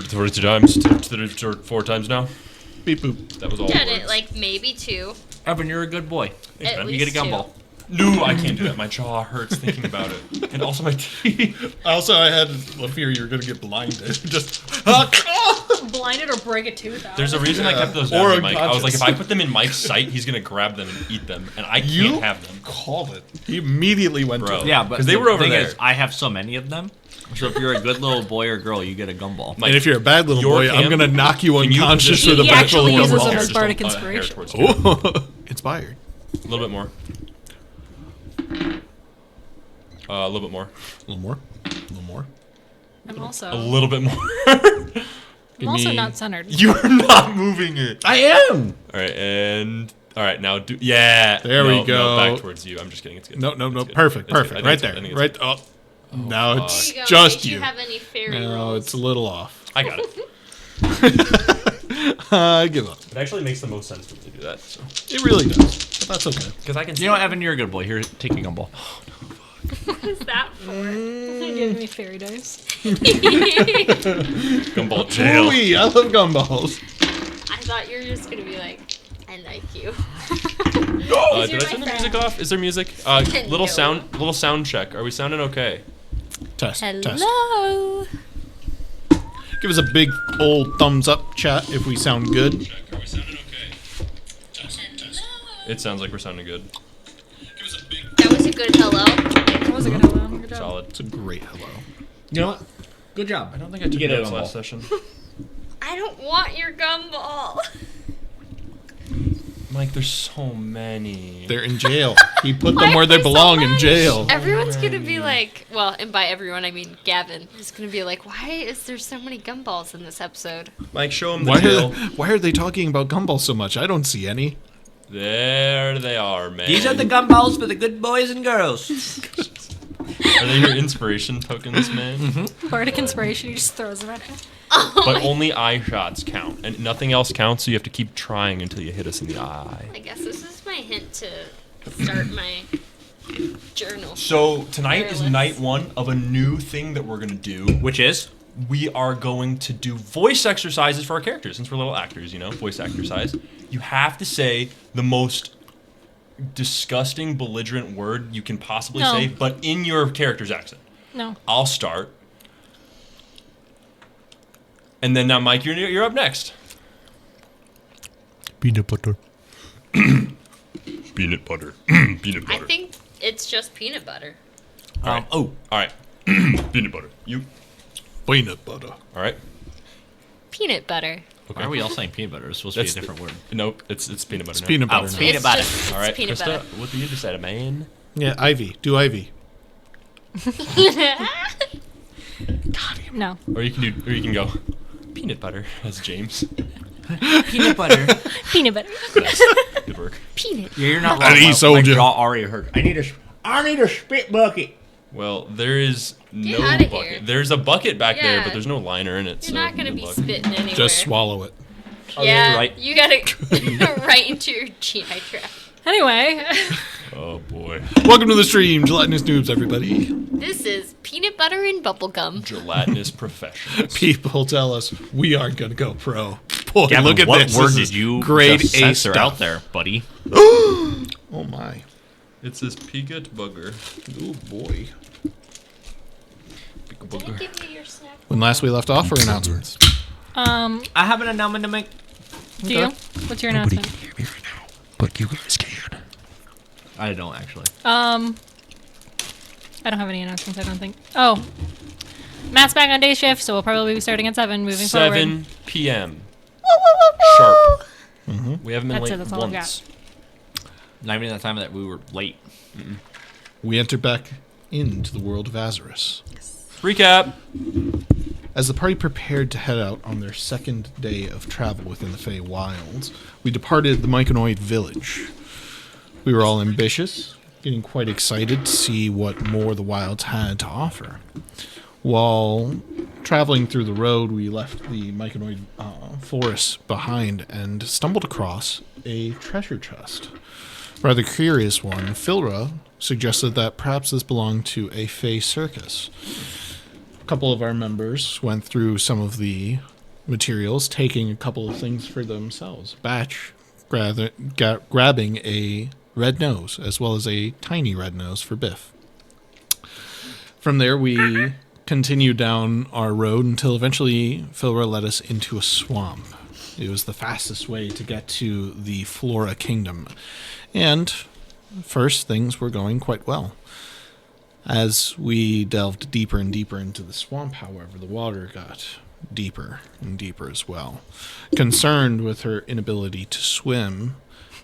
32 times. 4 times now. Beep boop. That was all. Done words. it like maybe 2. Evan, you're a good boy. At You least get a 2. gumball. No, I can't do that. My jaw hurts thinking about it, and also my teeth. Also, I had a fear you were gonna get blinded. Just Blinded or break a tooth out. There's a reason I kept those Or down, Mike. I was like, unconscious. if I put them in Mike's sight, he's gonna grab them and eat them, and I can't have them. called it. He immediately went Bro. to it. Yeah, but 'Cause they the were over thing there. is, I have so many of them. So if you're a good little boy or girl, you get a gumball. Mike, And if you're a bad little your boy, I'm camp- gonna knock you can you unconscious position- with a He bag actually full of uses gumball. them as Just bardic a hair inspiration. towards the camera. Oh, inspired. A little bit more. A little bit more. A little more. A little more. I'm also, A little bit more. I'm also not centered. You're not moving it. I am. All right, and all right, now do. Yeah. There no, we go. No, back towards you. I'm just kidding. It's good. No, no, It's no. good. Perfect, It's good. perfect. I Right think there. it's- I think Right. it's Oh, now fuck. it's There you go, just in case you. you have any fairy No, rolls. it's a little off. I got it. I give up. It actually makes the most sense for me to do that. So. It really does. But that's okay. Because I can. You know what, Evan, you're a good boy. Here, take a gumball. What is that for? Give me fairy dice. Gumball jail. Ooh, I love gumballs. I thought you were just gonna be like, I like you. Did I You're turn my the music friend. off? Is there music? Little No. sound check. Are we sounding okay? Test. Test. Hello. Give us a big old thumbs up, chat, if we sound good. Are we sounding okay? Test. It sounds like we're sounding good. That was a good hello. That was a good hello. Good job. Solid. It's a great hello. You know what? Good job. I don't think I took Get it notes on last ball. session. I don't want your gumball. Mike, there's so many. They're in jail. He put Why them where are they there so belong in much? jail. Everyone's gonna be like, well, and by everyone I mean Gavin is gonna be like, why is there so many gumballs in this episode? Mike, show him the Why jail. why are they talking about gumballs so much? I don't see any. There they are, man. These are the gumballs for the good boys and girls. Are they your inspiration tokens, man? Bardic inspiration, he just throws them at him. But only eye shots count, and nothing else counts. So you have to keep trying until you hit us in the eye. I guess this is my hint to start my journal. So tonight is Fearless. night 1 of a new thing that we're gonna do. Which is? We are going to do voice exercises for our characters, since we're little actors, you know, voice exercise. You have to say the most disgusting, belligerent word you can possibly No. say, but in your character's accent. No. I'll start. And then now, Mike, you're up next. Peanut butter. Peanut butter. Peanut I think it's just peanut butter. All right. Peanut butter. You. Peanut butter. All right. Peanut butter. Why are we all saying peanut butter? It's supposed to be a different word. Nope. It's peanut butter. It's now. peanut butter Oh, now. peanut It's butter. just- All right, it's peanut Krista. butter. What do you decide, man? Yeah, Ivy. Do Ivy. No. Or you can go. Peanut butter as James. Peanut butter. Peanut butter. Good work. Peanut. Yeah, you're not And wrong. he My sold you. jaw already hurt. I need a spit bucket. Well, there is no outta bucket. here. There's a bucket back there, Yeah. but there's no liner in it. You're so not gonna good be luck. spitting anywhere. Just swallow it. Yeah, right. you gotta right into your GI tract. Anyway, Oh boy. Welcome to the stream, Gelatinous Noobs, everybody. This is peanut butter and bubblegum. Gelatinous professionals. People tell us we aren't going to go pro. Boy, Gavin, look at what this. word This is did you grade just A censor stuff. out there, buddy? Oh my. It says peanut bugger. Oh boy. Peanut Did it bugger. give you your snack? When last we left off, or announcements? I have an announcement to make. do you? What's your announcement? hear me right now, but you guys can. I don't actually. I don't have any announcements, I don't think. Oh. Matt's back on day shift, so we'll probably be starting at 7 moving forward. 7 p.m. Sharp. We haven't been That's late it, that's all I've once. Not even that time that we were late. We enter back into the world of Azarus. Recap. As the party prepared to head out on their second day of travel within the Fey Wilds, we departed the Myconoid village. We were all ambitious, getting quite excited to see what more the wilds had to offer. While traveling through the road, we left the Myconoid forest behind and stumbled across a treasure chest. Rather curious one, Flora suggested that perhaps this belonged to a Fey circus. couple of our members went through some of the materials, taking a couple of things for themselves. Batch grabbing a red nose, as well as a tiny red nose for Biff. From there, we continued down our road until eventually Flora led us into a swamp. It was the fastest way to get to the Flora Kingdom. And first, things were going quite well. As we delved deeper and deeper into the swamp, however, the water got deeper and deeper as well. Concerned with her inability to swim,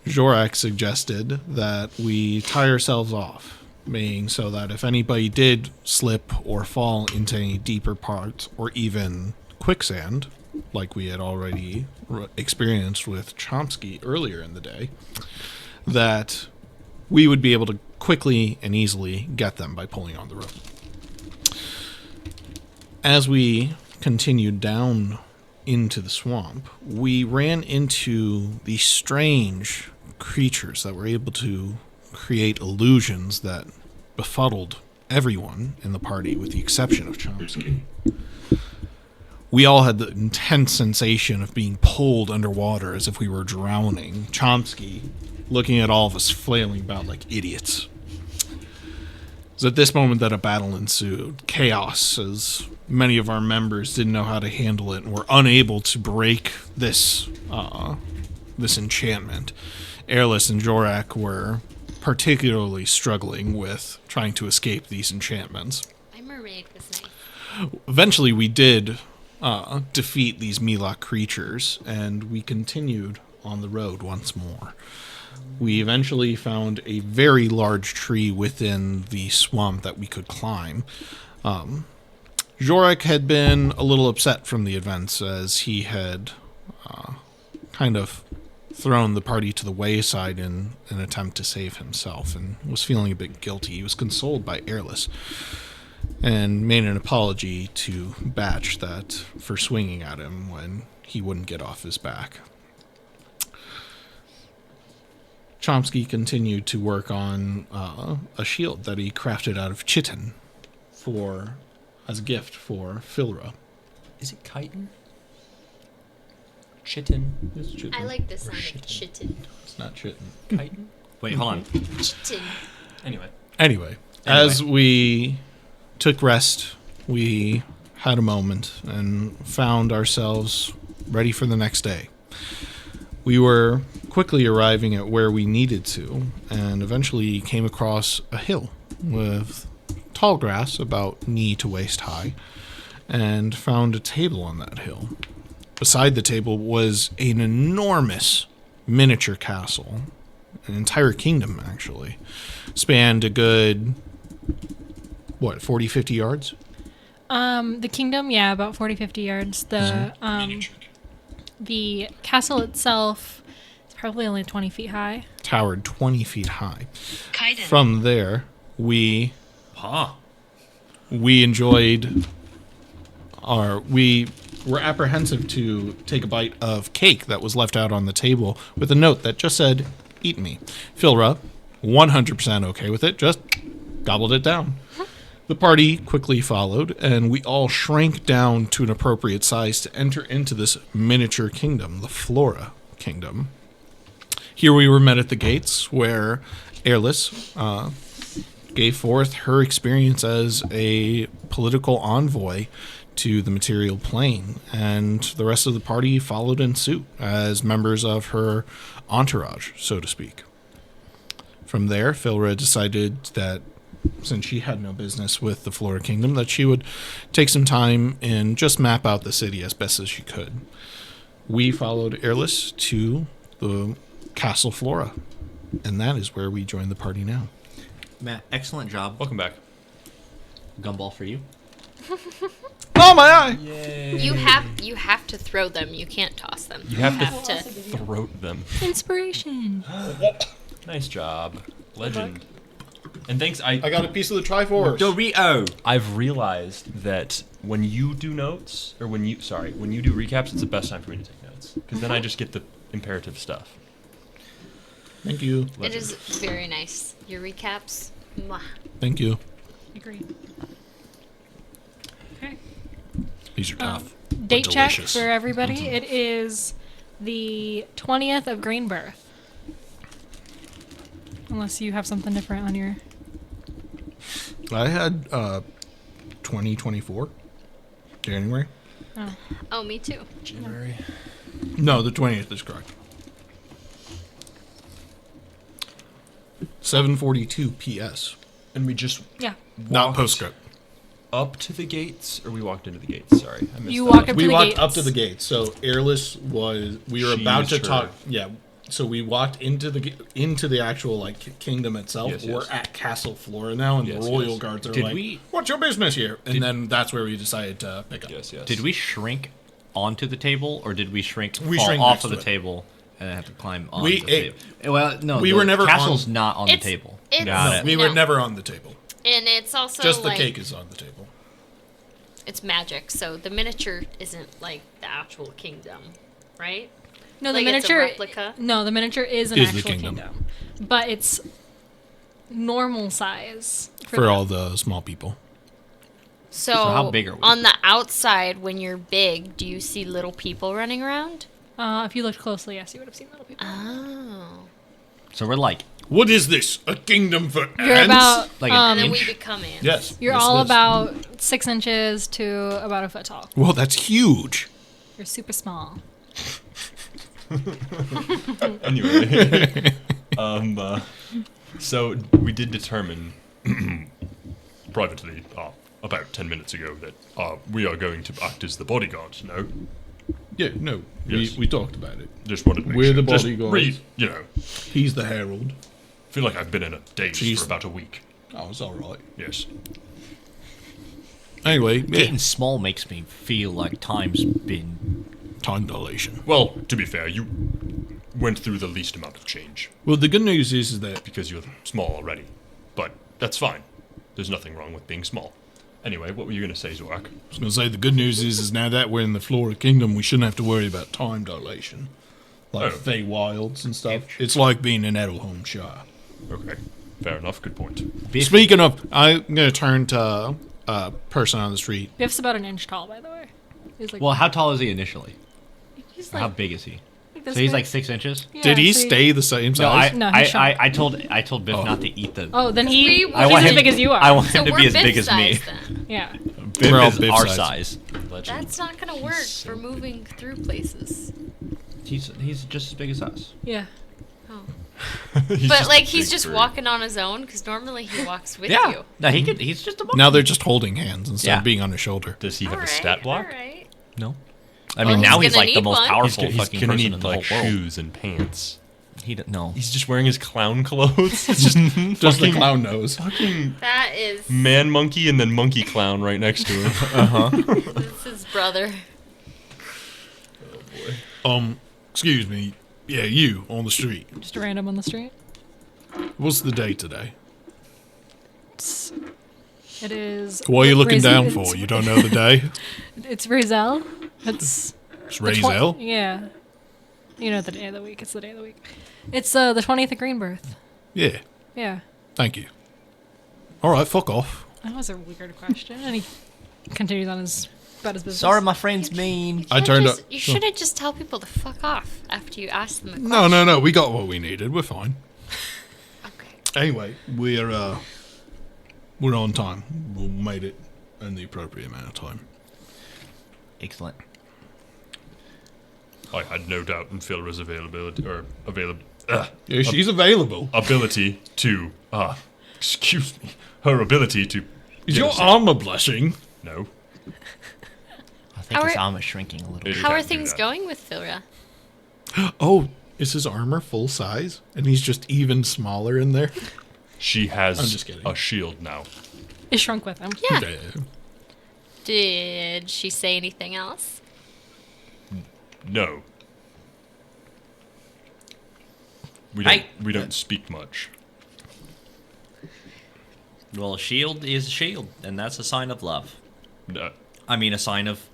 Zhorak suggested that we tie ourselves off, being so that if anybody did slip or fall into any deeper parts or even quicksand, like we had already experienced with Chomsky earlier in the day, that we would be able to quickly and easily get them by pulling on the rope. As we continued down into the swamp, we ran into these strange creatures that were able to create illusions that befuddled everyone in the party with the exception of Chomsky. We all had the intense sensation of being pulled underwater as if we were drowning. Chomsky looking at all of us flailing about like idiots. It was at this moment that a battle ensued. Chaos, as many of our members didn't know how to handle it and were unable to break this enchantment. Airless and Zhorak were particularly struggling with trying to escape these enchantments. My mermaid was nice. Eventually, we did defeat these Milak creatures, and we continued on the road once more. We eventually found a very large tree within the swamp that we could climb. Zhorak had been a little upset from the events as he had kind of thrown the party to the wayside in an attempt to save himself and was feeling a bit guilty. He was consoled by Airless and made an apology to Batch that for swinging at him when he wouldn't get off his back. Chomsky continued to work on a shield that he crafted out of chitin as a gift for Flora. Is it chitin? Chitin. It's chitin. I like the sound Shitten. of chitin. It's not chitin. Chitin? Wait, hold on. Chitin. Anyway, as we took rest, we had a moment and found ourselves ready for the next day. We were quickly arriving at where we needed to, and eventually came across a hill with tall grass about knee to waist high, and found a table on that hill. Beside the table was an enormous miniature castle, an entire kingdom actually, spanned a good, 40, 50 yards? The kingdom, yeah, about 40, 50 yards. The castle itself is probably only 20 feet high. Towered 20 feet high. From there, we enjoyed we were apprehensive to take a bite of cake that was left out on the table with a note that just said, "Eat me." Philra, 100% okay with it, just gobbled it down. The party quickly followed, and we all shrank down to an appropriate size to enter into this miniature kingdom, the Flora Kingdom. Here we were met at the gates, where Airless gave forth her experience as a political envoy to the material plane, and the rest of the party followed in suit as members of her entourage, so to speak. From there, Philra decided that since she had no business with the Flora Kingdom, that she would take some time and just map out the city as best as she could. We followed Airless to the Castle Flora, and that is where we join the party now. Matt, excellent job. Welcome back. Gumball for you. Oh, my eye! Yay. You have to throw them. You can't toss them. You have to throat them. Inspiration. Nice job. Legend. And thanks, I got a piece of the Triforce. Dorito! I've realized that when you do notes, or when you do recaps, it's the best time for me to take notes. Because then I just get the imperative stuff. Thank you. It is very nice. Your recaps. Mwah. Thank you. Agreed. Okay. These are tough. but Date check delicious. for everybody. It is the 20th of Green Birth. Unless you have something different on your... I had 2024 January. Oh, me too. January. No, the 20th is correct. 7:42 p.s. And we just Yeah. Not walked postscript. up to the gates, or we walked into the gates. Sorry, I missed You that. walked up We to the walked gates. up to the gates. So Airless was. We were She about to used her- talk. Yeah. So we walked into the actual like kingdom itself. Yes, We're yes. at Castle Flora now, and Yes, the royal yes. guards are Did like, we- "What's your business here?" And then that's where we decided to pick up. Yes, yes. Did we shrink onto the table, or did we shrink We fall shrank off next of to the it. table and have to climb on We the ate- table? Well, no, we the were never castle's on- not on the It's- table. it's- Got No, it. we were No. never on the table. And it's also Just the like, cake is on the table. it's magic, so the miniature isn't like the actual kingdom, right? No, the Like, it's a miniature. replica? No, the miniature is an Is the actual kingdom. kingdom. But it's normal size. For them. all the small people. So, how big are we? on the outside, when you're big, do you see little people running around? If you looked closely, yes, you would have seen little people. Oh. So we're like, What is this? A kingdom for You're ants? about Like an And then inch? we become ants. Yes. You're yes, all it is. about 6 inches to about a foot tall. Well, that's huge. You're super small. Anyway, so we did determine privately about 10 minutes ago that we are going to act as the bodyguards. No, Yeah, no. Yes. We talked about it. just wanted to make We're sure. the Just bodyguards. you know, He's the herald. feel like I've been in a daze Jeez. for about a week. Oh, it's all right. Yes. Anyway, yeah. getting small makes me feel like time's been. Time dilation. Well, to be fair, you went through the least amount of change Well, the good news is that because you're small already, but that's fine. There's nothing wrong with being small. Anyway, what were you going to say, Zhorak? I was going to say the good news is now that we're in the Flora Kingdom, we shouldn't have to worry about time dilation, like Oh. Fey Wilds and stuff. It's like being in Edelholm Shire. Okay, fair enough. Good point. Biff, Speaking of, I'm going to turn to a person on the street. Biff's about an inch tall, by the way. He's like, well, how tall is he initially? he's How big is he? this So he's big. like 6 inches. Yeah, Did he so stay the same No, I, size? No, he shrunk. I told Biff not to eat the. Oh, then he. We- He's want as him- big as you are. I want So him to we're be as Biff big as me. size then. Yeah. Biff We're all is Biff our size. size. Legend. That's not gonna work so- for moving through places. He's just as big as us. Yeah. He's But just like a he's big just bird. walking on his own because normally he walks with Yeah. you. No, he could. He's just a monkey. Now they're just holding hands instead Yeah. of being on his shoulder. Does he have a Alright, stat block? alright. No. I mean, now he's he's gonna like the need most one. powerful He's fucking gonna person need in the like whole world. shoes and pants. No. He's just wearing his clown clothes. It's just Just the fucking, clown nose. fucking That is man monkey and then monkey clown right next to him. this is his brother. Excuse me. Yeah, you on the street. Just a random on the street. What's the day today? It is. What are you looking down it's- for? You don't know the day? It's Rizal. It's. It's the twen- Razel? Yeah. You know the day of the week. It's the day of the week. It's the 20th of Green Birth. Yeah, Yeah. thank you. All right, fuck off. That was a weird question. And he continues on about his business. Sorry, my friend's mean. I turned just, up. You shouldn't just tell people to fuck off after you ask them a question. No. We got what we needed. We're fine. Okay. Anyway, we're on time. We made it in the appropriate amount of time. Excellent. I had no doubt in Flora''s availability or Yeah, she's available. ability to excuse me, her ability to. Is get your us- armor blushing? No. I think How his are- arm is shrinking a little. It- How are can't do things that. going with Flora? Oh, is his armor full size? And he's just even smaller in there? She has I'm just kidding. a shield now. It shrunk with him. Yeah. Yeah. Did she say anything else? No. Right. We don't speak much. Well, a shield is a shield, and that's a sign of love. No, I mean, a sign of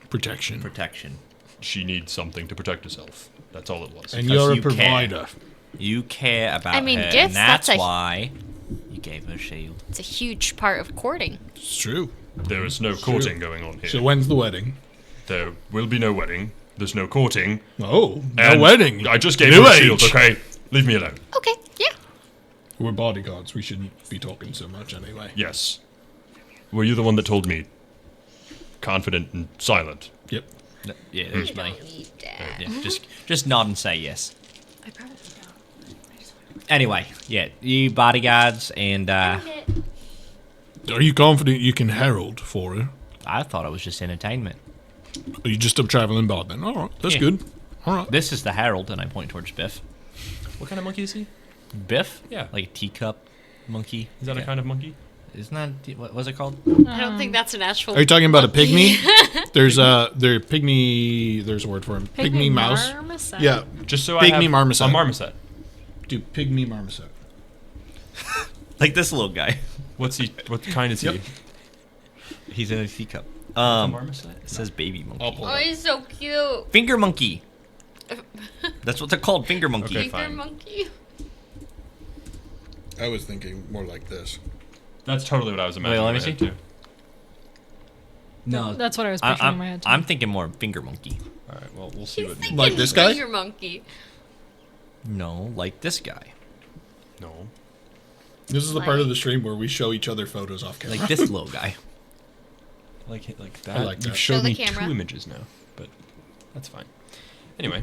Protection. protection. she needs something to protect herself. That's all it was. And Because you're a you care. provider. You care about I mean, her, gifts, and that's that's a- why you gave her a shield. It's a huge part of courting. It's true. There is no courting going on here. So when's the wedding? There will be no wedding. There's no courting. Oh, no And wedding. I just gave New you a age. shield, okay? Leave me alone. Okay, yeah. We're bodyguards. We shouldn't be talking so much anyway. Yes. Were you the one that told me? Confident and silent. Yep. Yeah, You there's money. don't need that. Yeah, just nod and say yes. I probably don't. Anyway, yeah, you bodyguards and Are you confident you can herald for her? I thought it was just entertainment. Are you just a traveling bard then? All right, that's Yeah. good. All right. This is the herald, and I point towards Biff. What kind of monkey is he? Biff? Yeah. Like a teacup monkey. Is that a kind of monkey? Isn't that what was it called? I don't think that's an actual. Are you talking about a monkey. pygmy? There's pygmy. There's a word for him. Pygmy mouse. Marmoset. Yeah. Just so Pygmy I have marmoset. a marmoset. Dude, pygmy marmoset. Like this little guy. What's he? What kind is he? Yep. He's in a teacup. A marmoset? It says baby monkey. I'll pull Oh, it he's so cute. Finger monkey. That's what they're called, finger monkey. Okay, Finger fine. monkey. up. I was thinking more like this. That's totally what I was imagining. let me in my head, see. too. No, That's what I was picturing in my head. Too. I'm thinking more finger monkey. All right. Well, we'll see He's what. thinking Like this guy? Finger monkey. No, like this guy. No. This is the part of the stream where we show each other photos off camera. Like this little guy. Like that. I like that. You've Show showed the me camera. 2 images now, but that's fine. Anyway.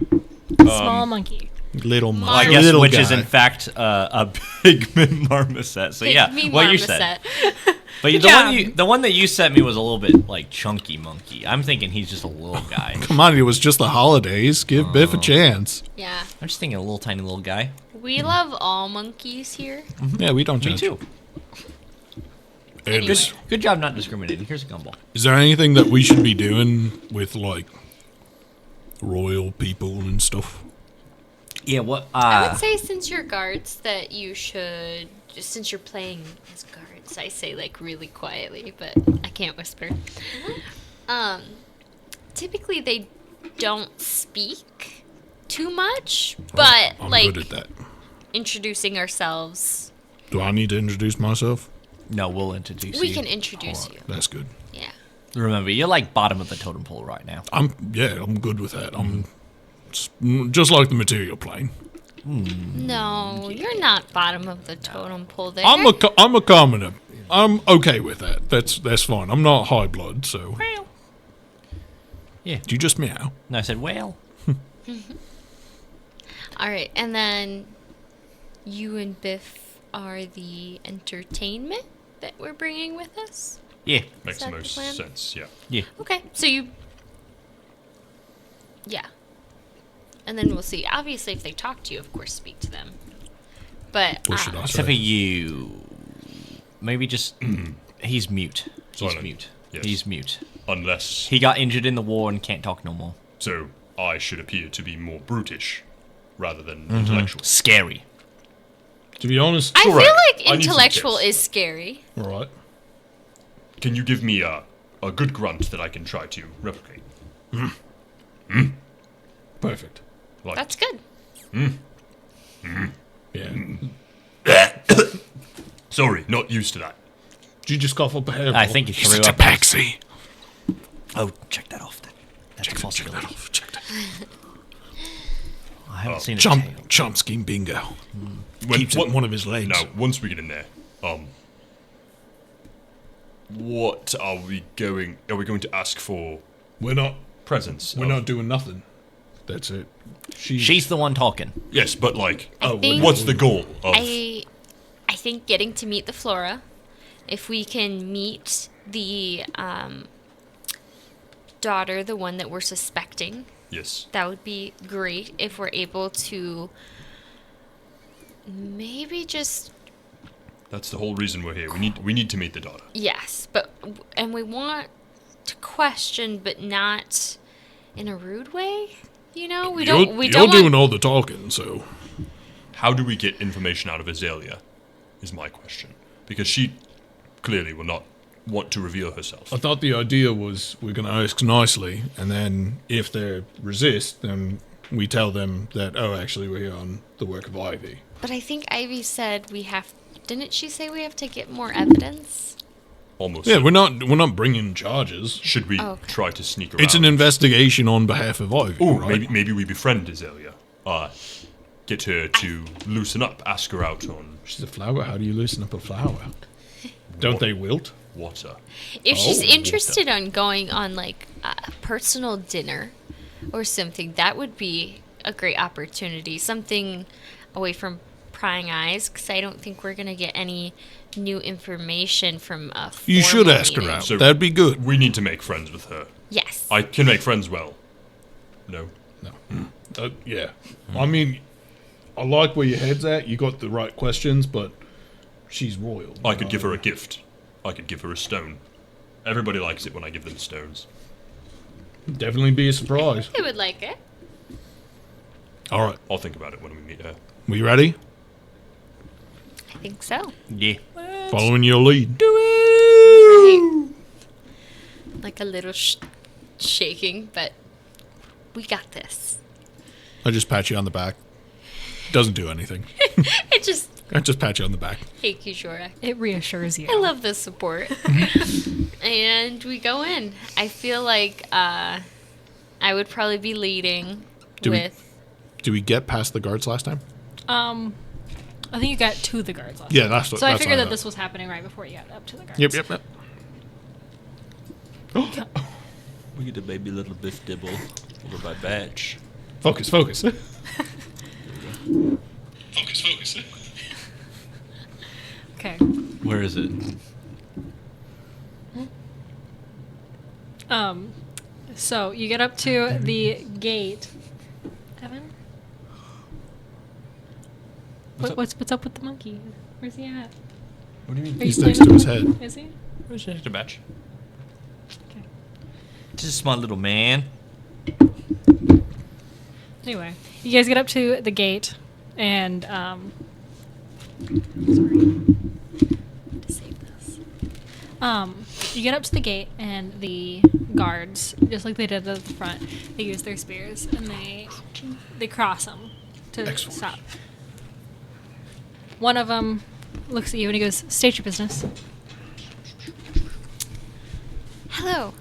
Small monkey. Little Well, Well, I Little guess little which guy. is in fact a pigment marmoset. So yeah, Pygmy what you said. marmoset. But job. the one that you sent me was a little bit like chunky monkey. I'm thinking he's just a little guy. Come on, it was just the holidays. Give Biff a chance. Yeah. I'm just thinking a little tiny little guy. We love all monkeys here. Yeah, we don't Me judge. too. And Anyway. Good job not discriminating. Here's a gumball. Is there anything that we should be doing with like royal people and stuff? Yeah, what? I would say since you're guards that you should, just since you're playing as guards, I say like really quietly, but I can't whisper. Typically they don't speak too much, but I'm like good at that. introducing ourselves, Do I need to introduce myself? No, we'll introduce you. we can introduce you. That's good. Yeah. Remember, you're like bottom of the totem pole right now. I'm good with that. I'm just like the material plane. No, you're not bottom of the totem pole there. I'm a commoner. I'm okay with that. That's fine. I'm not high blood, so. Well. Yeah. Do you just meow? No, I said, well. All right, and then you and Biff are the entertainment that we're bringing with us. Yeah. Makes that the the most plan? sense. Yeah. Yeah. Okay, so you. Yeah. And then we'll see. Obviously, if they talk to you, of course, speak to them. But. What should I Except for say? you. Maybe just. He's mute. He's Silent. mute. Yes. He's mute. Unless He got injured in the war and can't talk no more. so, I should appear to be more brutish rather than intellectual. Scary. To be honest, I feel Correct. like I need some intellectual tips. is scary. all right. Can you give me a good grunt that I can try to replicate? Perfect. Like, That's good. Yeah. sorry, not used to that. Did you just cough up a hair? I think he He's threw a up. tabaxi. Oh, check that off. That's a possibility. I haven't seen it. Chomp scheme bingo. When, Keeps it in one of his legs. No, once we get in there, what are we going? Are we going to ask for We're not. presents? We're of- not doing nothing. That's it. She's the one talking. Yes, but like, I think- what's the goal of? I think getting to meet the Flora, if we can meet the daughter, the one that we're suspecting, Yes. that would be great. If we're able to maybe just That's the whole reason we're here. We need to meet the daughter. yes, and we want to question, but not in a rude way. You know, we don't. We You're don't doing want. all the talking, so How do we get information out of Azalea? Is my question, because she clearly will not want to reveal herself. I thought the idea was we're going to ask nicely, and then if they resist, then we tell them that, oh, actually, we're here on the work of Ivy. But I think Ivy said we have. Didn't she say we have to get more evidence? Almost. Yeah, we're not bringing charges. Should we Okay. try to sneak around? It's an investigation on behalf of Ivy, Oh, right? maybe we befriend Azalea. Get her to loosen up. Ask her out on She's a flower. How do you loosen up a flower? Don't they wilt? water. If she's Oh, interested on going on like a personal dinner or something, that would be a great opportunity. Something away from prying eyes, because I don't think we're gonna get any new information from a. You should formal ask her meeting. out. So- That'd be good. We need to make friends with her. Yes. I can make friends well. No. No. Yeah. I mean, I like where your head's at. You got the right questions, but she's royal. I could give her a gift. I could give her a stone. Everybody likes it when I give them stones. Definitely be a surprise. I would like it. All right. I'll think about it when we meet her. We ready? I think so. Yeah. Following your lead. Right. Like a little shaking, but we got this. I just pat you on the back. Doesn't do anything. It just I just pat you on the back. thank you, Zhorak. It reassures you. I love the support. And we go in. I feel like I would probably be leading Do we- with. Did we get past the guards last time? I think you got to the guards last Yeah, time. that's what. So I that's figured what that this was happening right before you got up to the guards. Yep, yep, yep. We get a baby little biff dibble over by Batch. Focus, focus. Okay. Where is it? So you get up to the gate. Evan? What's up with the monkey? Where's he at? What do you mean? Are He's you next playing to his with him? head. Is he? Where's the batch? Okay. Just my little man. Anyway, you guys get up to the gate, and sorry, to save this. You get up to the gate, and the guards, just like they did at the front, they use their spears and they cross them to Excellent. stop. One of them looks at you and he goes, "State your business." Hello.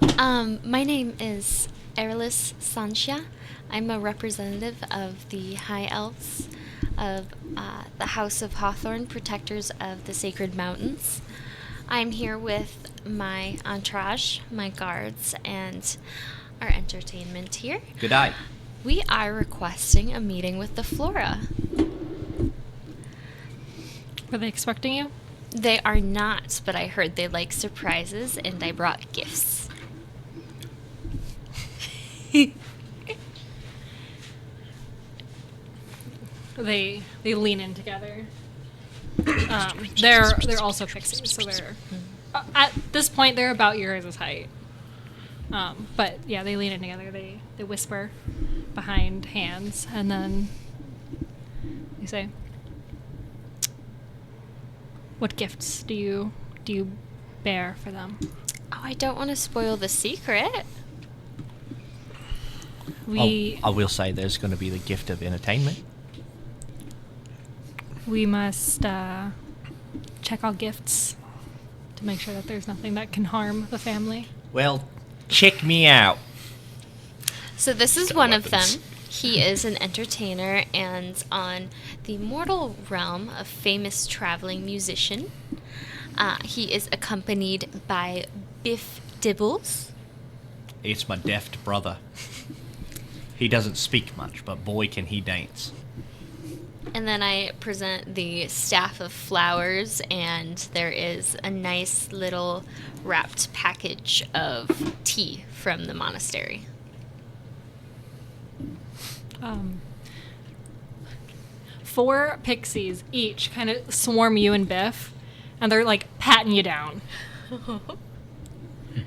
My name is Erlis Sancha. I'm a representative of the High Elves of the House of Hawthorne, protectors of the Sacred Mountains. I'm here with my entourage, my guards, and our entertainment here. Good eye. We are requesting a meeting with the Flora. Were they expecting you? They are not, but I heard they like surprises, and I brought gifts. They lean in together. They're also pixies, so they're at this point they're about your guys' height. But yeah, they lean in together. They whisper behind hands, and then they say, "What gifts do you bear for them?" Oh, I don't want to spoil the secret. I will say there's going to be the gift of entertainment. We must check all gifts to make sure that there's nothing that can harm the family. Well, check me out. So this is one of them. He is an entertainer and on the mortal realm a famous traveling musician. He is accompanied by Biff Dibbles. It's my deft brother. He doesn't speak much, but boy can he dance. And then I present the staff of flowers, and there is a nice little wrapped package of tea from the monastery. 4 pixies each kind of swarm you and Biff, and they're like patting you down.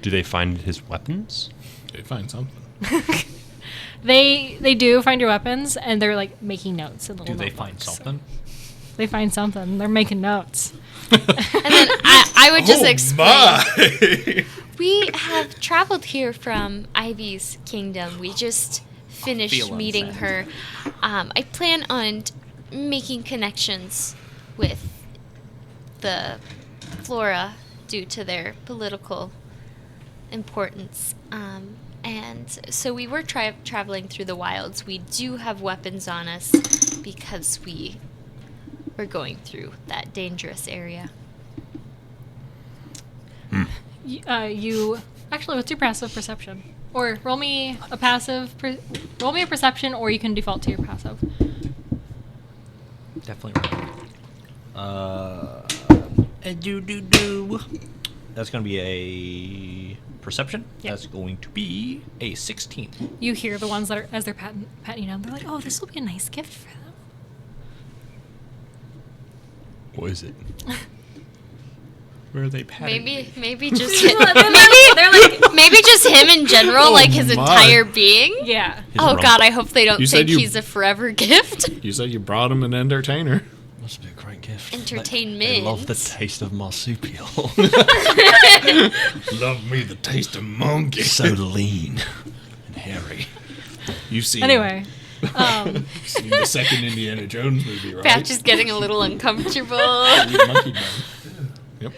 Do they find his weapons? They find something. They do find your weapons, and they're like making notes in Do little they find notebooks. something? They find something. They're making notes. And then I would just explain. My. We have traveled here from Ivy's kingdom. We just finished Feel meeting unsaid. her. I plan on making connections with the Flora due to their political importance. And so we were traveling through the wilds. We do have weapons on us because we were going through that dangerous area. You actually, what's your passive perception? Or roll me a perception, or you can default to your passive. Definitely right. That's going to be a perception. Yep. That's going to be a 16. You hear the ones that are, as they're patting you down, they're like, "Oh, this will be a nice gift for them." What is it? Where are they patting? Maybe just him. maybe just him in general, like his entire being. Yeah. Oh God, I hope they don't You think said you- he's a forever gift. You said you brought him an entertainer. Must be a great gift. Entertainment. I love the taste of marsupial. Love me the taste of monkey. So lean and hairy. You've seen, Anyway, you've seen the second Indiana Jones movie, right? Patch is getting a little uncomfortable. Monkey bone. Yep.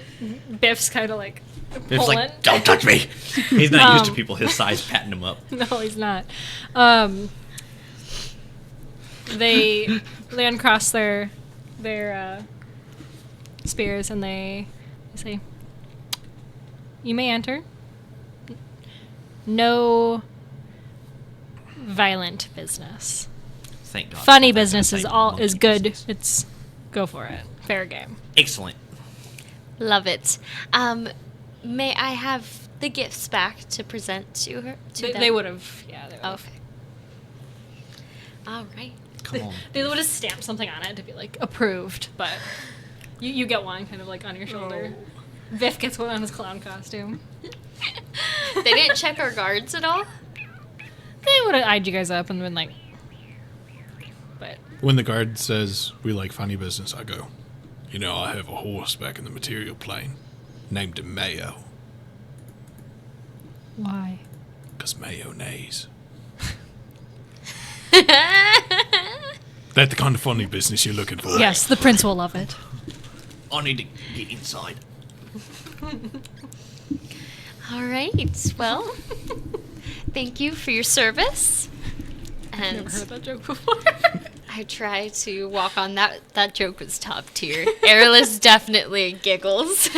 Biff's kind of like It's pulling. like, don't touch me. He's not used to people his size patting him up. No, he's not. They uncross their spears and they say, "You may enter. No violent business. Thank God. Funny That's business gonna is say all monkey is good. business. It's go for it. Fair game." Excellent. Love it. May I have the gifts back to present to her? To them? They would have. Yeah. They would have. Okay. All right. Come on. They would have stamped something on it to be like approved, but you get one kind of like on your shoulder. Viff gets one on his clown costume. They didn't check our guards at all. They would have eyed you guys up and been like, but When the guard says, we like funny business, I go, you know, I have a horse back in the material plane. Named him Mayo. why? Because Mayo neighs. That's the kind of funny business you're looking for. Yes, the prince will love it. I need to get inside. All right. Well, thank you for your service. I've And never heard that joke before. I try to walk on that. That joke was top tier. Airless definitely giggles.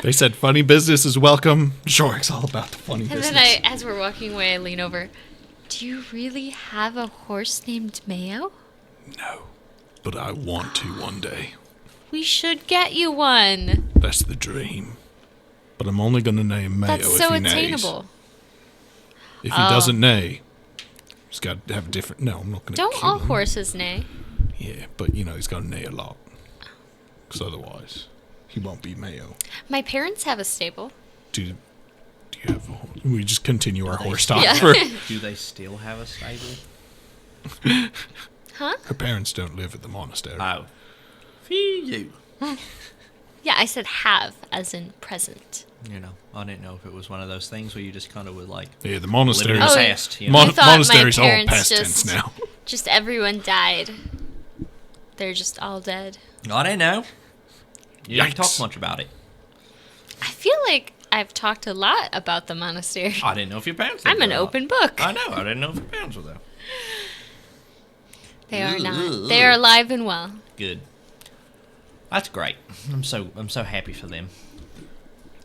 They said funny business is welcome. Zhorak's all about the funny And business. then as we're walking away, I lean over. Do you really have a horse named Mayo? No, but I want to one day. We should get you one. That's the dream. But I'm only going to name Mayo That's if so he neighs. attainable. If he doesn't neigh, he's got to have a different... No, I'm not going to Don't kill all him. horses neigh? Yeah, but, you know, he's got to neigh a lot. Because otherwise, he won't be Mayo. My parents have a stable. Do you have a horse? We just continue our they- horse talk. Yeah. For, Do they still have a stable? Huh? her parents don't live at the monastery. Oh. Phew. Yeah, I said have, as in present. You know, I didn't know if it was one of those things where you just kind of would like Yeah, the live in monastery. the Oh, past. You know? I thought Monastery's my all parents past just- tense now. Just everyone died. They're just all dead. I didn't know. You didn't Yikes. talk much about it. I feel like I've talked a lot about the monastery. I didn't know if your parents. I'm lived an there or not. open book. I know. I didn't know if your parents were there. They are not. They are alive and well. Good. That's great. I'm so happy for them.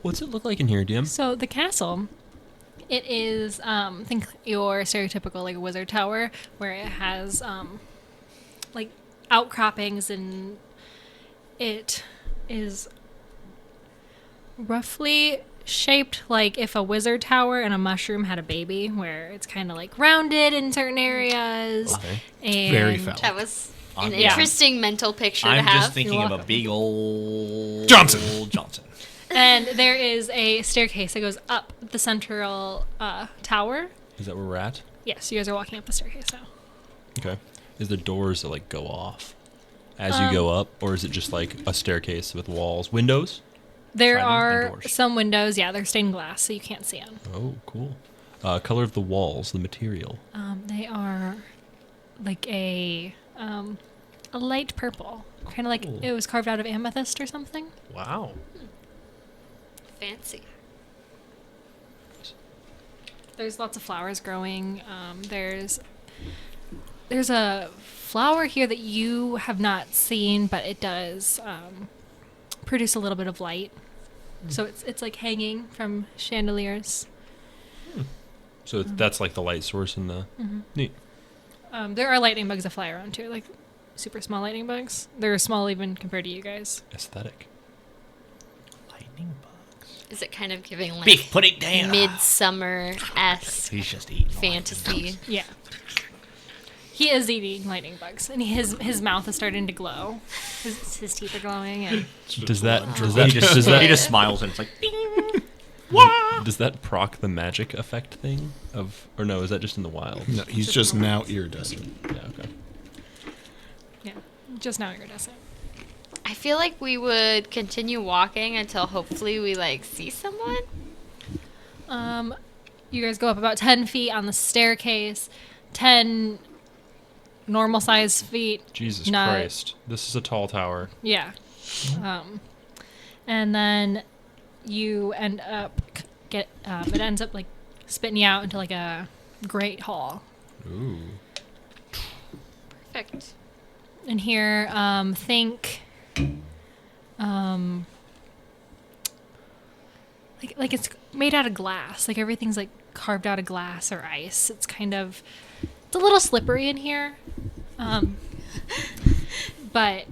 What's it look like in here, DM? So the castle, it is think your stereotypical like wizard tower where it has like outcroppings and it is roughly shaped like if a wizard tower and a mushroom had a baby, where it's kind of like rounded in certain areas. Okay. And Very phallic. That was an Yeah. interesting mental picture I'm to have. just thinking of a welcome. big old Johnson. Johnson. And there is a staircase that goes up the central tower. Is that where we're at? Yes, you guys are walking up the staircase now. Okay. Is there doors that like go off as you go up, or is it just like a staircase with walls, windows? There Sliding are doors. some windows. Yeah, they're stained glass, so you can't see them. Oh, cool. Color of the walls, the material. They are like a light purple, kind of like Cool. it was carved out of amethyst or something. Wow. Fancy. There's lots of flowers growing. There's a flower here that you have not seen, but it does produce a little bit of light. So it's like hanging from chandeliers. So that's like the light source in the neat. There are lightning bugs that fly around too, like super small lightning bugs. They're small even compared to you guys. Aesthetic. Lightning bugs. Is it kind of giving like Beef, put it down. midsummer-esque He's just eating fantasy? Yeah. He is eating lightning bugs, and his mouth is starting to glow. His teeth are glowing, and Does that He just smiles and it's like, ding. does that proc the magic effect thing of, or no? Is that just in the wild? No, he's just now iridescent. Yeah. Okay. yeah, just now iridescent. I feel like we would continue walking until hopefully we like see someone. You guys go up about 10 feet on the staircase, 10 normal size feet. Jesus Not- Christ! This is a tall tower. Yeah. And then you end up it ends up like spitting you out into like a great hall. Ooh. Perfect. And here, think, like it's made out of glass. Like everything's like carved out of glass or ice. It's a little slippery in here, but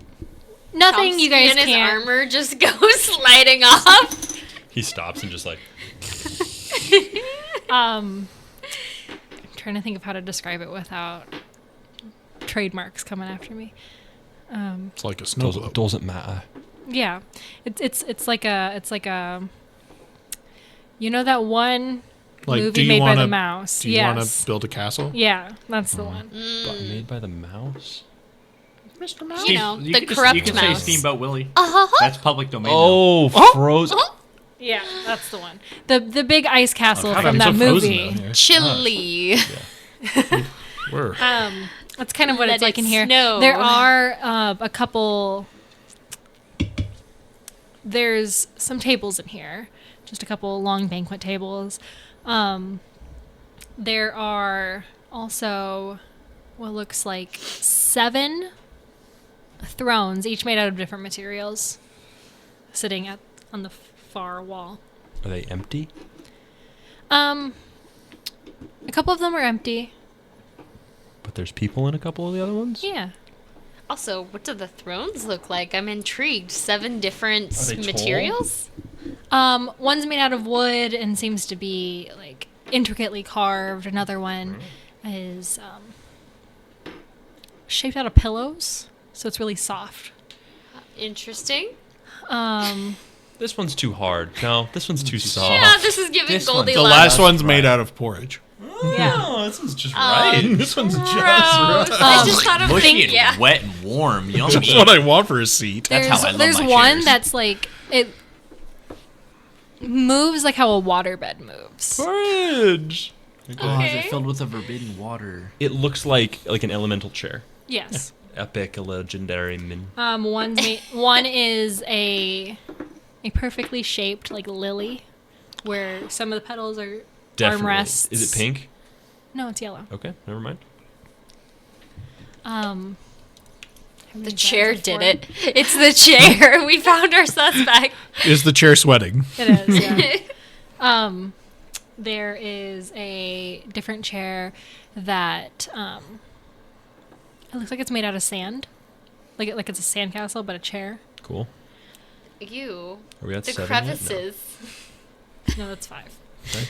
nothing you guys and his can't. armor just goes sliding off. He stops and just like. I'm trying to think of how to describe it without trademarks coming after me. It's like a snow globe. Doesn't matter. Yeah, it's like a you know that one Like, do movie you made by wanna- the mouse. Do you Yes. want to build a castle? Yeah, that's the one. But made by the mouse. You know, You the can corrupt you can mouse. say Steamboat Willie. Uh-huh. That's public domain. Oh, frozen. Yeah, that's the one. The big ice castle God, from I'm that so frozen movie. down here. Chilly. Where? That's kind of what Let it's like it in here. snow. There are a couple. There's some tables in here, just a couple long banquet tables. There are also what looks like 7 thrones, each made out of different materials, sitting on the far wall. Are they empty? A couple of them are empty. But there's people in a couple of the other ones? Yeah. Also, what do the thrones look like? I'm intrigued. 7 different Are they tall? materials? One's made out of wood and seems to be like intricately carved. Another one is shaped out of pillows, so it's really soft. Interesting. This one's too hard. No, this one's too soft. Yeah, this is giving This one- Goldilocks. The last That's one's right. made out of porridge. Yeah. Oh, this one's just right. This one's just Gross. right. I just thought of Mushy and yeah. wet and warm. Yummy. That's what I want for a seat. That's how I love There's my one chairs. that's like it moves like how a waterbed moves. Porridge. Oh, is Okay. it filled with a forbidden water? It looks like an elemental chair. Yes. Epic, legendary, One is a perfectly shaped like lily, where some of the petals are Definitely. armrests. Is it pink? No, it's yellow. Okay, never mind. The chair did it. It's the chair. We found our suspect. Is the chair sweating? It is. Yeah. There is a different chair that it looks like it's made out of sand, like it's a sandcastle, but a chair. Cool. You. Are we at The 7 yet? No. crevices. No, that's 5.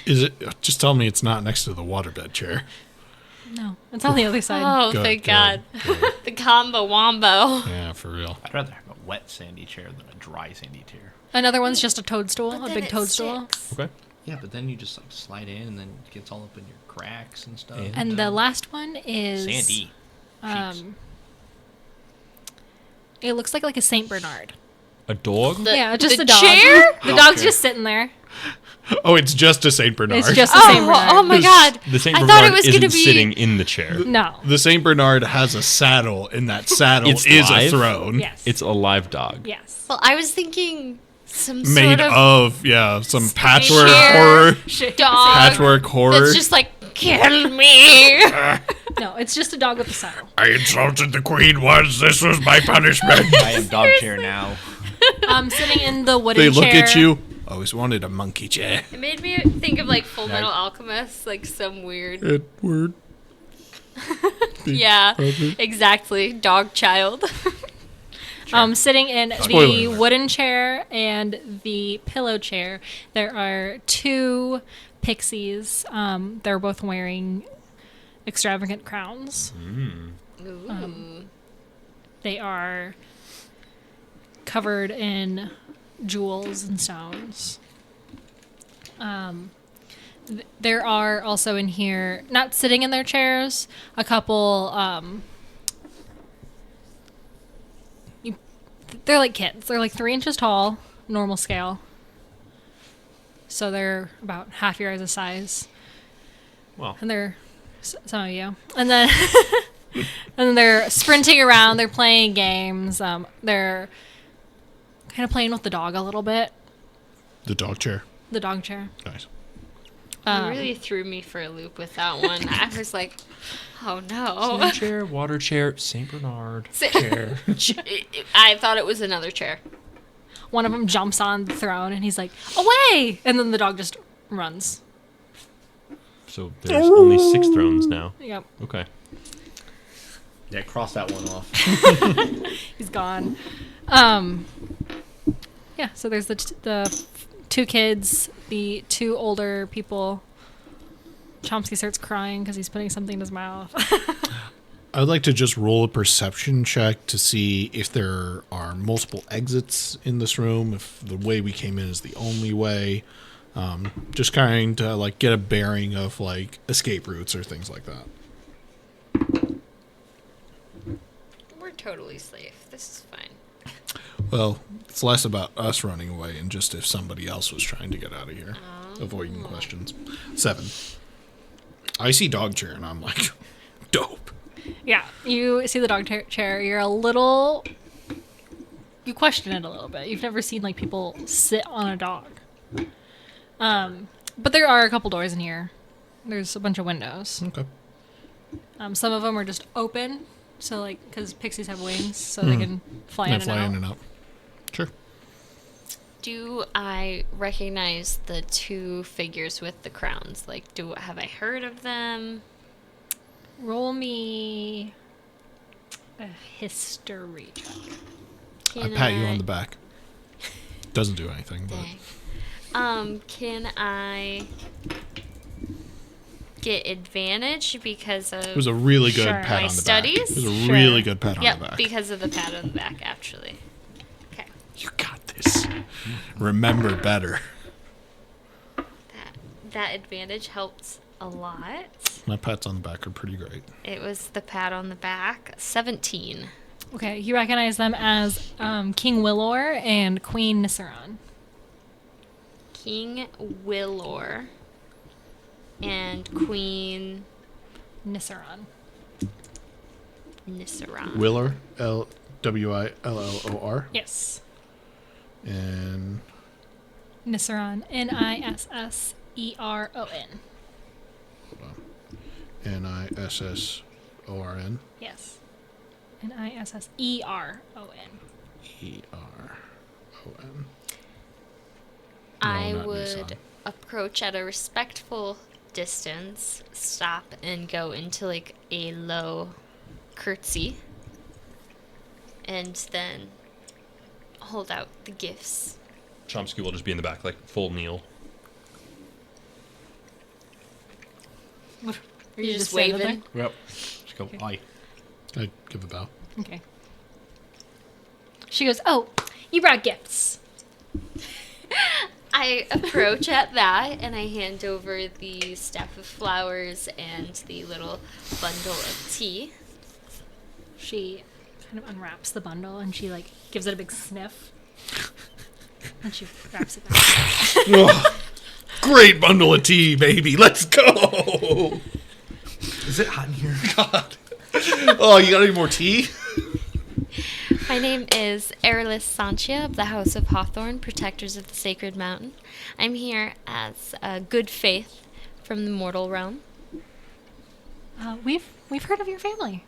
Is it? Just tell me it's not next to the waterbed chair. No, it's on the other side. Oh, Good, thank good, God. good. The combo wombo. Yeah, for real. I'd rather have a wet sandy chair than a dry sandy chair. Another one's just a toadstool, But a then big it toadstool. sticks. Okay. Yeah, but then you just like slide in and then it gets all up in your cracks and stuff. And the last one is sandy. Cheeks. It looks like a Saint Bernard. A dog? Yeah, just the a dog. chair? The Oh, dog's okay. just sitting there. Oh, it's just a Saint Bernard. It's just a Saint Bernard. Oh my God. The Saint I Bernard thought it was isn't going to be. sitting in the chair. No. The Saint Bernard has a saddle, and that saddle It's is live? a throne. Yes. It's a live dog. Yes. Well, I was thinking some made sort of some patchwork chair. horror. dog Patchwork horror. that's just like, kill me. No, it's just a dog with a saddle. I insulted the queen once. This was my punishment. I am dog chair now. Sitting in the wooden They look chair. at you. Always wanted a monkey chair. It made me think of like Full Metal Alchemist, like some weird. Edward. Yeah, exactly. Dog child. Sitting in Spoiler the alert. wooden chair and the pillow chair, there are two pixies. They're both wearing extravagant crowns. Ooh. They are covered in jewels and stones. There are also in here, not sitting in their chairs, a couple. They're like kids. They're like 3 inches tall, normal scale. So they're about half your guys' size. Well, And they're some of you. And then and then they're sprinting around. They're playing games. They're kind of playing with the dog a little bit. The dog chair. The dog chair. Nice. You really threw me for a loop with that one. I was like, oh no. sand chair, water chair, Saint Bernard. Chair. I thought it was another chair. One of them jumps on the throne and he's like, away! And then the dog just runs. So there's only 6 thrones now. Yep. Okay. Yeah, cross that one off. He's gone. Yeah, so there's the 2 kids, the 2 older people. Chomsky starts crying because he's putting something in his mouth. I would like to just roll a perception check to see if there are multiple exits in this room, if the way we came in is the only way. Just kind of like get a bearing of like escape routes or things like that. We're totally safe. This is fine. Well, it's less about us running away and just if somebody else was trying to get out of here. Avoiding questions. 7. I see dog chair and I'm like, dope. Yeah, you see the dog chair. You're a little... You question it a little bit. You've never seen, like, people sit on a dog. But there are a couple doors in here. There's a bunch of windows. Okay. Some of them are just open. So, like, because pixies have wings, so they can fly in And and fly out. in and out. Sure. Do I recognize the 2 figures with the crowns? Like, have I heard of them? Roll me a history check. I pat you on the back. Doesn't do anything, but Dang. Can I get advantage because of it was a really good Sure. pat my on the studies? back. It was a Sure. really good pat on Yep, the back. because of the pat on the back, actually. Okay. You got this. Remember better. That advantage helped a lot. My pats on the back are pretty great. It was the pat on the back. 17. Okay, you recognize them as King Willor and Queen Nissaron. King Willor and Queen Nissaron. Nissaron. Willor, Willor, Yes. and Nissaron. Nisseron. hold on, Nissorn, Yes. Nisseron. Eron. I not would Nissan. approach at a respectful distance, stop, and go into like a low curtsy, and then hold out the gifts. Chomsky will just be in the back, like full kneel. Are You're just standing waving. Yep. Just go, aye. I give a bow. there? Okay. She goes, "Oh, you brought gifts." I approach at that, and I hand over the staff of flowers and the little bundle of tea. She kind of unwraps the bundle and she like gives it a big sniff. And she wraps it back. Oh, great bundle of tea, baby. Let's go. Is it hot in here? God. Oh, you got any more tea? My name is Erlis Sanchia of the House of Hawthorne, Protectors of the Sacred Mountain. I'm here as good faith from the mortal realm, We've heard of your family.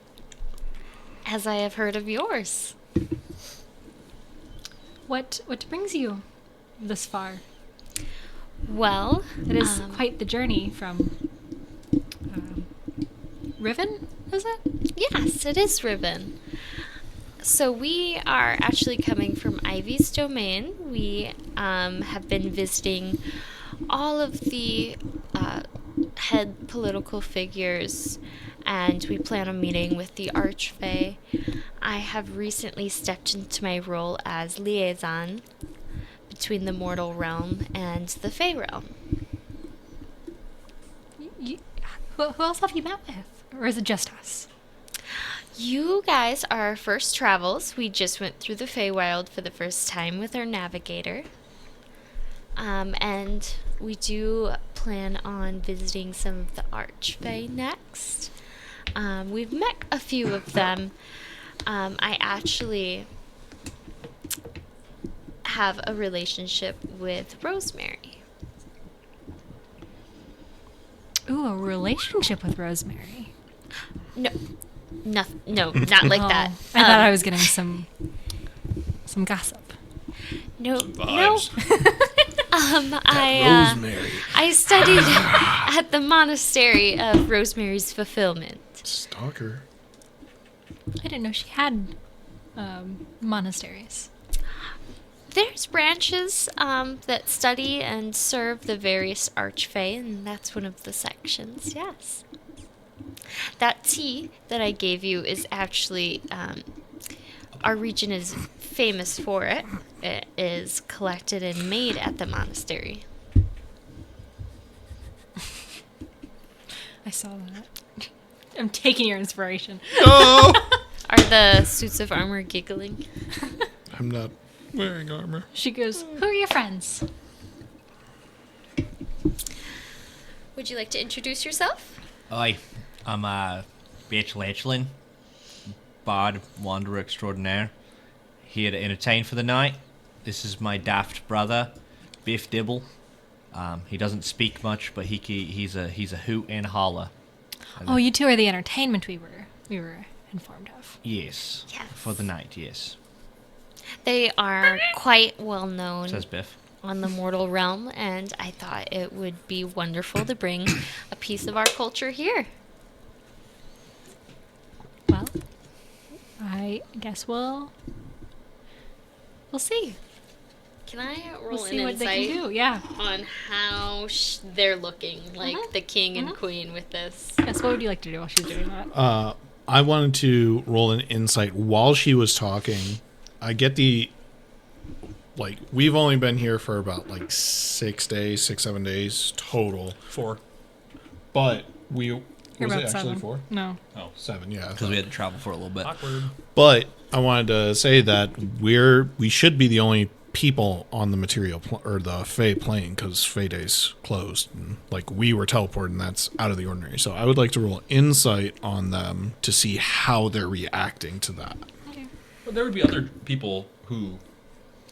as I have heard of yours. What brings you this far? Well, It is quite the journey from Riven, is it? yes, it is Ribbon. So we are actually coming from Ivy's domain. We have been visiting all of the head political figures, and we plan on meeting with the Archfey. I have recently stepped into my role as liaison between the mortal realm and the Fey realm. Who else have you met with? Or is it just us? You guys are our first travels. We just went through the Feywild for the first time with our navigator. And we do plan on visiting some of the Archfey next. We've met a few of them. I actually have a relationship with Rosemary. Ooh, a relationship with Rosemary. No, not like that. I thought I was getting some gossip. No. Vibes. Rosemary. I studied at the monastery of Rosemary's Fulfillment. Stalker. I didn't know she had monasteries. There's branches that study and serve the various archfey, and that's one of the sections, yes. That tea that I gave you is actually, our region is famous for it. It is collected and made at the monastery. I saw that. I'm taking your inspiration. Oh! Are the suits of armor giggling? I'm not wearing armor. She goes, who are your friends? Would you like to introduce yourself? Oi, I'm Rachel Etchelin, Bard Wanderer Extraordinaire, here to entertain for the night. This is my daft brother, Biff Dibble. He doesn't speak much, but he's a hoot and holler. Oh, you two are the entertainment we were informed of. Yes, Yes. for the night, yes, They are quite well known says Biff. on the mortal realm, and I thought it would be wonderful to bring a piece of our culture here. Well, I guess we'll see. Can I roll We'll see an what they insight can do. Yeah. on how they're looking, like Mhm. the king and queen with this? Yes. What would you like to do while she's doing that? I wanted to roll an insight while she was talking. I get the, like, we've only been here for about, like, 7 days total. 4. But we, You're was about it actually 7. 4? No. 7, yeah. I Because thought. we had to travel for a little bit. Awkward. But I wanted to say that we should be the only people on the material or the Fey plane, because Fey Day's closed, and like we were teleported, and that's out of the ordinary. So I would like to roll insight on them to see how they're reacting to that. Well, there would be other people who,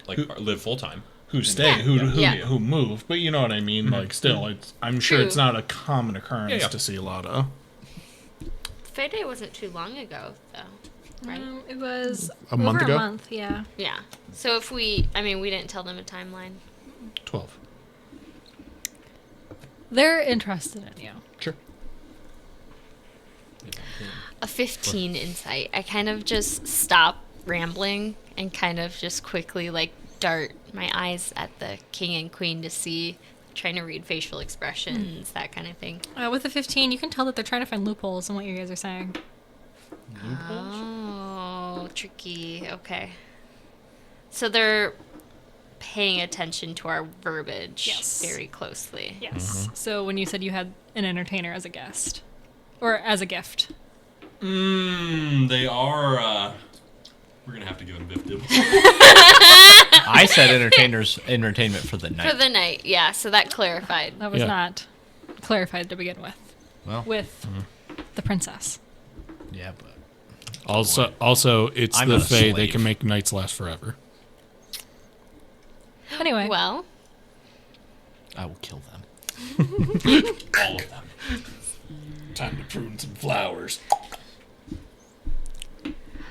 like, live full time. Who stay, Yeah. who move, but you know what I mean. Like, still, I'm sure it's True. not a common occurrence Yeah. to see a lot of. Fair Day wasn't too long ago, though, right? It was A month over ago? a month. Yeah. Yeah. So if we didn't tell them a timeline. 12. They're interested in you. Sure. A 15 insight. I kind of just stop rambling and kind of just quickly like dart my eyes at the king and queen to see, trying to read facial expressions, that kind of thing. With the 15, you can tell that they're trying to find loopholes in what you guys are saying. Oh, tricky. Okay. So they're paying attention to our verbiage Yes. very closely. Yes. So when you said you had an entertainer as a guest, or as a gift, They are, we're gonna have to give them Biff Dibble. I said entertainment for the night. For the night, yeah, so that clarified. that was Yeah. not clarified to begin with. Well, With the princess. yeah, but Also, it's I'm the not a Fae. They slave. can make nights last forever. Anyway, Well, I will kill them. All of them. Time to prune some flowers.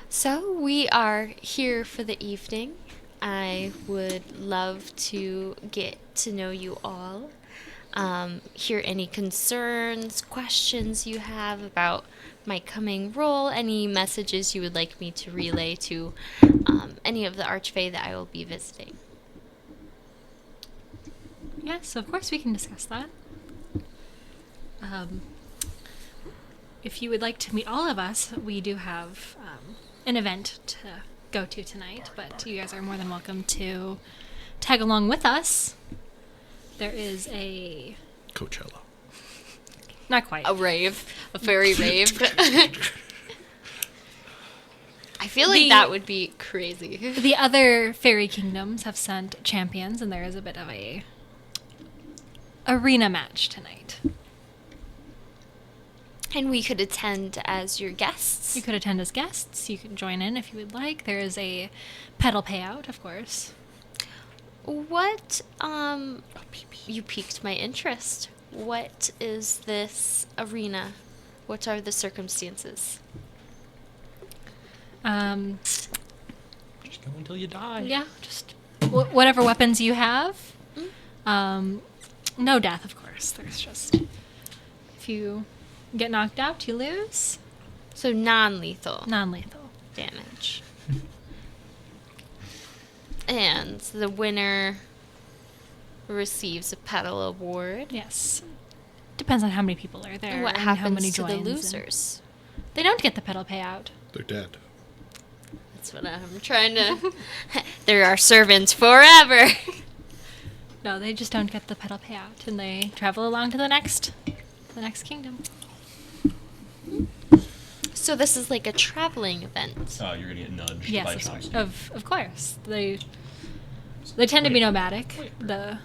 so we are here for the evening. I would love to get to know you all. Hear any concerns, questions you have about my coming role, any messages you would like me to relay to any of the Archfey that I will be visiting. yes, of course we can discuss that. If you would like to meet all of us, we do have an event to go to tonight, but you guys are more than welcome to tag along with us. There is a... Coachella. Not quite. A rave, a fairy rave. I feel like that would be crazy. The other fairy kingdoms have sent champions, and there is a bit of a arena match tonight. And we could attend as your guests. You could attend as guests. You can join in if you would like. There is a pedal payout, of course. What, you piqued my interest. What is this arena? What are the circumstances? Just go until you die. Yeah, just whatever weapons you have. No death, of course. There's just... If you get knocked out, you lose. So non-lethal Non-lethal. damage. And the winner receives a pedal award. Yes. Depends on how many people are there. And what how many happens to the joins and- losers? They don't get the pedal payout. They're dead. That's what I'm trying to... They're our servants forever. No, they just don't get the pedal payout, and they travel along to the next kingdom. So this is like a traveling event. You're gonna get nudged by Yes, Chomsky. of course. They tend to be nomadic. The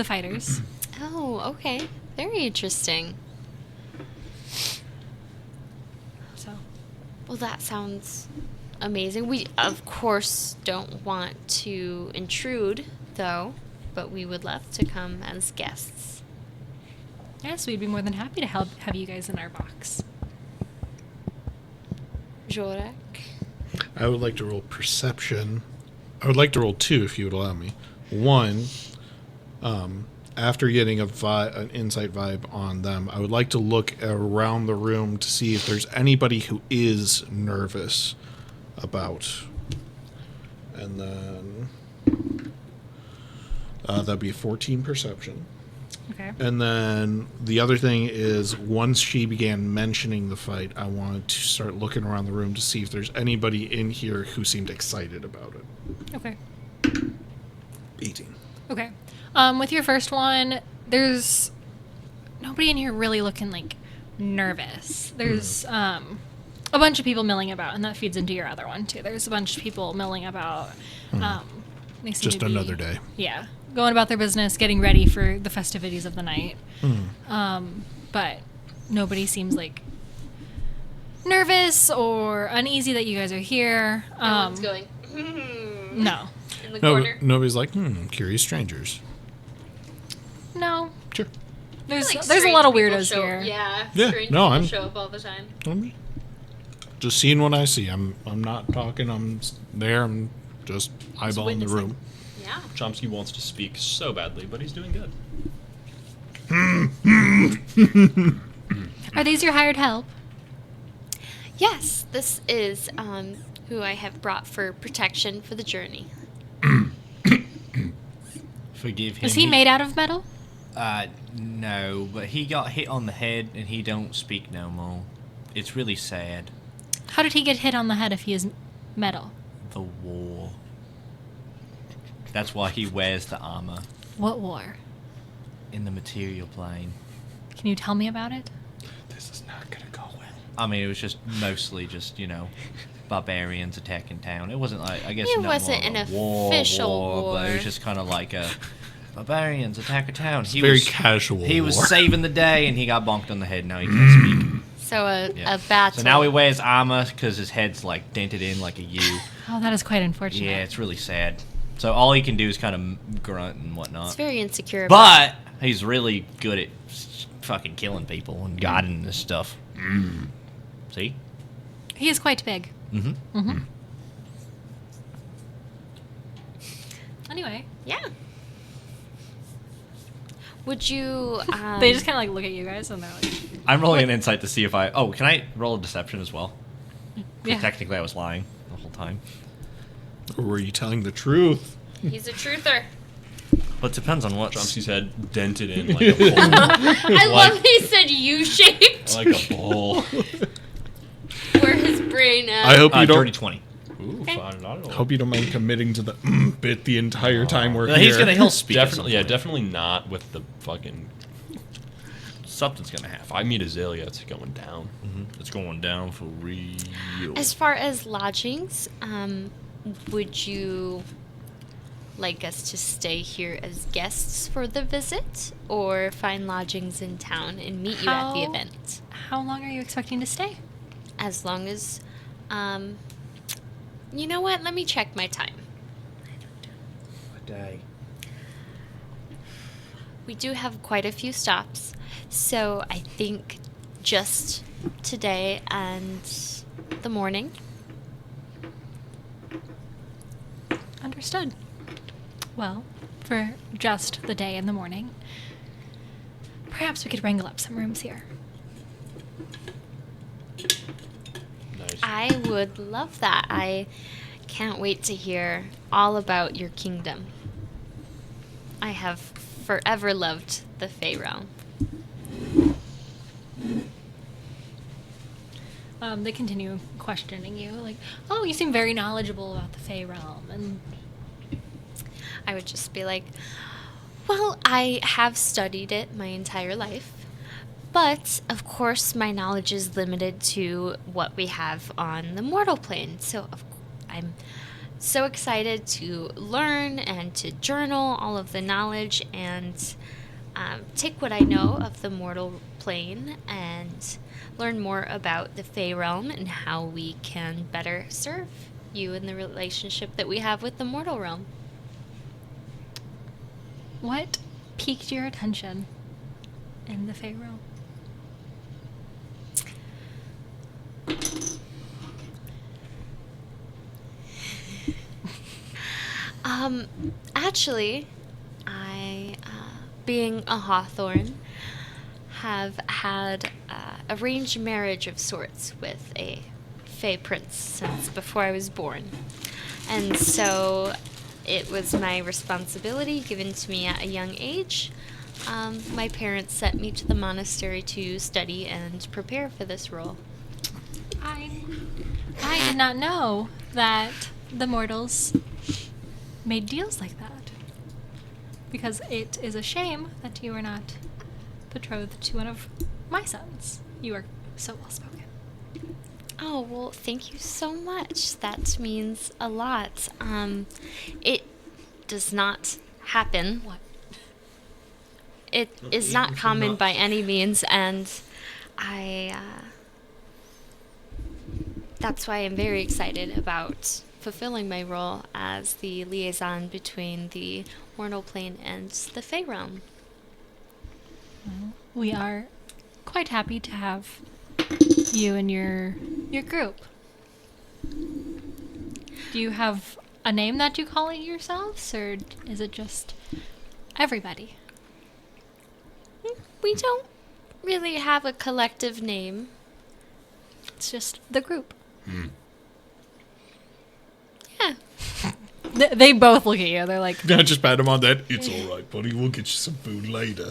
fighters. Oh, okay. Very interesting. So Well, that sounds amazing. We, of course, don't want to intrude, though, but we would love to come as guests. yes, we'd be more than happy to have you guys in our box. Zhorak? I would like to roll perception. I would like to roll 2 if you would allow me. 1, after getting an insight vibe on them, I would like to look around the room to see if there's anybody who is nervous about. And then that'd be 14 perception. Okay. And then the other thing is, once she began mentioning the fight, I wanted to start looking around the room to see if there's anybody in here who seemed excited about it. Okay. 18. Okay. With your first one, there's nobody in here really looking like nervous. There's a bunch of people milling about, and that feeds into your other one too. There's a bunch of people milling about. They seem Just to be- another day. Yeah, going about their business, getting ready for the festivities of the night. But nobody seems like nervous or uneasy that you guys are here. going, No, in the No, corner. nobody's like, curious strangers. no. Sure. There's Like a strange lot of people weirdos show- here. Yeah, Yeah, strange no, people I'm- show up all the time. I'm just seeing what I see. I'm not talking. I'm there. I'm just eyeballing the witnessing. room. Yeah. Chomsky wants to speak so badly, but he's doing good. Are these your hired help? Yes, this is who I have brought for protection for the journey. Forgive him. Is he made out of metal? No, but he got hit on the head and he don't speak no more. It's really sad. How did he get hit on the head if he is metal? The war. That's why he wears the armor What war? in the material plane. Can you tell me about it? This is not gonna go well. I mean, it was just mostly just, barbarians attacking town. It wasn't like, I guess, It not wasn't more of an a official war, but it war. was just kind of like a barbarians attack a town. He Very was casual. He was war. saving the day, and he got bonked on the head. Now he can't speak. So a Yeah. battle. So now he wears armor because his head's like dented in like a U. Oh, that is quite unfortunate. Yeah, it's really sad. So all he can do is kind of grunt and It's whatnot. very insecure. about But he's really good at fucking killing people and guarding this stuff. See? He is quite big. Mm-hmm. Anyway, it. Yeah. Would you? they just kind of like look at you guys and they're like, I'm rolling an insight to see if I... Oh, can I roll a deception as well? 'Cause yeah. technically I was lying the whole time. Or were you telling the truth? He's a truther. But it depends on what... Chomsky's head dented in like a bowl. I love he said U-shaped. Like a bowl. Where his brain is. I hope you dirty don't. 20. Ooh, fine. Not at all. Hope you don't mind committing to the bit the entire time we're He's here. he'll speak. at some Definitely, yeah, point. definitely not with the fucking. Something's gonna happen. If I meet Azalea, it's going down. It's going down for real. As far as lodgings, would you like us to stay here as guests for the visit, or find lodgings in town and meet you at the How- event? How long are you expecting to stay? As long as, you know what? Let me check my time. A day. We do have quite a few stops, so I think just today and the morning. Understood. Well, for just the day and the morning, perhaps we could wrangle up some rooms here. Nice. I would love that. I can't wait to hear all about your kingdom. I have forever loved the Fey realm. They continue questioning you, like, oh, you seem very knowledgeable about the Fey realm, and I would just be like, well, I have studied it my entire life, but of course my knowledge is limited to what we have on the mortal plane. So I'm so excited to learn and to journal all of the knowledge and take what I know of the mortal plane and learn more about the Fey realm and how we can better serve you in the relationship that we have with the mortal realm. what piqued your attention in the Fey realm? Actually, I, being a Hawthorne, have had arranged marriage of sorts with a Fey prince since before I was born. And so it was my responsibility given to me at a young age. My parents sent me to the monastery to study and prepare for this role. I did not know that the mortals made deals like that. Because it is a shame that you are not betrothed to one of my sons. You are so well spoken. Oh, well, thank you so much. That means a lot. It does not happen. What? It is not common by any means, and that's why I'm very excited about fulfilling my role as the liaison between the mortal plane and the Fey realm. We are quite happy to have you and your group. Do you have a name that you call it yourselves, or is it just everybody? We don't really have a collective name. It's just the group. Yeah. They both look at you. They're like, Not just pat him on that. It's all right, buddy. We'll get you some food later.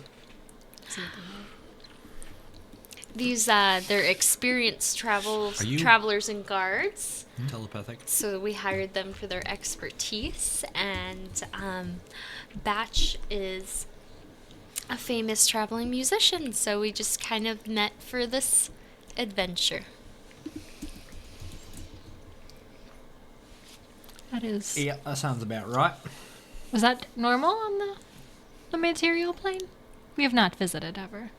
These they're experienced travelers and guards. Telepathic. So we hired them for their expertise, and Batch is a famous traveling musician, so we just kind of met for this adventure. that is. Yeah, that sounds about right. Was that normal on the material plane? We have not visited ever.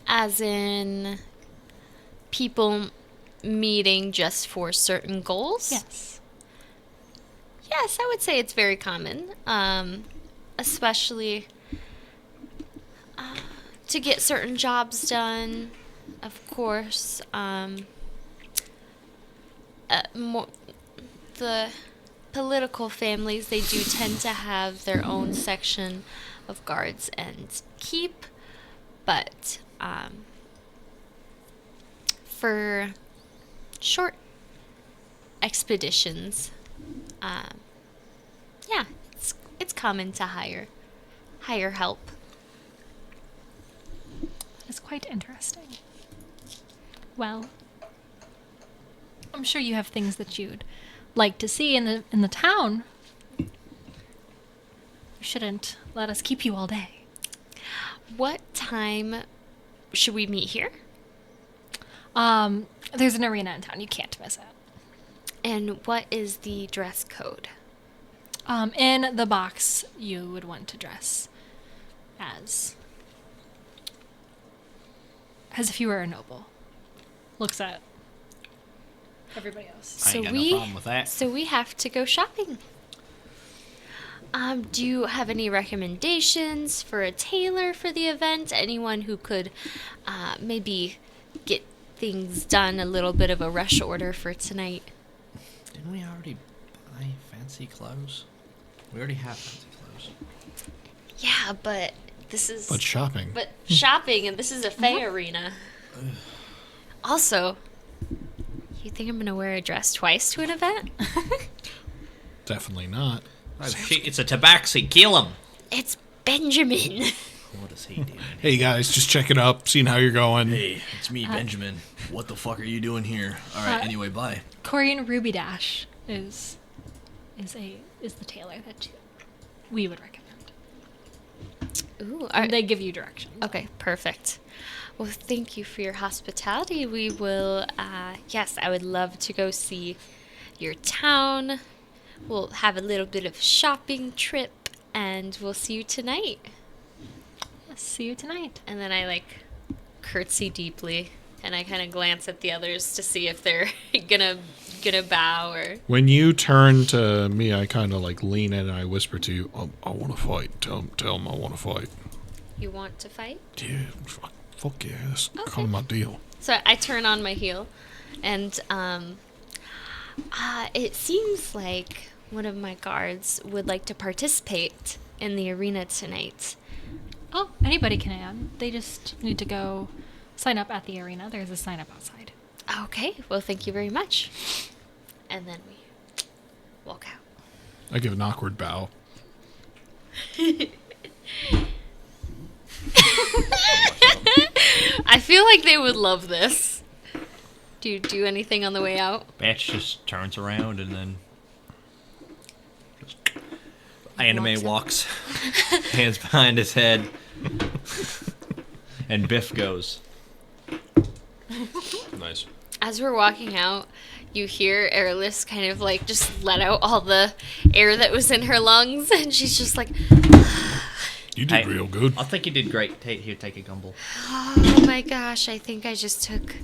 As in people meeting just for certain goals? Yes. Yes, I would say it's very common, especially to get certain jobs done. Of course, the political families, they do tend to have their own section of guards and keep, but for short expeditions, yeah, it's common to hire help. It's quite interesting. Well, I'm sure you have things that you'd like to see in the town. You shouldn't let us keep you all day. What time should we meet here? There's an arena in town. You can't miss it. And what is the dress code? In the box, you would want to dress as if you were a noble. Looks at everybody else. I ain't got no problem with that. So we have to go shopping. Do you have any recommendations for a tailor for the event? Anyone who could maybe get things done, a little bit of a rush order for tonight? Didn't we already buy fancy clothes? We already have fancy clothes. Yeah, but this is... But shopping. But shopping, and this is a Fae arena. Also, you think I'm going to wear a dress twice to an event? Definitely not. Oh shit, it's a tabaxi. Kill him. It's Benjamin. What is he doing? Hey guys, just checking up, seeing how you're going. Hey, it's me, Benjamin. What the fuck are you doing here? All right, anyway, bye. Corian Ruby Dash is the tailor that we would recommend. Ooh, They give you directions. okay, perfect. Well, thank you for your hospitality. We will, yes, I would love to go see your town. We'll have a little bit of a shopping trip, and we'll see you tonight. See you tonight. And then I, curtsy deeply, and I kind of glance at the others to see if they're gonna bow or... When you turn to me, I kind of lean in and I whisper to you, I want to fight. Tell him I want to fight. You want to fight? Yeah, fuck yeah, that's kind Okay. of my deal. So I turn on my heel, and it seems like one of my guards would like to participate in the arena tonight. Oh, anybody can. They just need to go sign up at the arena. There's a sign up outside. Okay, well, thank you very much. And then we walk out. I give an awkward bow. I feel like they would love this. Do you do anything on the way out? Batch just turns around and then just anime walks, hands behind his head, and Biff goes. Nice. As we're walking out, you hear Airless kind of just let out all the air that was in her lungs, and she's just like, You did Hey, real good. I think you did great. Here, take a gumble. oh my gosh, I think I just took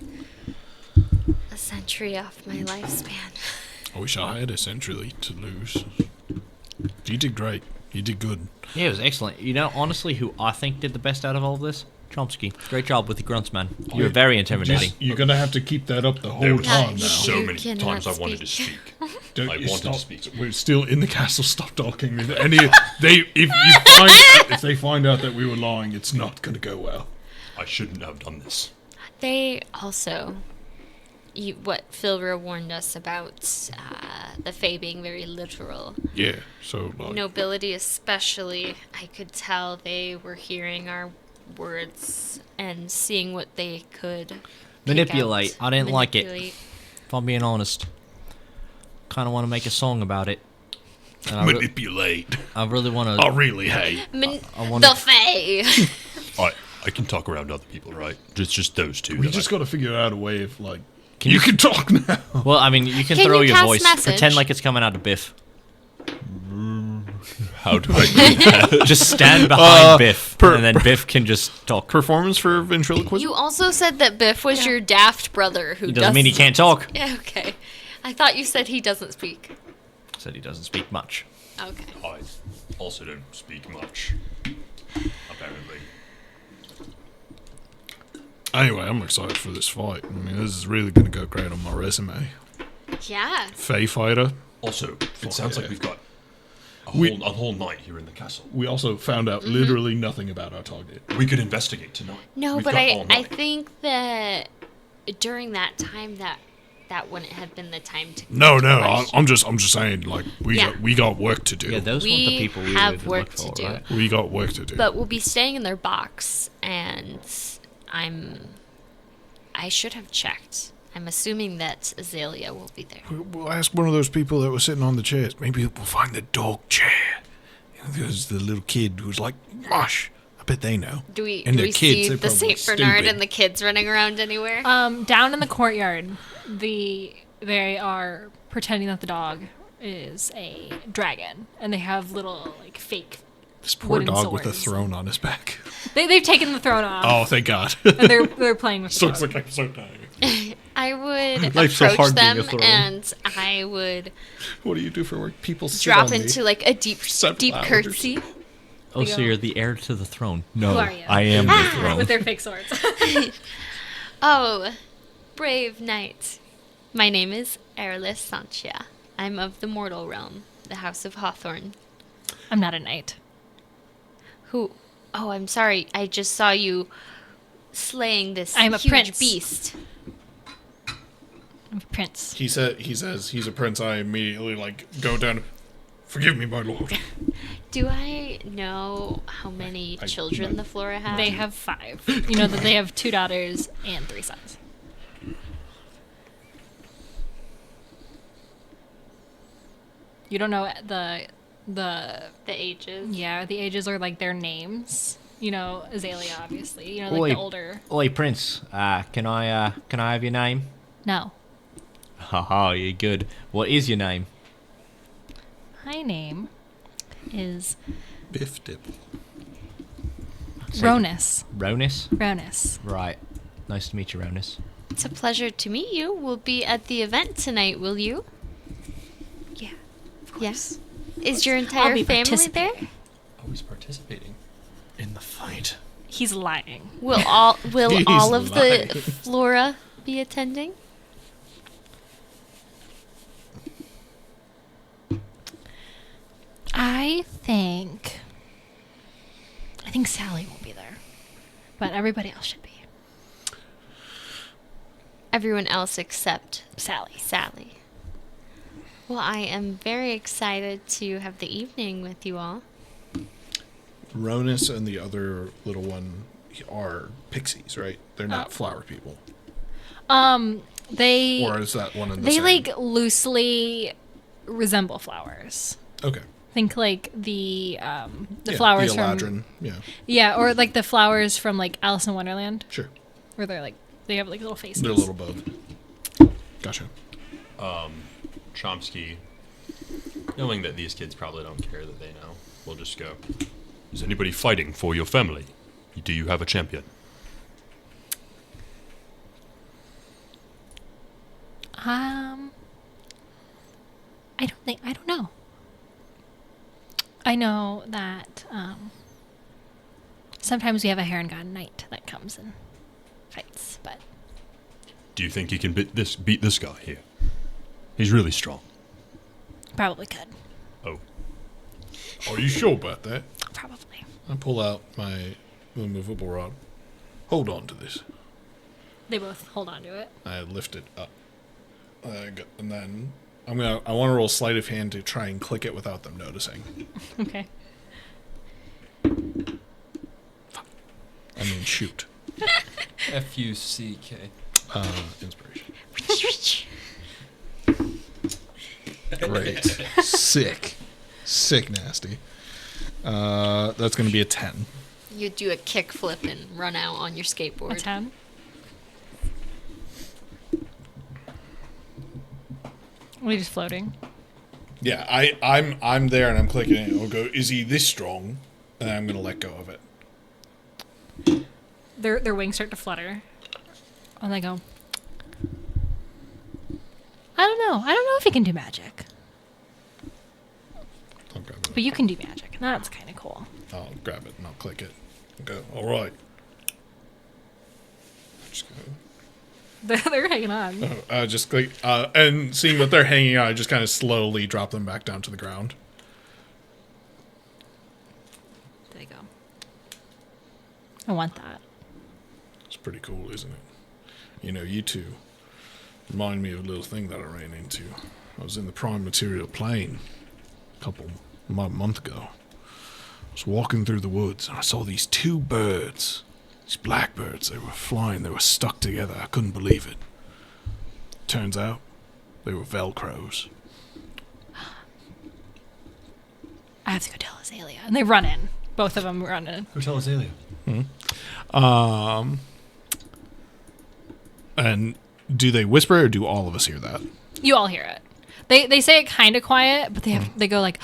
a century off my lifespan. I wish I had a century to lose. You did great. You did good. Yeah, it was excellent. You know, honestly, who I think did the best out of all of this? Chomsky. Great job with the grunts, man. You were very intimidating. You're going to have to keep that up the whole There was time now. so You many cannot times I wanted to speak. speak. Don't I you wanted to stop. speak. We're still in the castle. Stop talking. If they find out that we were lying, it's not going to go well. I shouldn't have done this. They also, what Philra warned us about, the Fae being very literal. Yeah. So Nobility especially, I could tell they were hearing our words and seeing what they could pick Manipulate. out. I didn't like it. Manipulate. If I'm being honest. Kind of want to make a song about it. And manipulate. I really want I to. really hate. I wanna- The Fae! I can talk around other people, right? It's just those two. We that just I- got to figure out a way of Can you you- can talk now. Well, I mean, you can Can throw you your cast voice. message? Pretend like it's coming out of Biff. How do I do that? Just stand behind Biff, per- and then Biff can just talk. Performance for ventriloquism? You also said that Biff was your daft brother who It doesn't mean he can't talk. Yeah, okay. I thought you said he doesn't speak. Said he doesn't speak much. Okay. I also don't speak much, apparently. Anyway, I'm excited for this fight. I mean, this is really going to go great on my resume. Yeah. Fae fighter. Also, it sounds yeah. like we've got We- a whole night here in the castle. We also found out literally nothing about our target. We could investigate tonight. No, We've but got all I night. think that during that time that wouldn't have been the time to. No, to question. I'm just saying, like, Yeah. we got work to do. Yeah, those We weren't the people we have would work look to for, do. right? We got work to do. But we'll be staying in their box, and I should have checked. I'm assuming that Azalea will be there. We'll ask one of those people that was sitting on the chairs. Maybe we'll find the dog chair. You know, there's the little kid who's like, "Mush." I bet they know. Do we, And do they're we kids, see they're the probably Saint Bernard stupid. and the kids running around anywhere? Down in the courtyard, they are pretending that the dog is a dragon, and they have little like fake. This poor wooden dog with a swords. throne on his back. They've taken the throne off, Oh, thank God. and they're playing with the Looks dog. like I'm so tired. I would Life's so approach hard being them a throne. and I would What do you do for work? People sit drop on me. into like a deep Sunflowers. curtsy. Oh, so go- you're the heir to the throne? No, Who are you? I am the throne. With their fake swords. Oh, brave knight. My name is Airless Santia. I'm of the mortal realm, the House of Hawthorne. I'm not a knight. Who? Oh, I'm sorry. I just saw you slaying this I'm a huge prince. beast. I'm a prince. He says he's a prince. I immediately like go down. Forgive me, my lord. Do I know how many children the Flora has? They have 5. You know that they have 2 daughters and 3 sons. You don't know the the ages. yeah, the ages are like their names. You know, Azalea obviously. You know, like Oi. the older. Oi, Prince. Can I have your name? No. Haha, you're good. What is your name? My name is Biff dip. Ronus. Ronus? Ronus. Right. Nice to meet you, Ronus. It's a pleasure to meet you. We'll be at the event tonight, will you? Yeah. Yes. Is your I'll entire be family there? participating. Always participating. In the fight. He's lying. Will all He's of lying. the Flora be attending? I think Sally won't be there, but everybody else should be. Everyone else except Sally. Sally. Well, I am very excited to have the evening with you all. Ronus and the other little one are pixies, right? They're not flower people. They Or is that one of the they same? like loosely resemble flowers. Okay. Think like the Yeah, flowers the from Eladrin. Yeah, yeah, or like the flowers from like Alice in Wonderland, sure. where they're like they have like little faces. They're a little both. Gotcha. Chomsky, knowing that these kids probably don't care that they know, will just go, is anybody fighting for your family? Do you have a champion? I don't know. I know that sometimes we have a Heron God Knight that comes and fights, but Do you think you can beat this guy here? He's really strong. probably could. Oh. Are you sure about that? Probably. I pull out my immovable rod. Hold on to this. They both hold on to it. I lift it up. And then I want to roll sleight of hand to try and click it without them noticing. Okay. I mean, shoot. F-U-C-K. Inspiration. Great. Sick nasty. That's going to be a 10. You do a kickflip and run out on your A skateboard. 10. Are we just floating? Yeah, I'm there and I'm clicking it. I'll go, is he this strong? And I'm gonna let go of it. Their wings start to flutter. And they go, I don't know. I don't know if he can do magic. I'll grab it. But you can do magic. And that's kind of cool. I'll grab it and I'll click it. And go, all right. Just go. They're hanging on. Just click, and seeing what they're hanging on, I just kind of slowly drop them back down to the ground. There you go. I want that. It's pretty cool, isn't it? You know, you two remind me of a little thing that I ran into. I was in the prime material plane a month ago. I was walking through the woods and I saw these two birds. These blackbirds, they were flying, they were stuck together. I couldn't believe it. Turns out, they were Velcros. I have to go tell Azalea. And they run in. Both of them run in. Go tell Azalea. And do they whisper or do all of us hear that? You all hear it. They say it kind of quiet, but they go like,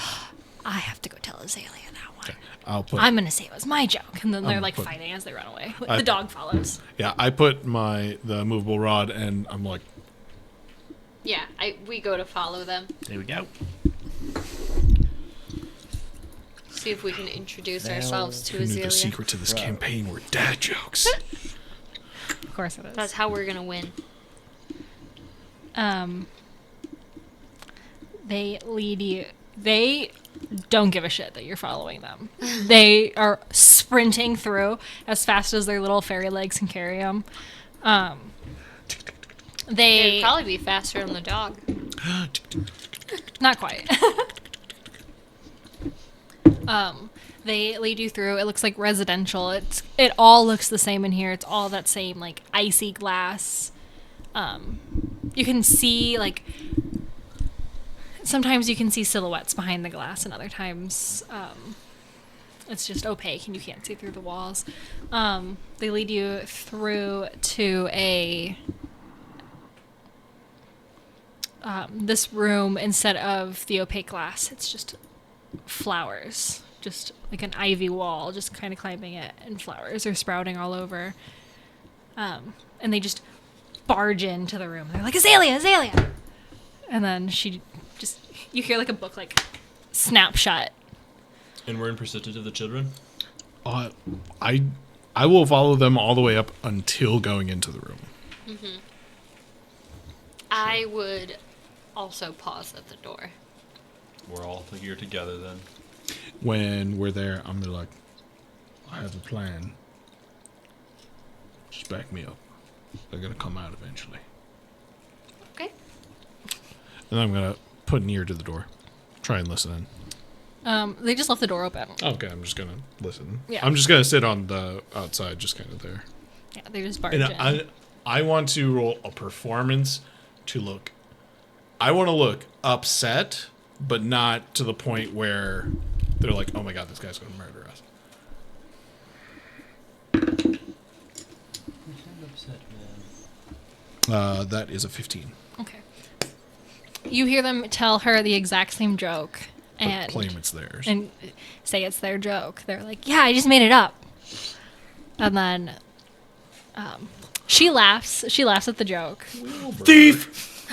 I have to go tell Azalea that one. Okay. I'm going to say it was my joke. And then they're like put- fighting as they run away. The dog follows. Yeah, I put the movable rod and I'm like, Yeah, we go to follow them. There we go. See if we can introduce ourselves to who knew Azalea. the secret to this campaign were dad jokes? Of course it is. That's how we're gonna win. They lead you. They don't give a shit that you're following them. They are sprinting through as fast as their little fairy legs can carry them. They'd They probably be faster than the dog. not quite. They lead you through. It looks like residential. It all looks the same in here. It's all that same like icy glass. You can see like sometimes you can see silhouettes behind the glass, and other times it's just opaque and you can't see through the walls. They lead you through to a this room. Instead of the opaque glass, it's just flowers, just like an ivy wall, just kind of climbing it, and flowers are sprouting all over. And they just barge into the room. They're like, Azalea, Azalea! And then you hear like a book like snap shut. And we're in pursuit of the children? I will follow them all the way up until going into the room. Mm-hmm. I would also pause at the door. We're all here together then. When we're there, I'm gonna like, I have a plan. Just back me up. They're gonna come out eventually. Okay. And I'm gonna put an ear to the door. Try and listen in. They just left the door open. Okay, I'm just gonna listen. Yeah. I'm just gonna sit on the outside, just kind of there. Yeah, they just barge And in. I want to roll a performance to look. I want to look upset, but not to the point where they're like, "Oh my god, this guy's going to murder us." That is a 15. Okay. You hear them tell her the exact same joke But and claim it's theirs. and say it's their joke. They're like, "Yeah, I just made it up." And then she laughs. She laughs at the joke. Thief!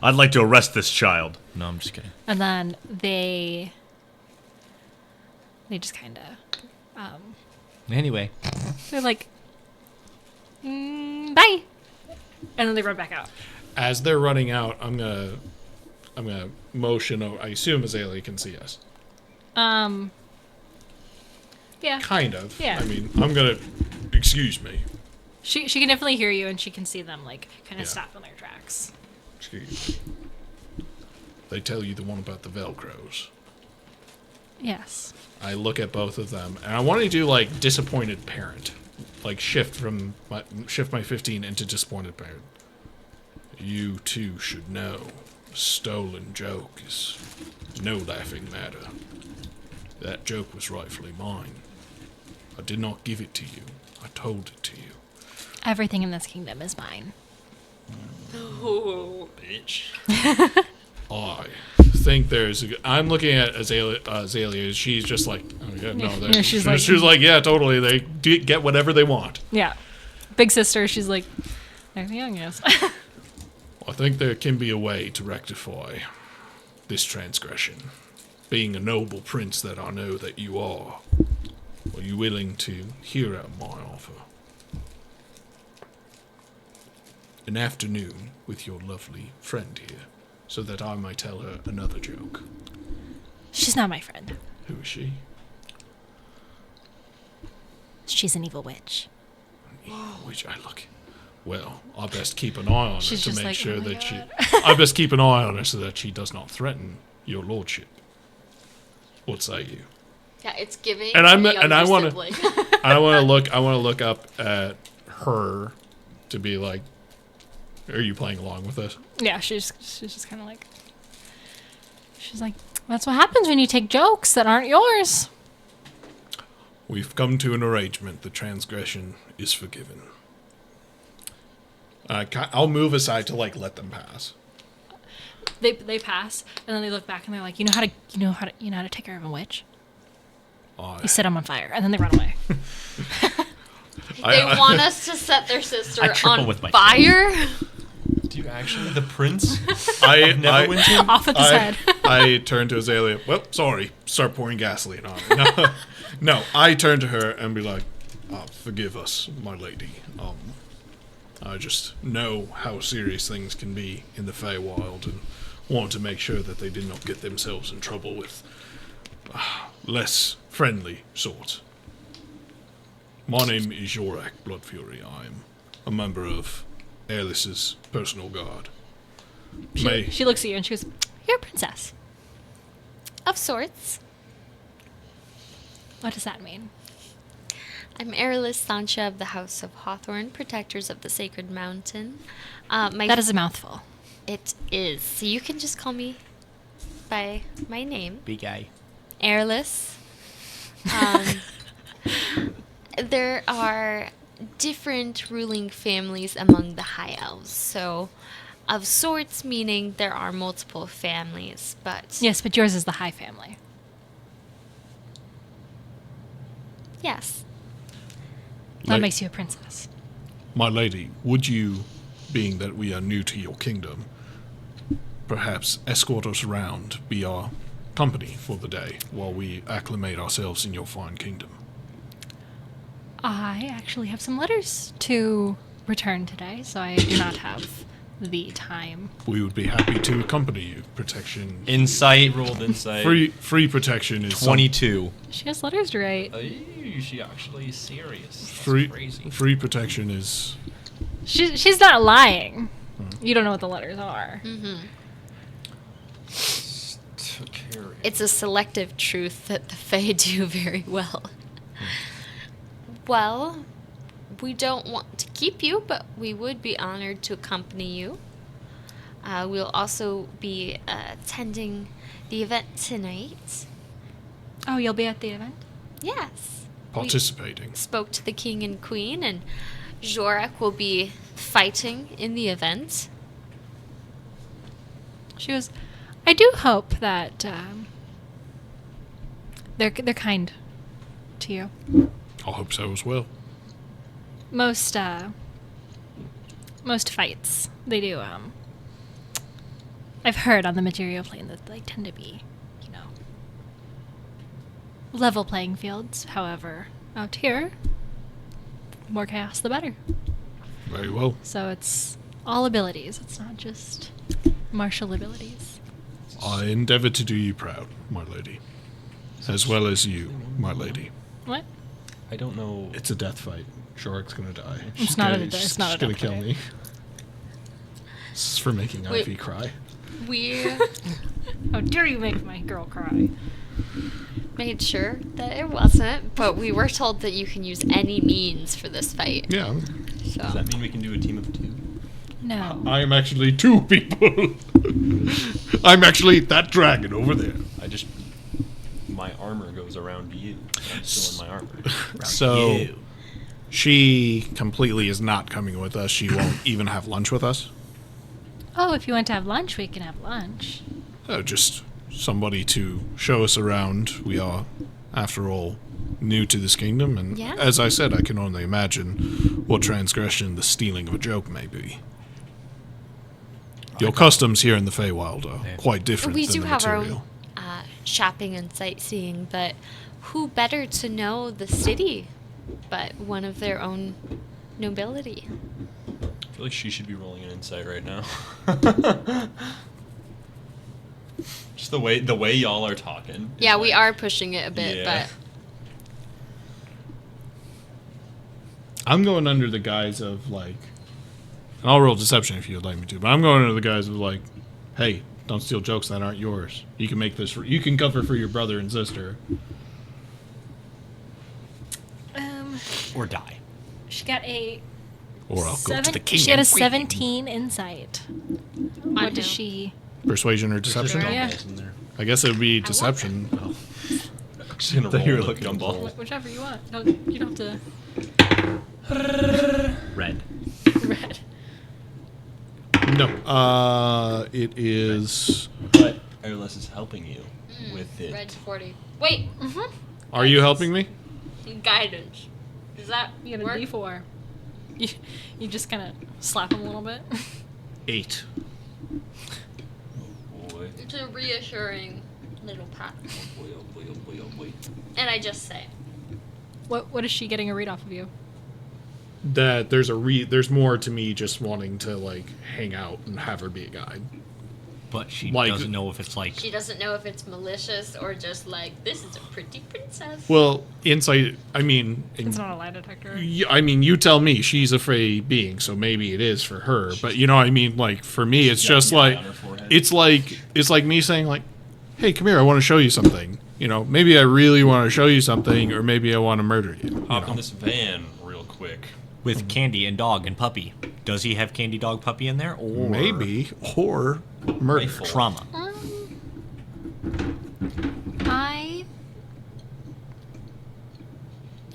I'd like to arrest this child. No, I'm just kidding. And then they just kind of Anyway, they're like, "Bye," and then they run back out. As they're running out, I'm gonna motion over. I assume Azalea can see us. Yeah. Kind of. Yeah. I mean, I'm gonna. Excuse me. She can definitely hear you, and she can see them like kind of Yeah. stop in their tracks. Excuse me. They tell you the one about the Velcros. Yes. I look at both of them, and I want to do like disappointed parent, like shift my 15 into disappointed parent. You too should know, a stolen joke is no laughing matter. That joke was rightfully mine. I did not give it to you. I told it to you. Everything in this kingdom is mine. Oh. Bitch. I think there's. I'm looking at Azalea. She's just like, oh yeah, no. Yeah, she's She's like, yeah, totally. They get whatever they want. Yeah. Big sister, she's like, everything I guess. I think there can be a way to rectify this transgression. Being a noble prince that I know that you are you willing to hear out my offer? An afternoon with your lovely friend here, so that I may tell her another joke. She's not my friend. Who is she? She's an evil witch. Which I look. Well, I best keep an eye on her She's to just make like, sure "Oh my that God." I best keep an eye on her so that she does not threaten your lordship. What say you? Yeah, it's giving. And I'm- a and I younger wanna- sibling. I want to look up at her to be like, are you playing along with this? Yeah, she's just kind of like, she's like, that's what happens when you take jokes that aren't yours. We've come to an arrangement. The transgression is forgiven. I'll move aside to like let them pass. They pass, and then they look back and they're like, you know how to take care of a witch? You set them on fire, and then they run away. They want us to set their sister I triple on with my fire. Do you actually, the prince? I Neverwinter? Off with his head. I turn to Azalea. Well, sorry. Start pouring gasoline on her. No, no. I turn to her and be like, "Forgive us, my lady. I just know how serious things can be in the Feywild, and want to make sure that they did not get themselves in trouble with less friendly sorts. My name is Zhorak Bloodfury. I'm a member of Airless's personal guard. She looks at you and she goes, you're a princess. Of sorts. What does that mean? I'm Airless Sancha of the House of Hawthorne, protectors of the Sacred Mountain. That is a mouthful. It is. So you can just call me by my name, Big A. Airless. There are different ruling families among the High Elves. So, of sorts, meaning there are multiple families, but Yes, but yours is the High family. yes. That makes you a princess. My lady, would you, being that we are new to your kingdom, perhaps escort us around, be our company for the day, while we acclimate ourselves in your fine kingdom? I actually have some letters to return today, so I do not have the time. We would be happy to accompany you. Protection. Insight Rolled insight. Free protection is 22. She has letters to write. She actually is serious. That's free. crazy. Free protection is. She's not lying. You don't know what the letters are. It's a selective truth that the Fae do very well. Well, we don't want to keep you, but we would be honored to accompany you. We'll also be attending the event tonight. Oh, you'll be at the event? Yes. Participating. We spoke to the king and queen, and Zhorak will be fighting in the event. She goes, I do hope that they're kind to you. I hope so as well. Most fights they do. I've heard on the material plane that they tend to be, level playing fields. However, out here, more chaos the better. Very well. So it's all abilities. It's not just martial abilities. I endeavor to do you proud, my lady. As well as you, my lady. What? I don't know. It's a death fight. Shorek's gonna die. It's not a death gonna kill fight. me. This is for making Wait. Ivy cry. We How dare you make my girl cry? made sure that it wasn't, but we were told that you can use any means for this fight. Yeah. So. Does that mean we can do a team of 2? No. I am actually 2 people. I'm actually that dragon over there. My armor goes around you. I'm still in my armor. So she completely is not coming with us. She won't even have lunch with us. Oh, if you want to have lunch, we can have lunch. Oh, just somebody to show us around. We are, after all, new to this kingdom, and Yeah. as I said, I can only imagine what transgression the stealing of a joke may be. Your customs here in the Feywild are quite different We than do the have our material. own shopping and sightseeing, but who better to know the city but one of their own nobility? I feel like she should be rolling an insight right now. Just the way y'all are talking. is Yeah, we like- are pushing it a bit, Yeah. but I'm going under the guise of, like, and I'll roll deception if you'd like me to, but I'm going under the guise of, like, hey, don't steal jokes that aren't yours. You can make this, you can cover for your brother and sister. Or die. She got a Or I'll go to the king. She had a and queen. 17 insight. What does who? she? Persuasion or deception? Yeah. Gumballs in there. I guess it would be deception. Just gonna Thought you roll were the looking at gumball. Whichever you want. No, you don't have to. Red. Red. No. It is. But Airless is helping you with it. Red 40. Wait. Are you helping me? Guidance. Does that You got a work? D4. You just kind of slap him a little bit. 8. Boy. It's a reassuring little pat. Oh boy, oh boy, oh boy, oh boy. And I just say, What is she getting a read off of you? That there's more to me just wanting to, like, hang out and have her be a guide. But she Like- doesn't know if it's like. she doesn't know if it's malicious or just like, this is a pretty princess. Well, insight. I mean, It's not a lie detector. I mean, you tell me. She's a Fey being, so maybe it is for her. But you know what I mean? Like, for me, it's She's got just the eye like on her forehead. it's like me saying, like, hey, come here, I want to show you something. You know, maybe I really want to show you something, or maybe I want to murder you. You Hop know? in this van real quick. With Candy and Dog and Puppy. Does he have Candy, Dog, Puppy in there? Or Maybe, or murder. Rifle. trauma? I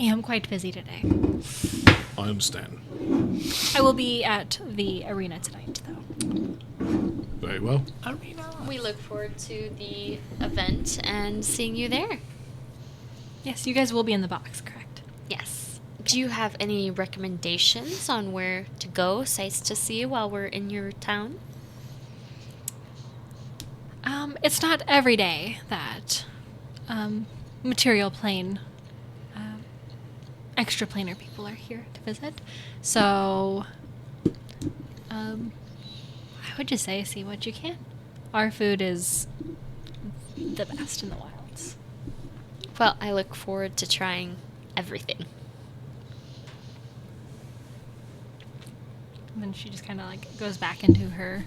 am quite busy today. I understand. I will be at the arena tonight, though. Very well. we look forward to the event and seeing you there. Yes, you guys will be in the box, correct? Yes. Do you have any recommendations on where to go, sights to see while we're in your town? It's not every day that material plane, extra planar people are here to visit. So, I would just say see what you can. Our food is the best in the wilds. Well, I look forward to trying everything. And then she just kind of like goes back into her.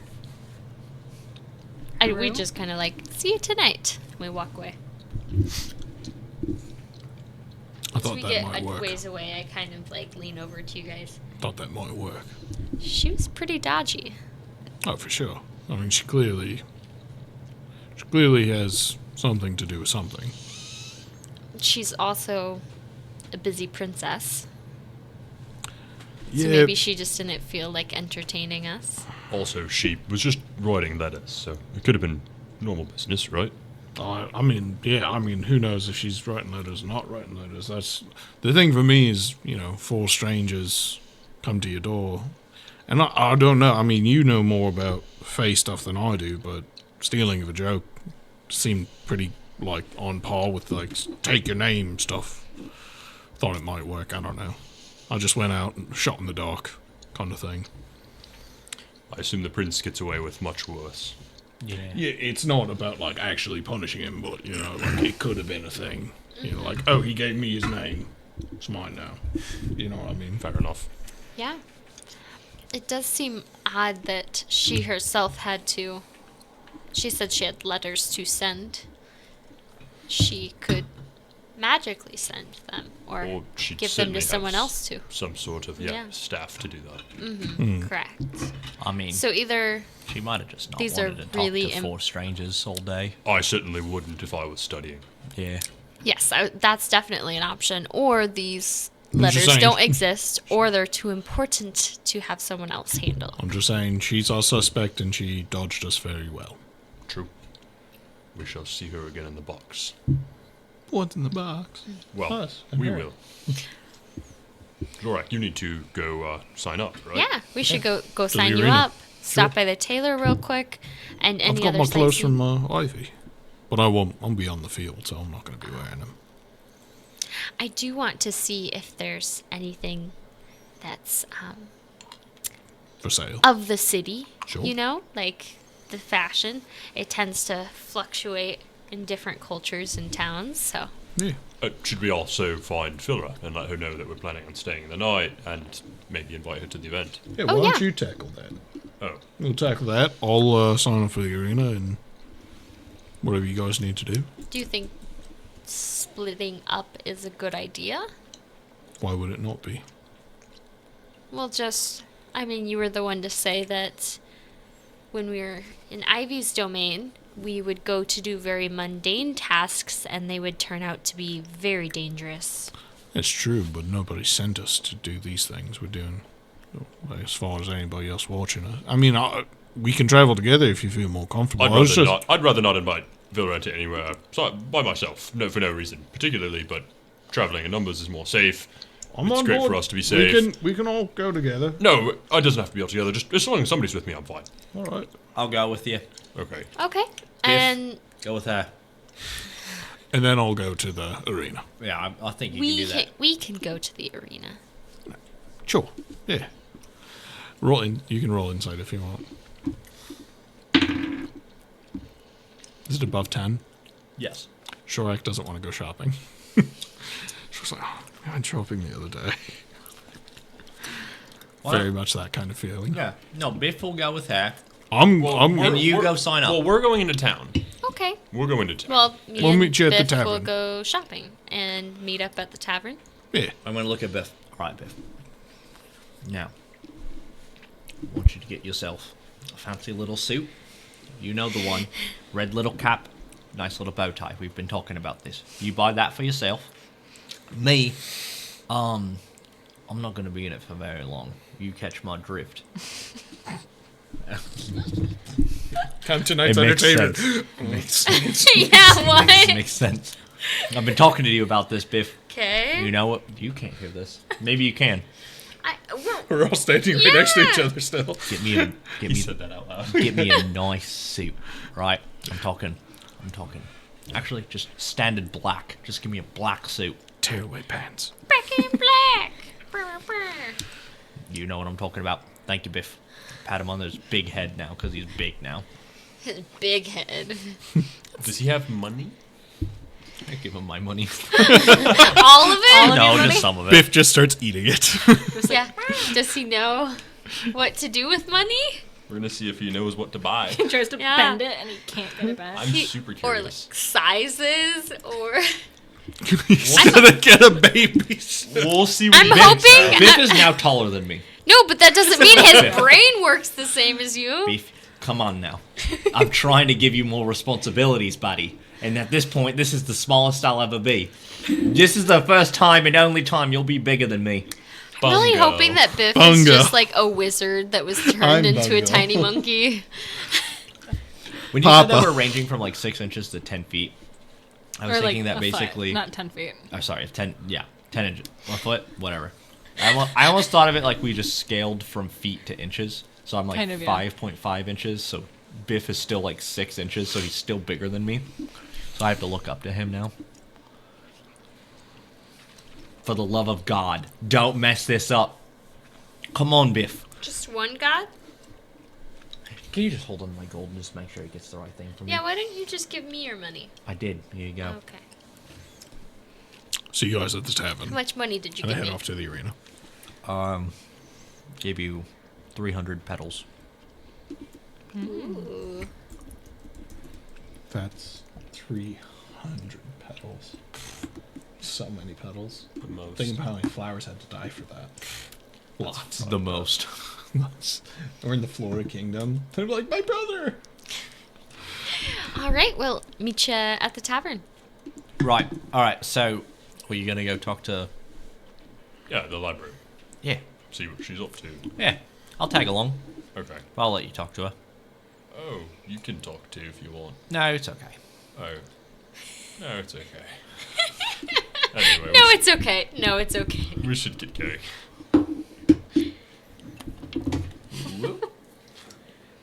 We Room? just kind of like, see you tonight. We walk away. I As thought we that get might a work. ways away, I kind of like lean over to you guys. Thought that might work. She was pretty dodgy. Oh, for sure. I mean, she clearly has something to do with something. She's also a busy princess. So Yeah. maybe she just didn't feel like entertaining us. Also, she was just writing letters, so it could have been normal business, right? I mean, yeah. I mean, who knows if she's writing letters or not writing letters? That's the thing for me. Is, you know, 4 strangers come to your door, and I don't know. I mean, you know more about Fae stuff than I do, but stealing of a joke seemed pretty like on par with like take your name stuff. Thought it might work. I don't know. I just went out and shot in the dark, kind of thing. I assume the prince gets away with much worse. Yeah. Yeah, it's not about like actually punishing him, but you know, like it could have been a thing. You know, like, oh, he gave me his name, it's mine now. You know what I mean? Fair enough. Yeah. It does seem odd that she herself had to. She said she had letters to send. She could magically send them or she give them certainly to someone has else to. Some sort of Yeah. staff to do that. Mm-hmm. Correct. I mean, So either she might have just not these are wanted to talk really to 4 strangers all day. I certainly wouldn't if I was studying. Yeah. yes, that's definitely an option. Or these I'm just letters saying. don't exist, or they're too important to have someone else handle. I'm just saying, she's our suspect, and she dodged us very well. True. we shall see her again in the box. What's in the box? Well, Us and we her. will. Zhorak, you need to go sign up, right? Yeah, we should go the sign you arena. up. Stop by the tailor real quick, and any I've got other my clothes sightseeing. from Ivy. But I won't. I'll be on the field, so I'm not going to be wearing them. I do want to see if there's anything that's For sale. of the city. Sure. You know, like the fashion. It tends to fluctuate in different cultures and towns. So Yeah. Should we also find Flora and let her know that we're planning on staying the night and maybe invite her to the event? Yeah, Oh, why don't yeah. you tackle that? Oh, We'll tackle that. I'll sign up for the arena and whatever you guys need to do. do you think splitting up is a good idea? Why would it not be? Well, I mean, you were the one to say that when we were in Ivy's domain, we would go to do very mundane tasks and they would turn out to be very dangerous. It's true, but nobody sent us to do these things. We're doing as far as anybody else watching us. I mean, we can travel together if you feel more comfortable. I'd rather not invite Flora to anywhere by myself. No, for no reason particularly, but traveling in numbers is more safe. I'm It's on great board. for us to be safe. We can all go together. No, it doesn't have to be all together. Just as long as somebody's with me, I'm fine. All right. I'll go with you. Okay. Okay. And Go with her. And then I'll go to the arena. Yeah, I think you can do that. we can go to the arena. Sure. Yeah. Roll in. You can roll inside if you want. Is it above 10? Yes. Zhorak doesn't want to go shopping. She's like, oh, I went shopping the other day. What? Very much that kind of feeling. Yeah. No, Biff will go with her. I'm And you go sign up. Well, we're going into town. Okay. We're going to town. Well, me We'll and meet you at the Biff will tavern. go shopping and meet up at the tavern. yeah. I'm going to look at Biff. All right, Biff. Now, I want you to get yourself a fancy little suit. You know the one. Red little cap, nice little bow tie. We've been talking about this. You buy that for yourself. Me, I'm not going to be in it for very long. You catch my drift. Come tonight's It makes entertainment. Yeah, what? Makes sense. I've been talking to you about this, Biff. Okay. You know what? You can't hear this. Maybe you can. We're all standing right next to each Yeah. other still. Get me a He said that out loud. get me a nice suit, right? I'm talking. Actually, just standard black. Just give me a black suit. Tearaway pants. Back in black. Brr, brr. You know what I'm talking about. Thank you, Biff. Pat him on his big head now, because he's big now. His big head. Does he have money? I give him my money. All of it? No, just some of it. Biff just starts eating it. Yeah. Does he know what to do with money? We're gonna see if he knows what to buy. He tries to Yeah. bend it and he can't get it back. I'm super Or curious. like sizes or He's gonna get a baby. We'll see what I'm he thinks. hoping Biff is now taller than me. No, but that doesn't mean his brain works the same as you. Beef, come on now. I'm trying to give you more responsibilities, buddy. And at this point, this is the smallest I'll ever be. This is the first time and only time you'll be bigger than me. I'm really Bungo. hoping that Biff is Bungo. just like a wizard that was turned I'm into a Bungo. tiny monkey. When you said Papa. that we're ranging from like 6 inches to 10 feet, I was Or thinking like that a foot, basically. not 10 feet. I'm sorry, 10 inches. A foot, whatever. I almost thought of it like we just scaled from feet to inches. So I'm like Kind of, yeah. 5.5 inches. So Biff is still like 6 inches, so he's still bigger than me. So I have to look up to him now. For the love of God, don't mess this up. Come on, Biff. Just one god? Can you just hold on to my gold and just make sure he gets the right thing for me? Yeah, why don't you just give me your money? I did. Here you go. Okay. See you guys at the How tavern. much money did you And I give head me? off to the arena. Gave you 300 petals. Ooh. That's 300 petals. So many petals. The most. Think of how many flowers had to die for that. Lots. The most. Lots. We're in the Flora Kingdom. They're like, my brother! All right, well, meet you at the tavern. Right. All right. So, were you gonna go talk to? Yeah, the library. Yeah. See what she's up to. Yeah. I'll tag along. Okay. I'll let you talk to her. Oh, you can talk too if you want. No, it's okay. Oh. No, it's okay. Anyway, No, it's okay. No, it's okay. we should get going.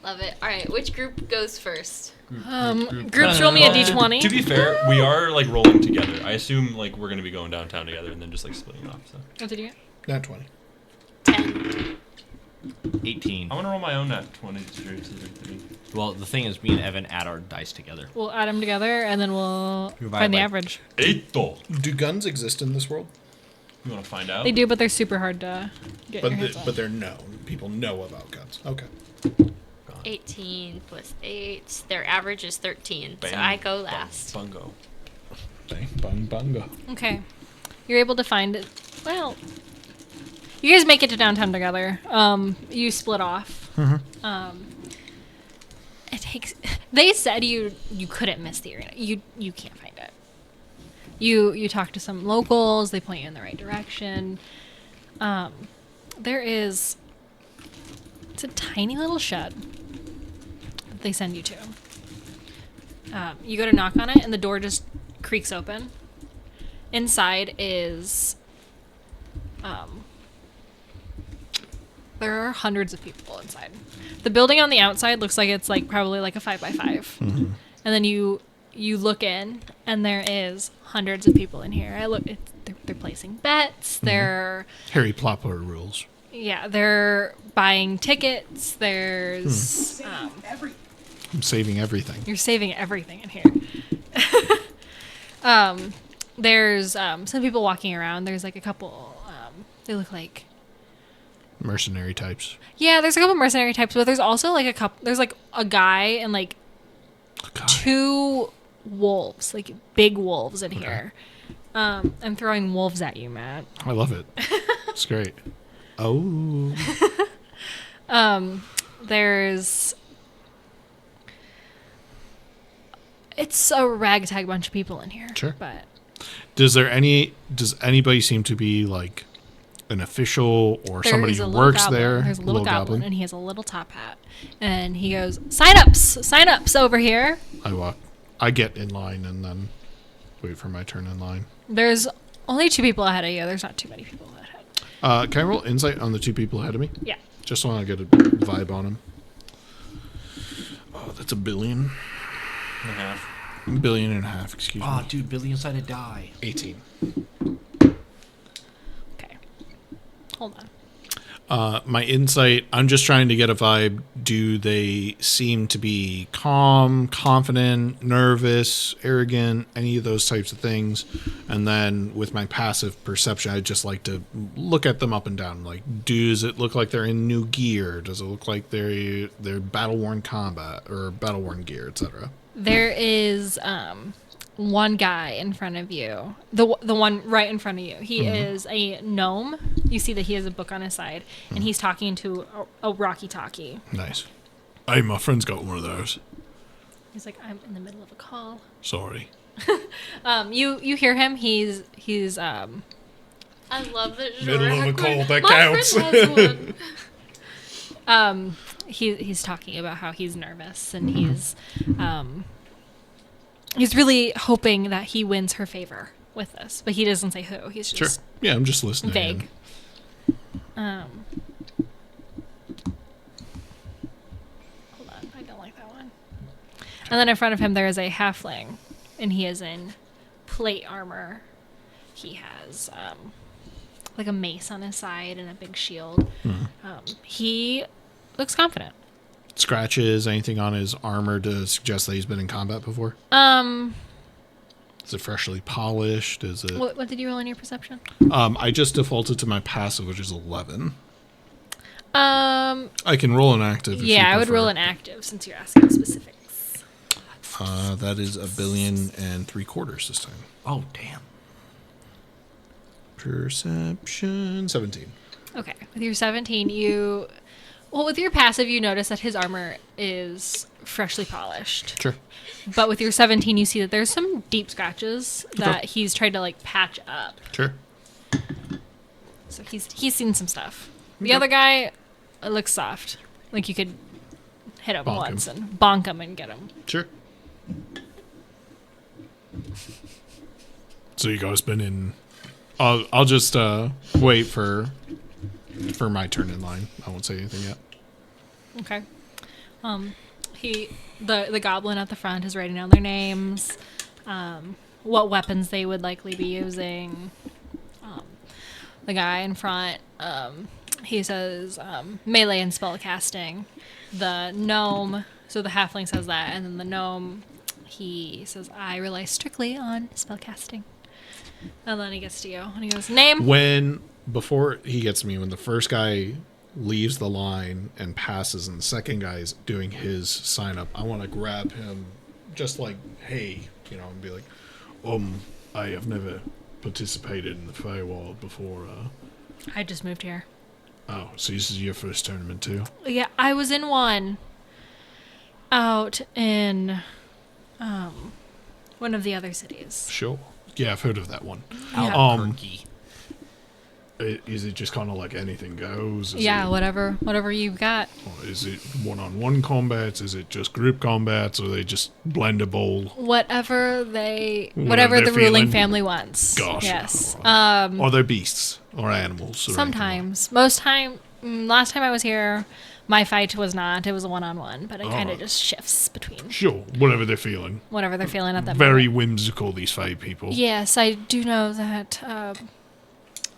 Love it. All right, which group goes first? Groups roll me a d20. To be fair, we are like rolling together. I assume like we're gonna be going downtown together and then just like splitting off. So What did you get? Not 20. 10. 18. I want to roll my own nat 20 to 3. Well, the thing is, me and Evan add our dice together. We'll add them together and then we'll Divide find the by- average. Eito. Do guns exist in this world? You want to find out? They do, but they're super hard to get your hands on. But they're known. People know about guns. Okay. 18 plus 8. Their average is 13. So Bang, I go bung, last. Bungo. Bang, bang, bango. Okay. You're able to find it. Well, you guys make it to downtown together. You split off. It takes. They said you couldn't miss the arena. You can't find it. You talk to some locals. They point you in the right direction. There is. It's a tiny little shed that they send you to. You go to knock on it, and the door just creaks open. Inside is. There are hundreds of people inside. The building on the outside looks like it's like probably like a 5x5, and then you look in, and there is hundreds of people in here. They're placing bets. They're Harry Plopper rules. yeah, they're buying tickets. There's I'm saving everything. you're saving everything in here. There's some people walking around. There's like a couple. They look like. Mercenary types. Yeah, there's a couple mercenary types, but there's also like a couple. There's like a guy and like God. 2 wolves, like big wolves in here. I'm throwing wolves at you, Matt. I love it. It's great. Oh. There's. It's a ragtag bunch of people in here. Sure. But Does anybody seem to be like an official or there somebody is a who little works goblin. there? There's a little goblin, and he has a little top hat, and he goes, "Sign-ups over here." I get in line and then wait for my turn in line. There's only 2 people ahead of you. There's not too many people ahead. Can I roll insight on the 2 people ahead of me? Yeah. Just so I get a vibe on them. Oh, that's $1 billion. And a half. $1.5 billion, excuse Oh, me. dude, Billy inside a die. 18. Okay. Hold on. My insight, I'm just trying to get a vibe. Do they seem to be calm, confident, nervous, arrogant, any of those types of things? And then with my passive perception, I just like to look at them up and down. Like, does it look like they're in new gear? Does it look like they're battle-worn combat or battle-worn gear, etc.? There is one guy in front of you. The one right in front of you. He is a gnome. You see that he has a book on his side, and he's talking to a walkie-talkie. Nice. Hey, my friend's got one of those. He's like, "I'm in the middle of a call." Sorry. You hear him. He's I love that Middle of a Zhorak call, went, that "My counts." friend has one." he's talking about how he's nervous and he's really hoping that he wins her favor with this, but he doesn't say who. He's Sure. just Yeah, I'm just listening. vague. Hold on, I don't like that one. And then in front of him there is a halfling, and he is in plate armor. He has like a mace on his side and a big shield. He looks confident. Scratches, anything on his armor to suggest that he's been in combat before? Is it freshly polished? Is it? What did you roll in your perception? I just defaulted to my passive, which is 11. Um, I can roll an active. If yeah, you I would prefer. roll an active since you're asking specifics. That is $1.75 this time. Oh, damn. Perception 17. Okay, with your 17, with your passive, you notice that his armor is freshly polished. Sure. But with your 17, you see that there's some deep scratches that he's tried to like patch up. Sure. So he's seen some stuff. The other guy looks soft, like you could hit him Bonk once him. and bonk him and get him. Sure. So you guys been in... I'll just wait for my turn in line. I won't say anything yet. Okay. The goblin at the front is writing down their names, what weapons they would likely be using. The guy in front, he says melee and spellcasting. The gnome, so the halfling says that, and then the gnome, he says, I rely strictly on spellcasting. And then he gets to you, and he goes, name? Before he gets to me, when the first guy leaves the line and passes, and the second guy is doing his sign up, I want to grab him, just like, hey, and be like, I have never participated in the Feywild before. I just moved here. Oh, so this is your first tournament too? Yeah, I was in one out in one of the other cities. Sure. Yeah, I've heard of that one. Albuquerque. Is it just kind of like anything goes? Whatever you've got. Is it one-on-one combats? Is it just group combats? Or they just blend a bowl? Whatever the they're ruling feeling? family wants. Gosh. Yes. Are there beasts or animals? Or Sometimes. Last time I was here, my fight was not. It was a one-on-one, but it kind of just shifts between. Sure, whatever they're feeling. Whatever they're feeling at that Very moment. whimsical, these Fey people. Yes, I do know that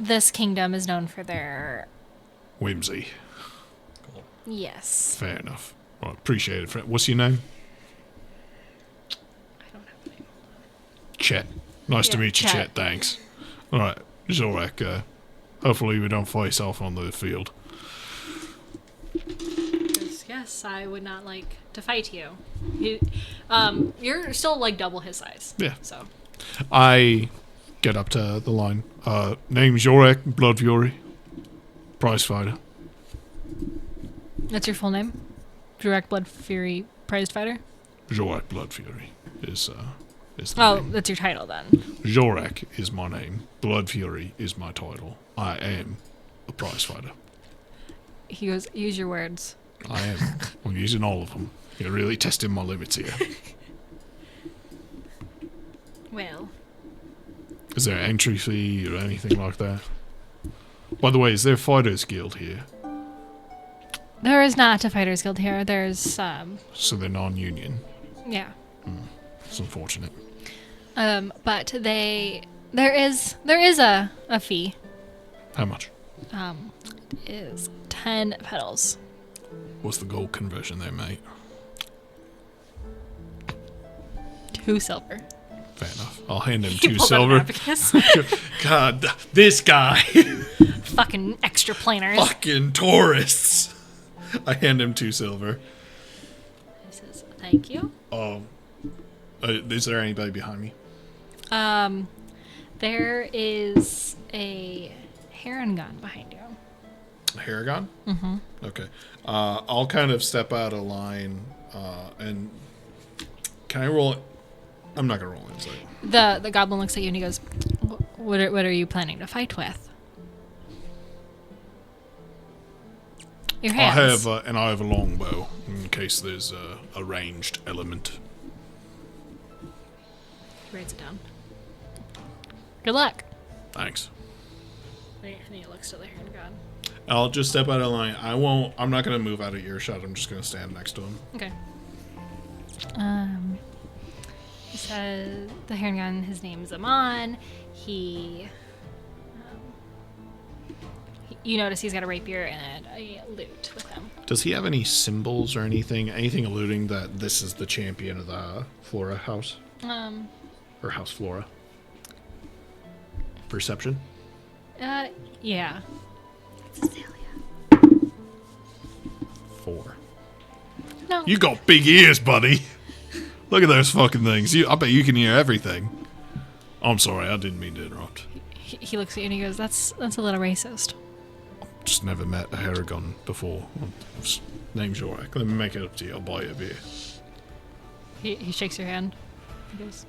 this kingdom is known for their... Whimsy. Yes. Fair enough. Well, appreciate it, friend. What's your name? I don't have a name. Chet. Nice to Yeah, meet you, Chet. Chet. Thanks. All right, Zhorak. Hopefully we don't face off on the field. Yes, I would not like to fight you. You're still like double his size. Yeah. So. I get up to the line. Name's Zhorak, Blood Fury, prize fighter. That's your full name? Zhorak Blood Fury Prized Fighter? Zhorak Blood Fury is the Oh, name. that's your title then. Zhorak is my name. Blood Fury is my title. I am a prize fighter. He goes, use your words. I am. I'm using all of them. You're really testing my limits here. Well. Is there an entry fee or anything like that? By the way, is there a fighters guild here? There is not a Fighters Guild here. There's, So they're non-union. yeah. It's unfortunate. But there is a fee. How much? It is 10 petals. What's the gold conversion there, mate? 2 silver. Fair enough. I'll hand him You 2 pulled out silver. an abacus. God, this guy. Fucking extra planers. Fucking tourists. I hand him 2 silver. He says, thank you. Is there anybody behind me? There is a heron gun behind you. Haragon? Mm-hmm. Okay. I'll kind of step out of line, and can I roll? I'm not gonna roll insight. The goblin looks at you and he goes, what are you planning to fight with? Your hands. I have a longbow in case there's a ranged element. He writes it down. Good luck. Thanks. And he looks to the heron gun. I'll just step out of line. I'm not gonna move out of earshot. I'm just gonna stand next to him. Okay. He says the heron gun. His name's Amon. You notice he's got a rapier and a lute with him. Does he have any symbols or anything alluding that this is the champion of the Flora house? Or House Flora? Perception? Yeah. Azalea. 4. No. You got big ears, buddy. Look at those fucking things. I bet you can hear everything. I'm sorry, I didn't mean to interrupt. He looks at you and he goes, that's a little racist. Just never met a Haragon before. Name's Zhorak. Let me make it up to you. I'll buy you a beer. He shakes your hand. He goes,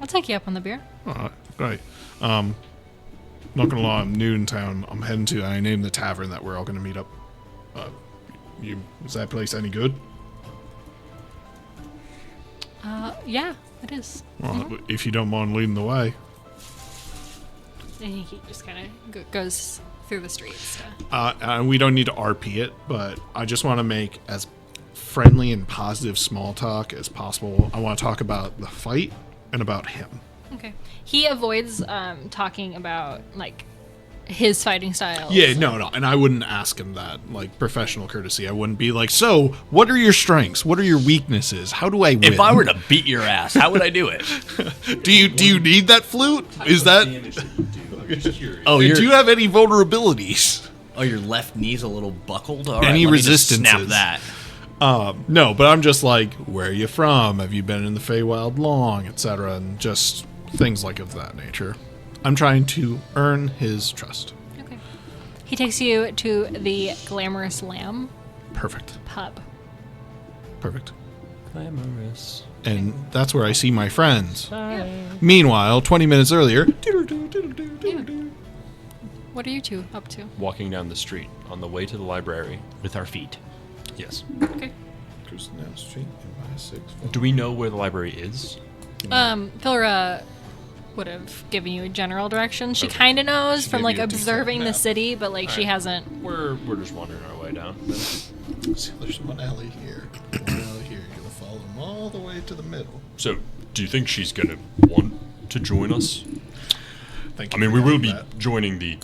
I'll take you up on the beer. Alright, great. Not gonna lie, I'm new in town. I'm heading to, I named the tavern that we're all gonna meet up. Is that place any good? Yeah, it is. Well, if you don't mind leading the way. And he just kind of goes through the streets. And we don't need to RP it, but I just want to make as friendly and positive small talk as possible. I want to talk about the fight and about him. Okay. He avoids talking about like his fighting styles. Yeah, no, and I wouldn't ask him that. Like professional courtesy, I wouldn't be like, "So, what are your strengths? What are your weaknesses? How do I win?" If I were to beat your ass, how would I do it? do you need that flute? Is that? Oh, Do you have any vulnerabilities? Oh, your left knee's a little buckled. All right, Any let me just resistances? snap that. No, but I'm just like, where are you from? Have you been in the Feywild long, etc., and just things like of that nature. I'm trying to earn his trust. Okay. He takes you to the Glamorous Lamb Perfect. pub. Perfect. Glamorous. And that's where I see my friends. Meanwhile, 20 minutes earlier, What are you two up to? Walking down the street on the way to the library. With our feet. Yes. Okay. cruising down the street and buy 6. Do we know where the library is? Flora would have given you a general direction. She Okay. kind of knows She from gave like you a detailed observing the map. city, but like she Alright. hasn't. We're just wandering our way down. So there's one alley here, one alley here. You're gonna follow them all the way to the middle. So, do you think she's gonna want to join us? Thank I you mean, for we will adding be that. joining the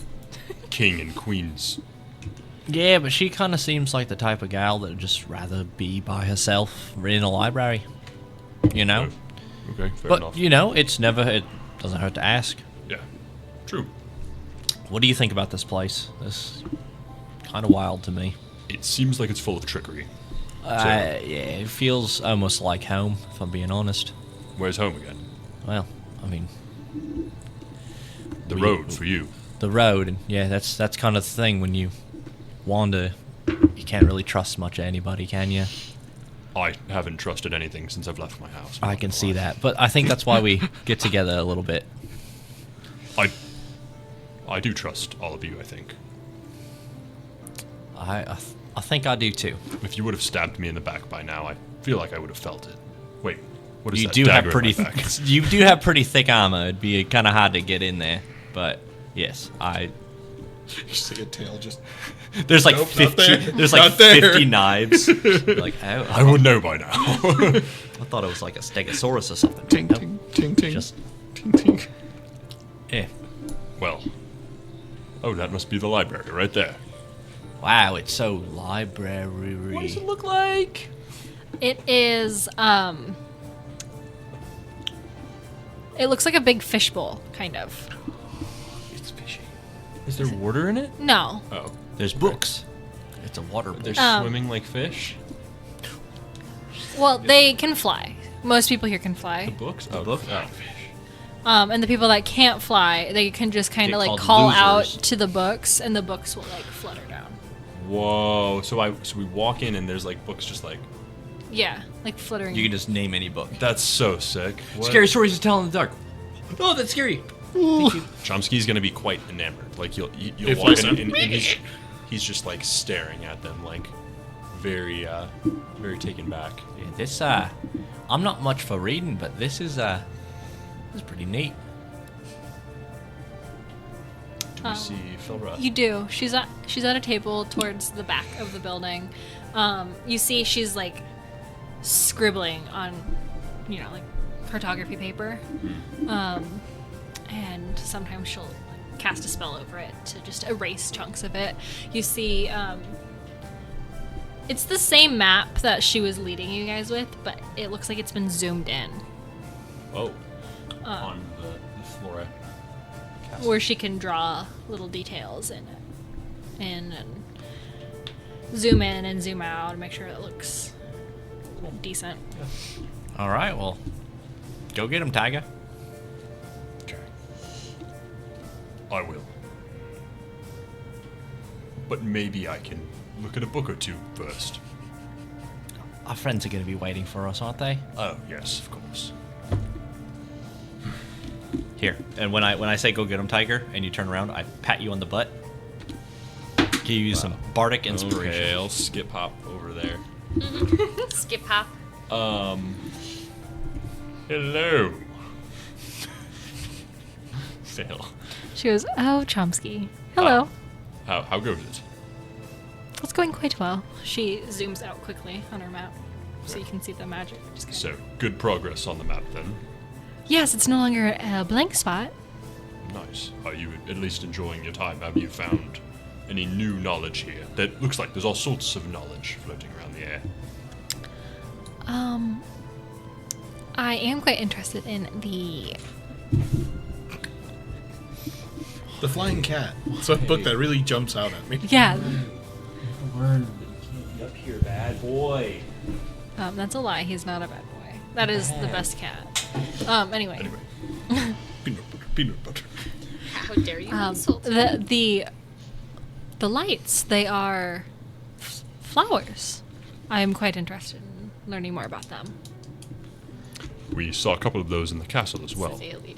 king and queen's. Yeah, but she kind of seems like the type of gal that'd just rather be by herself in a library. You know? Okay, fair But, enough. you know, it doesn't hurt to ask. Yeah, true. What do you think about this place? This kind of wild to me. It seems like it's full of trickery. Yeah, it feels almost like home, if I'm being honest. Where's home again? Well, I mean, The road for you. the road, and yeah, that's kind of the thing when you wander. You can't really trust much of anybody, can you? I haven't trusted anything since I've left my house. I can see that, but I think that's why we get together a little bit. I do trust all of you, I think. I think I do too. If you would have stabbed me in the back by now, I feel like I would have felt it. Wait, what is You that do have dagger in pretty, my back? you do have pretty thick armor. It'd be kind of hard to get in there, but yes, You see a tail just. There's like Nope, not 50. there. There's like Not there. 50 knives. Like oh, I would know by now. I thought it was like a Stegosaurus or something. Ting, Nope. ting, ting, ting. Just ting, ting. eh. Well, oh, that must be the library right there. Wow, it's so library. What does it look like? It is. It looks like a big fishbowl, kind of. It's fishy. Is there water in it? No. Oh, There's books. It's a water book. they're swimming like fish. Well, they can fly. Most people here can fly. The books? Oh, book? Oh, fish. And the people that can't fly, they can just kind Get of like called call losers. out to the books, and the books will like flutter down. Whoa! So we walk in and there's like books just like Yeah, like fluttering. You can just name any book. that's so sick. What? Scary stories to tell in the dark. Oh, that's scary. Chomsky's gonna be quite enamored. Like you'll If walk in listen. and he's just like staring at them like very taken back. Yeah, this I'm not much for reading, but this is pretty neat. Do we see Flora? You do. She's at a table towards the back of the building. You see she's like scribbling on, like cartography paper. And sometimes she'll like, cast a spell over it to just erase chunks of it. You see, it's the same map that she was leading you guys with, but it looks like it's been zoomed in, Oh, on the Flora. Castle. where she can draw little details in it, and zoom in and zoom out and make sure it looks decent. All right, well, go get him, Tiger. Okay. I will. But maybe I can look at a book or two first. Our friends are going to be waiting for us, aren't they? Oh yes, of course. Here, and when I say go get him, Tiger, and you turn around, I pat you on the butt, give you some bardic inspiration. Okay, I'll skip hop over there. Skip hop. Hello. Fail. She goes, "Oh, Chomsky. Hello. How goes it? It's going quite well." She zooms out quickly on her map so you can see the magic. Just So, good progress on the map then. Yes, it's no longer a blank spot. Nice. Are you at least enjoying your time? Have you found any new knowledge here? That looks like there's all sorts of knowledge floating around the air. I am quite interested in The Flying Cat. It's a book that really jumps out at me. yeah. Up here, bad boy. That's a lie. He's not a bad boy. That is the best cat. Anyway. Peanut butter. How dare you insult me? The lights, they are flowers. I am quite interested in learning more about them. We saw a couple of those in the castle as well. Azalea.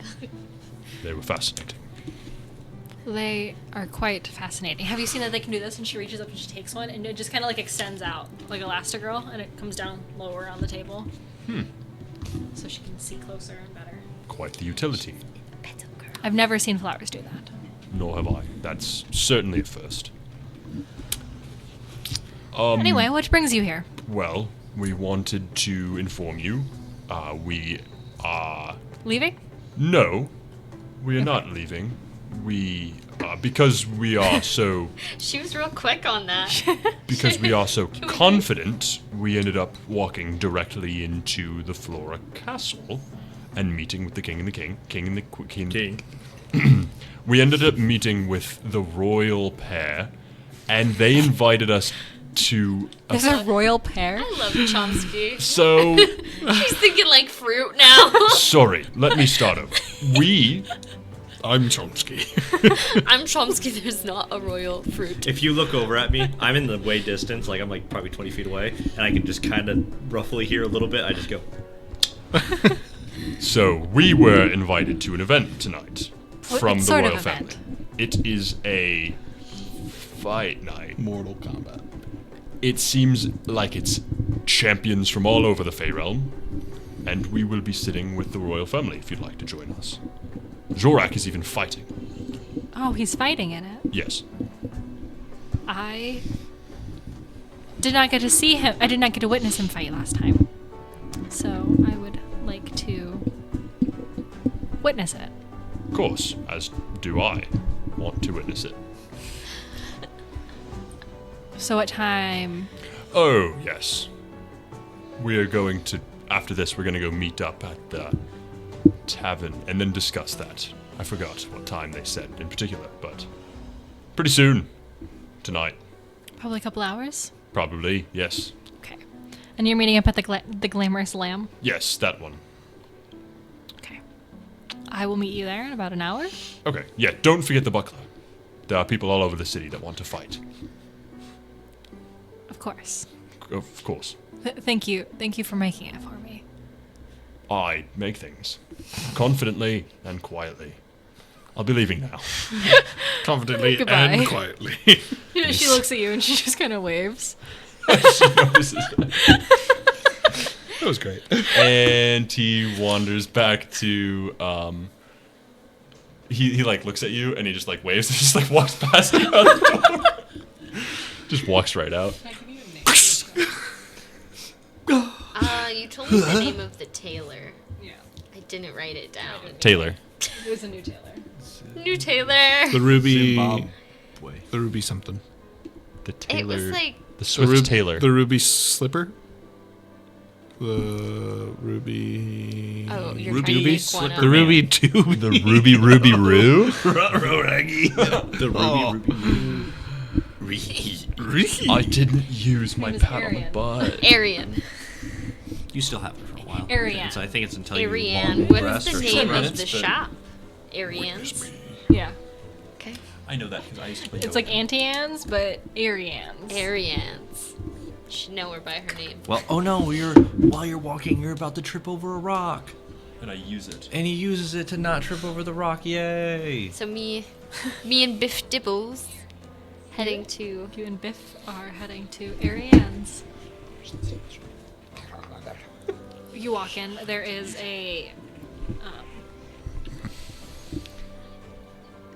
They were fascinating. They are quite fascinating. Have you seen that they can do this? And she reaches up and she takes one, and it just kind of like extends out like Elastigirl, and it comes down lower on the table. So she can see closer and better. Quite the utility. I've never seen flowers do that. Nor have I. That's certainly a first. Anyway, what brings you here? Well, we wanted to inform you. We are... Leaving? No, we are not leaving. We... because we are so... She was real quick on that. Because we are so confident, we ended up walking directly into the Flora castle and meeting with the king and the queen. We ended up meeting with the royal pair, and they invited us to... There's a royal pair? I love Chomsky. So... She's thinking like fruit now. Sorry, let me start over. I'm Chomsky. I'm Chomsky, there's not a royal fruit. If you look over at me, I'm in the way distance, like I'm like probably 20 feet away, and I can just kind of roughly hear a little bit. I just go. So, we were invited to an event tonight from What the sort of royal family. event? It is a fight night. Mortal Kombat. It seems like it's champions from all over the Fey Realm, and we will be sitting with the royal family if you'd like to join us. Zhorak is even fighting. Oh, he's fighting in it. Yes. I did not get to see him. I did not get to witness him fight last time. So I would like to witness it. Of course, as do I want to witness it. So what time? Oh, yes. We are going to, after this, we're going to go meet up at the tavern and then discuss that. I forgot what time they said in particular, but pretty soon. Tonight. Probably a couple hours? Probably, yes. Okay. And you're meeting up at the Glamorous Lamb? Yes, that one. Okay. I will meet you there in about an hour. Okay, yeah, don't forget the buckler. There are people all over the city that want to fight. Of course. Of course. Thank you. Thank you for making it for me. I make things. Confidently and quietly. I'll be leaving now. Confidently Goodbye. and quietly. She looks at you and she just kind of waves. She notices. That was great. And he wanders back to he like looks at you and he just like waves and just like walks past you out the door. Just walks right out. You told me the name of the tailor. Yeah. I didn't write it down. Taylor. It was a new tailor. New tailor. The ruby. Zimbabwe. The ruby something. The It Taylor. was like the Swift Taylor. The ruby slipper. The ruby. Oh, you're ruby trying to make one up. The ruby tube. The Ruby Ruby Roo? The ruby. I didn't use my name is pat on the Arian. butt. Arian. You still have it for a while. Ariane. So I think it's until you Ariane. long What rest is or the something. name of minutes, the but- shop? Ariane's. Yeah. Okay. I know that because I used to play It's like Auntie Anne's, but Ariane's. Ariane's. You should know her by her name. Well, oh no, while you're walking, you're about to trip over a rock. And I use it. And he uses it to not trip over the rock. Yay! So me and Biff Dibbles heading to. You and Biff are heading to Ariane's. You walk in. There is a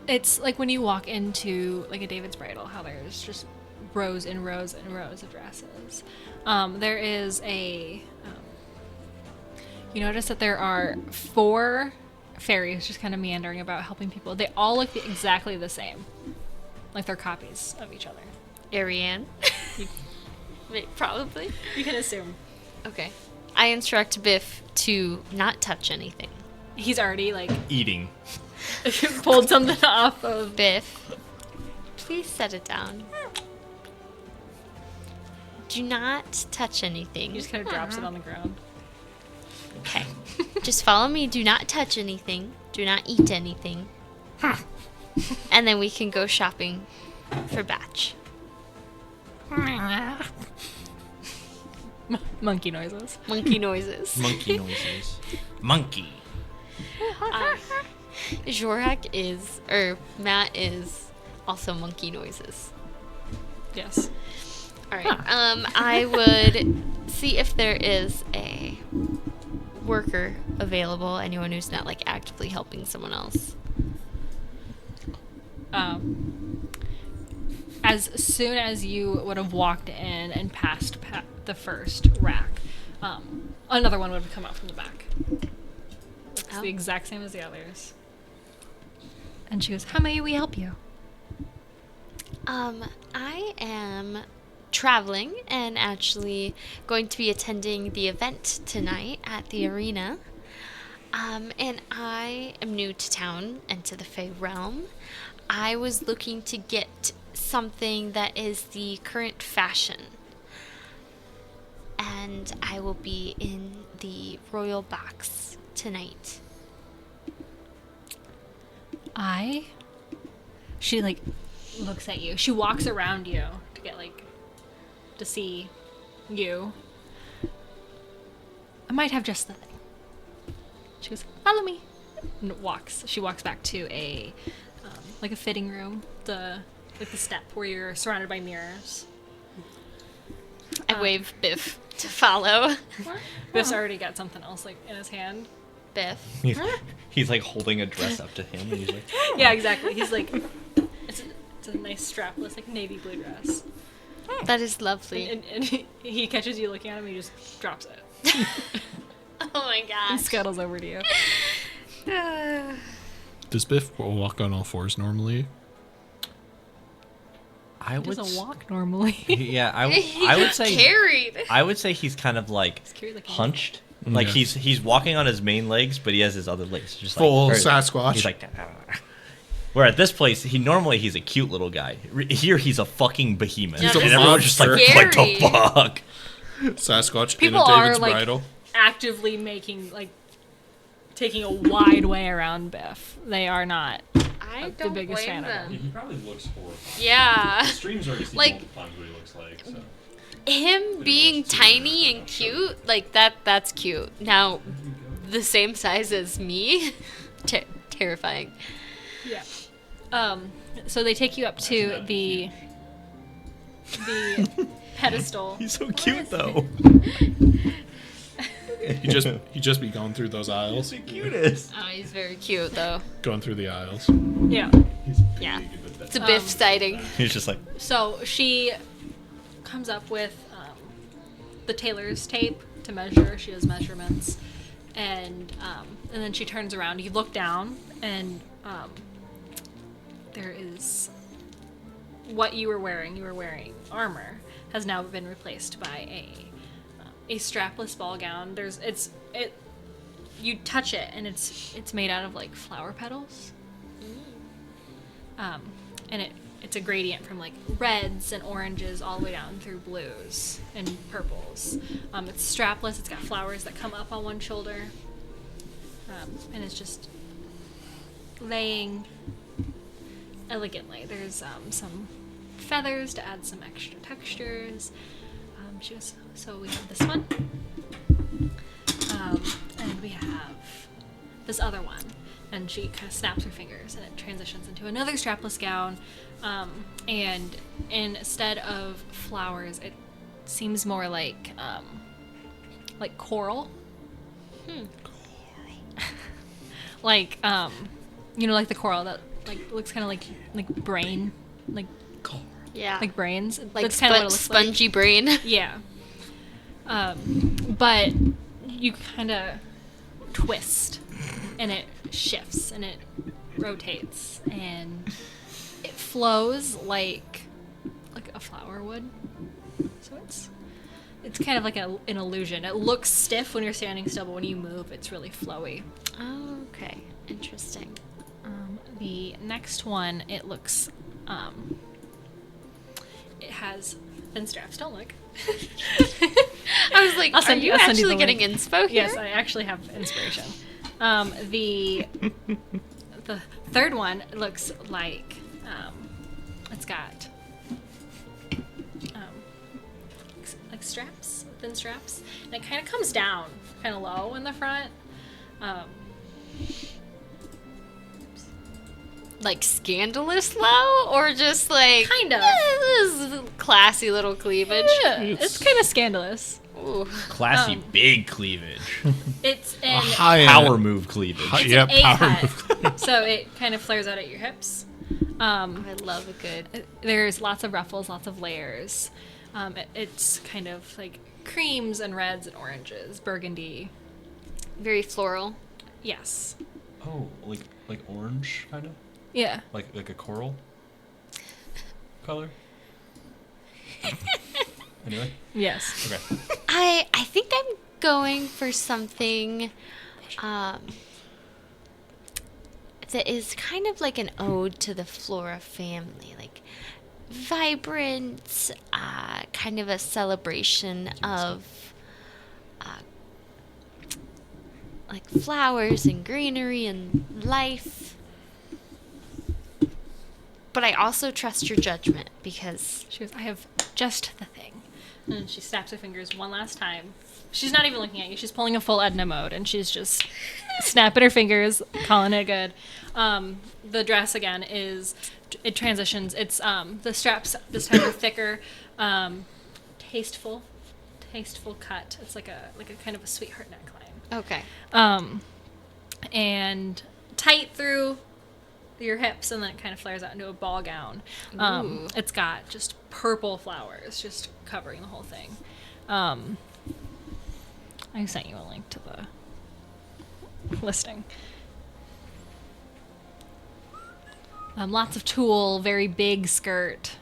It's like when you walk into like a David's Bridal, how there's just rows and rows and rows of dresses. There is you notice that there are 4 fairies just kind of meandering about helping people. They all look exactly the same. Like they're copies of each other. Ariane. Probably. You can assume. Okay. I instruct Biff to not touch anything. He's already like Eating. pulled something off of. Biff, please set it down. Do not touch anything. He just kind of drops it on the ground. Okay. Just follow me. Do not touch anything. Do not eat anything. And then we can go shopping for Batch. Monkey noises. Monkey noises. Monkey noises. Monkey. Zhorak is, or Matt is also monkey noises. Yes. All right. I would see if there is a worker available. Anyone who's not like actively helping someone else. As soon as you would have walked in and passed the first rack, another one would have come out from the back. Looks the exact same as the others. And she goes, "How may we help you?" I am traveling and actually going to be attending the event tonight at the arena. And I am new to town and to the Fey realm. I was looking to get something that is the current fashion. And I will be in the royal box tonight. She like looks at you. She walks around you to get like to see you. I might have just the thing. She goes, "Follow me," and she walks back to a like a fitting room, the step where you're surrounded by mirrors. I wave Biff to follow. Biff's already got something else like in his hand. Biff. He's like holding a dress up to him, and he's like, Yeah, exactly. He's like, it's a nice strapless like navy blue dress. That is lovely. And he catches you looking at him, and he just drops it. Oh my And gosh. scuttles over to you. Does Biff walk on all fours normally? I He would. doesn't walk normally. Yeah, He I would got say. carried. I would say he's kind of like carried like a- hunched. Like Yeah. he's walking on his main legs, but he has his other legs just Full like Sasquatch. He's like. Where at this place, he's a cute little guy. Here he's a fucking behemoth, He's a and everyone's just like, monster. what the fuck? Sasquatch People in a are David's like bridal. actively taking a wide way around Biff. They are not. I the don't biggest blame fan of them. He probably looks horrifying. Yeah. Stream's already seen Like- multiple times what he looks like. So. Him being tiny and cute, like that's cute. Now, the same size as me, terrifying. Yeah. So they take you up to the pedestal. He's so cute though. He just be going through those aisles, the cutest. Oh, he's very cute though. going through the aisles. Yeah. Yeah. It's a Biff sighting. He's just like, So she comes up with the tailor's tape to measure. She has measurements, and then she turns around. You look down, and there is what you were wearing. You were wearing armor. Has now been replaced by a strapless ball gown. You touch it, and it's made out of like flower petals. And it's a gradient from like reds and oranges all the way down through blues and purples. It's strapless. It's got flowers that come up on one shoulder, and it's just laying elegantly. There's some feathers to add some extra textures. So we have this one, and we have this other one. And she kind of snaps her fingers, and it transitions into another strapless gown. And instead of flowers, it seems more like coral. Like like the coral that like looks kind of like brain, like Yeah. like brains. like That's kind of what it looks like. spongy brain. Yeah. But you kind of twist, and it shifts, and it rotates, and it flows like a flower would. So it's kind of like an illusion. It looks stiff when you're standing still, but when you move, it's really flowy. Oh, okay. Interesting. The next one, it looks, it has thin straps. Don't look. I was like, I'll are send you I'll send actually the getting link. inspo here? Yes, I actually have inspiration. The third one looks like it's got like straps, thin straps, and it kind of comes down, kind of low in the front. Like scandalous low, or just like Kind of. this is classy little cleavage. It's kind of scandalous. Ooh. Classy big cleavage. It's A an high Power move cleavage. Hi- it's yeah, an A power cut, so it kind of flares out at your hips. I love a good. There's lots of ruffles, lots of layers. It's kind of like creams and reds and oranges, burgundy. Very floral. Yes. Oh, like orange, kind of? Yeah. Like a coral color? Anyway, Yes. okay. I think I'm going for something that is kind of like an ode to the Flora family, like vibrant, kind of a celebration of like flowers and greenery and life. But I also trust your judgment because She goes, I have just the thing. And she snaps her fingers one last time. She's not even looking at you. She's pulling a full Edna mode, and she's just snapping her fingers, calling it good. The dress, again, it transitions. It's, the straps this time are thicker, tasteful cut. It's like a kind of a sweetheart neckline. okay. And tight through your hips, and then it kind of flares out into a ball gown. Ooh. It's got just purple flowers just covering the whole thing. I sent you a link to the listing. Lots of tulle, very big skirt.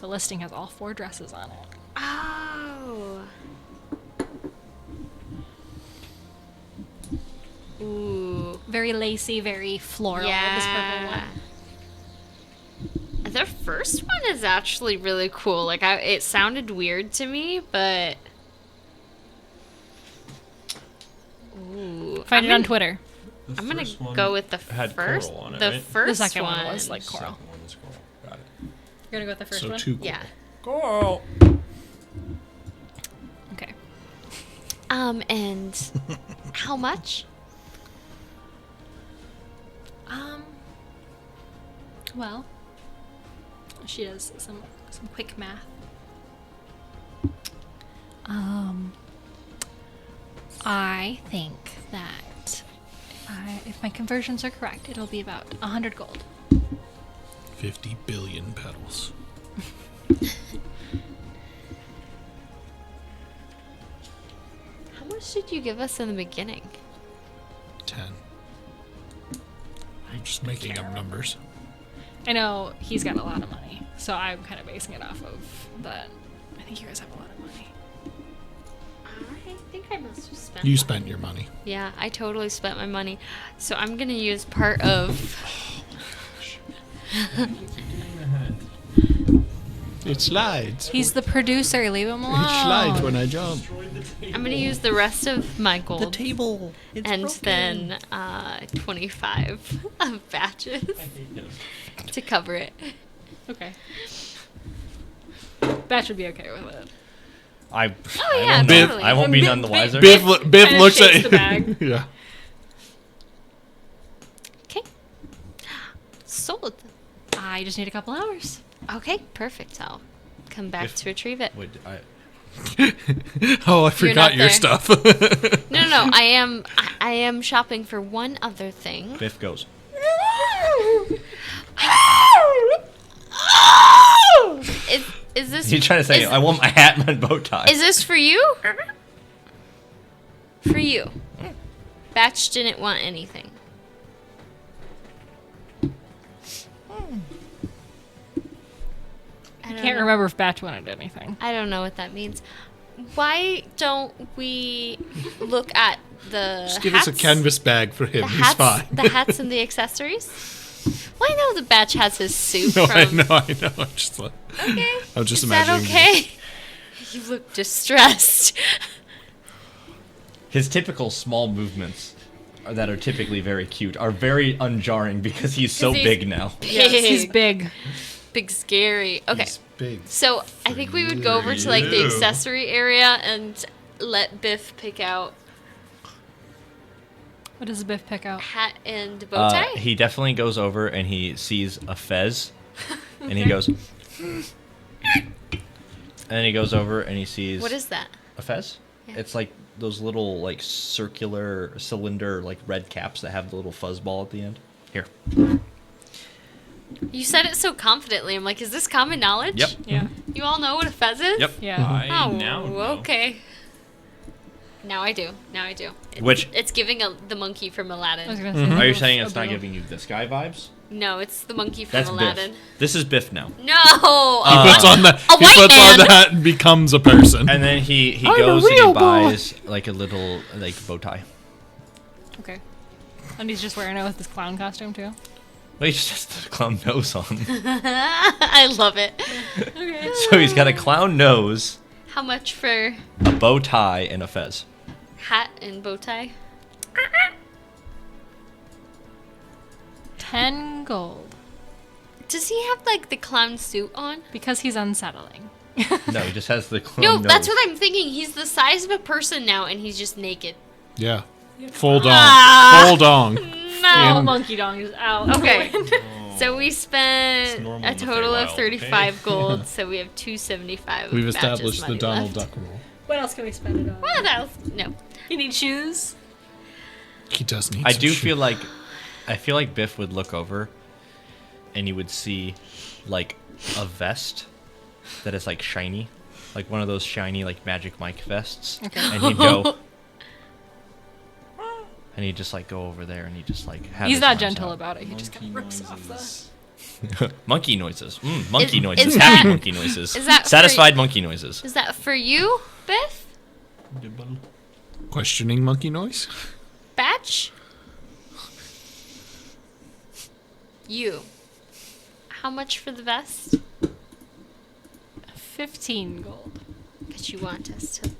The listing has all 4 dresses on it. Oh. Ooh. Very lacy, very floral. This purple Yeah. one. The first one is actually really cool. Like, it sounded weird to me, but. Ooh. Find it on Twitter. The I'm gonna first one go with the had first. coral on it, the right? first The second one one was like coral. Second one is coral. Got it. You're gonna go with the first So one? too cool. Yeah. Coral. Okay. And how much? Well, she does some quick math. I think that if my conversions are correct, it'll be about 100 gold. 50 billion petals. How much did you give us in the beginning? 10. I'm just making up numbers. I know he's got a lot of money, so I'm kind of basing it off of that. I think you guys have a lot of money. I think I must have spent. You spent your money. Yeah, I totally spent my money. So I'm gonna use part of. It slides. He's the producer. Leave him alone. It slides when I jump. I'm gonna use the rest of my gold. table. and then 25 of batches to cover it. Okay. Batch would be okay with it. I yeah, won't, totally. I won't be none the wiser. Biff Kinda looks shakes at the bag. Yeah. Okay. Sold. I just need a couple hours. Okay, perfect. I'll come back If- to retrieve it. Wait, Oh, I forgot not your there. stuff. No. I am shopping for one other thing. Biff goes. Is this? He's trying to say, is- I want my hat and my bow tie. Is this for you? For you. Batch didn't want anything. I don't Can't know. remember if Batch wanted anything. I don't know what that means. Why don't we look at the Just give hats? us a canvas bag for him. The He's hats, fine. the hats and the accessories. Well, I know the Batch has his suit No, from. I know. I'm just like, Okay. I'm just Is that imagining. okay? You look distressed. His typical small movements that are typically very cute are very unjarring because he's so 'Cause he's big now. Yes, he's big. Big scary. Okay. He's big. So I think we would go over to like the you. accessory area and let Biff pick out What does Biff pick out? hat and bow tie. He definitely goes over and he sees a fez, and he goes. And then he goes over and he sees What is that? a fez. Yeah. It's like those little like circular cylinder like red caps that have the little fuzz ball at the end. Here. You said it so confidently. I'm like, is this common knowledge? Yep. Yeah. You all know what a fez is? Yep. Yeah. I Oh, now know. okay. Now I do. Which It's giving the monkey from I was Aladdin. gonna say are you a saying it's not blue. giving you this guy vibes? No, it's the monkey from That's Aladdin. Biff. This is Biff now. No. He puts on the a he white puts on man. the hat and becomes a person. And then he I'm a goes and real he boy. buys like a little like bow tie. Okay. And he's just wearing it with his clown costume too. Well, he just has the clown nose on. I love it. Okay. So he's got a clown nose, How much for a bow tie, and a fez. hat and bow tie? 10 gold. Does he have like the clown suit on? Because he's unsettling. No, he just has the clown No, nose. that's what I'm thinking. He's the size of a person now, and he's just naked. Yeah. Full dong. Ah. Full dong. Oh, In- monkey dong is out. Okay. So we spent It's normal a in the total of Feywild, 35 gold, so we have 275. We've Batch's established the money Donald left. Duck rule. What else can we spend it on? What else? No. You need shoes? He does need I some do shoes. feel like Biff would look over and you would see like a vest that is like shiny, like one of those shiny like Magic Mike vests. Okay. And he'd go and he'd just like go over there and he'd just like have He's his not arms gentle out. about it. He just kind of rips off the... Monkey noises. Monkey Is- noises. is Happy that- monkey noises. is that for- Satisfied monkey noises. Is that for you, Biff? Questioning monkey noise? Batch? You. How much for the vest? 15 gold. But you want us to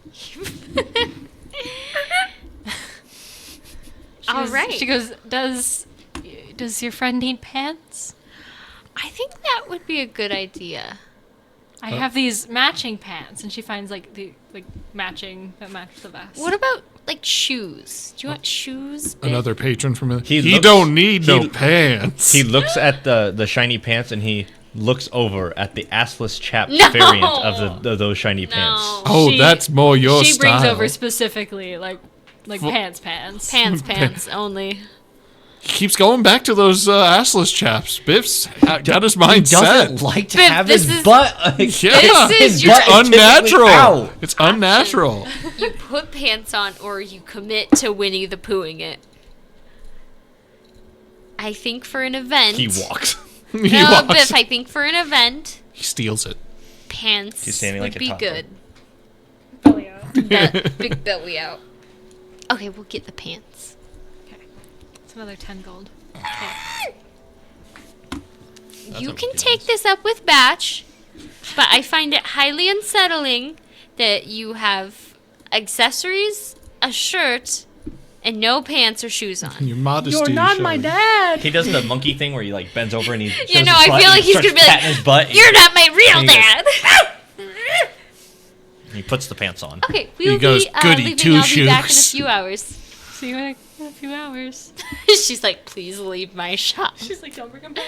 All right. She goes, does your friend need pants? I think that would be a good idea. I have these matching pants, and she finds like the matching that match the vest. What about like shoes? Do you want shoes? Biff? Another patron from it. He He looks- don't need no he- pants. He looks at the shiny pants and he looks over at the assless chap No! variant of those shiny pants. No. Oh, She- that's more your she style. brings over specifically like Fu- pants. Pants only. He keeps going back to those assless chaps. Biff's got his mind set. like to Biff, have this his is- butt. Yeah, This is his your- butt it's is typically unnatural. out. It's unnatural. You put pants on or you commit to Winnie the Poohing it. I think for an event. He walks. He No, walks. Biff, I think for an event, He steals it. pants He's standing would like a be taco. good. Belly out. Big belly out. Okay, we'll get the pants. It's another 10 gold. You can take this up with Batch, but I find it highly unsettling that you have accessories, a shirt, and no pants or shoes on. Your modesty. is showing. dad. He does the monkey thing where he like bends over and he. shows You know, his I butt feel and like he's starts gonna be like, patting his butt. You're not my real And he goes, dad. He puts the pants on. Okay, we'll goes, be "Goody leaving. two I'll be back in a shoes." few hours. See you in a few hours. She's like, please leave my shop. She's like, don't bring him back.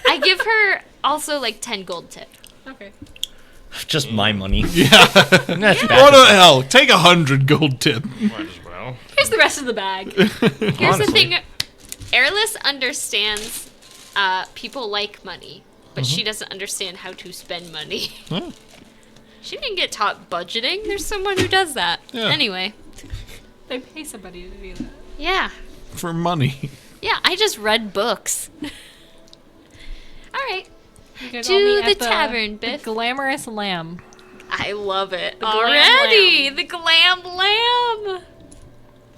I give her also like 10 gold tip. Okay. Just my money. Yeah. That's What bad. the hell? Take 100 gold tip. Might as well. Here's the rest of the bag. Here's the Honestly. thing. Airless understands people like money, but she doesn't understand how to spend money. Oh. She didn't get taught budgeting. There's someone who does that. Yeah. Anyway, They pay somebody to do that. yeah. For money. Yeah, I just read books. All right. You guys To all meet the at tavern, the Biff. Glamorous Lamb. I love it The glam already. lamb. The glam lamb.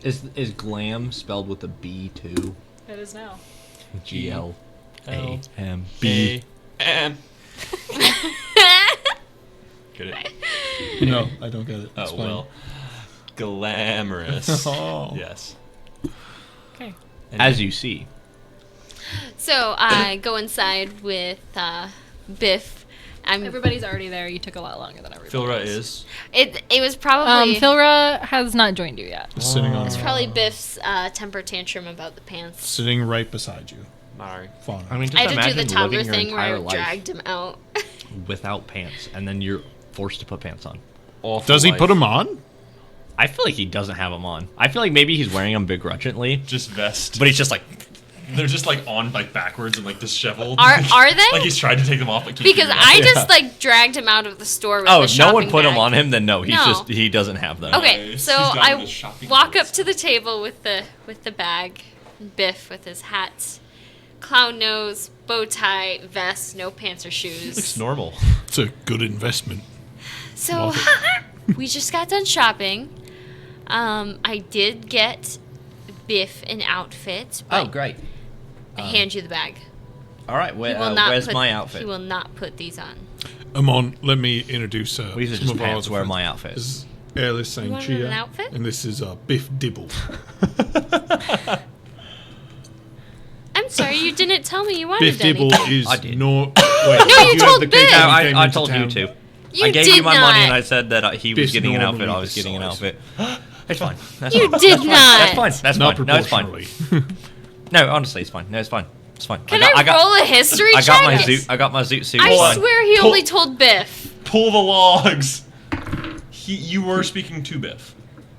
Is glam spelled with a B too? It is now. G-L-A-M-B. And get it? No, I don't get it. Oh Explain. well, glamorous. Oh. Yes. Okay. As you see. So I go inside with Biff. Everybody's already there. You took a lot longer than everybody. Philra else. is. It was probably Philra has not joined you yet. Sitting on it's probably Biff's temper tantrum about the pants. sitting right beside you. Mari. Fauna. I mean, just I had to do imagine the living toddler your thing where entire I life dragged him out. without pants, and then you're forced to put pants on. Awful Does he life. put them on? I feel like he doesn't have them on. I feel like maybe he's wearing them begrudgingly, Just vest. but he's just like, They're just like on like backwards and like disheveled. Are they? Like he's tried to take them off, but keeps Because taking them I off. just like dragged him out of the store with oh, the no shopping one put bag. them on him. Then no, he's No. just he doesn't have them. Okay, Nice. so He's got I his shopping walk clothes. up to the table with the bag, Biff with his hat, clown nose, bow tie, vest, no pants or shoes. Looks normal. It's a good investment. So we just got done shopping. I did get Biff an outfit, Oh, but great. I hand you the bag. All right, He will where's put, my outfit? He will not put these on. Amon, let me introduce These are some just of our pants. other Wear friends. my outfit. This is Airless You wanted Sanchia, an outfit? and this is Biff Dibble. I'm sorry, you didn't tell me you wanted Biff Dibble anything. is I did. no. Wait, No, did you have told the Biff. cake No, when you came I into told you town? to. You I gave did you my not. money and I said that he was Biff's getting an outfit. normally I was getting an the outfit. It's fine. That's You fine. did That's fine. not. That's fine. That's Not fine. No, it's fine. proportionally. No, honestly, it's fine. No, it's fine. It's fine. Can I roll a history I check? got my zoot. I got my zoot suit. I It's fine. swear he Pull- only told Biff. Pull the logs. You were speaking to Biff,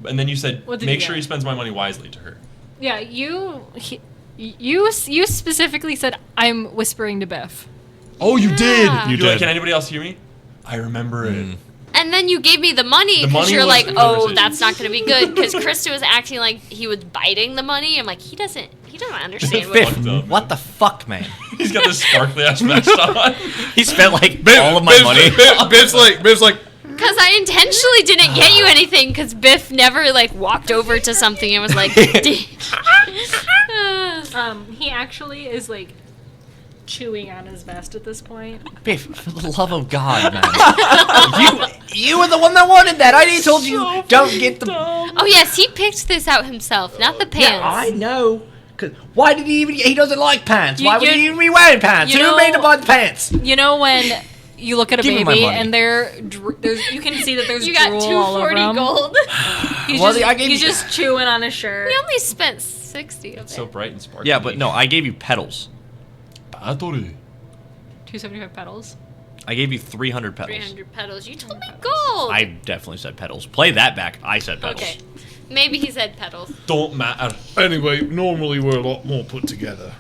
and then you said, What did "Make you sure get? he spends my money wisely." To her. Yeah, you specifically said I'm whispering to Biff. Oh, you did. Yeah. You You're like, did. can anybody else hear me? I remember it. And then you gave me the money The because money you're was like, the oh, conversation. that's not going to be good. Because Krista was acting like he was biting the money. I'm like, he doesn't understand what. Biff, Fucked up. what the fuck, man? He's got this sparkly ass vest on. He spent like all of my money. Biff's like, Because I intentionally didn't get you anything. Because Biff never like walked over to something and was like, He actually is like chewing on his vest at this point. Biff, for the love of God, man. you were the one that wanted that. I told you don't get the. oh yes, he picked this out himself, not the pants. Yeah, I know. 'Cause why did he even? He doesn't like pants. You- Why would you- he even be wearing pants? you Who know- made him buy the pants? You know when you look at a Give me my baby money. and there's you can see that there's You got drool all over 240 him. gold. He's, Well, just, I gave he's you- just chewing on his shirt. We only spent 60 of it. So bright and sparkly. Yeah, but no, I gave you petals. 275 petals. I gave you 300 petals. 300 petals. You told me gold. I definitely said petals. Play that back. I said petals. Okay. Maybe he said petals. Don't matter. anyway, normally we're a lot more put together.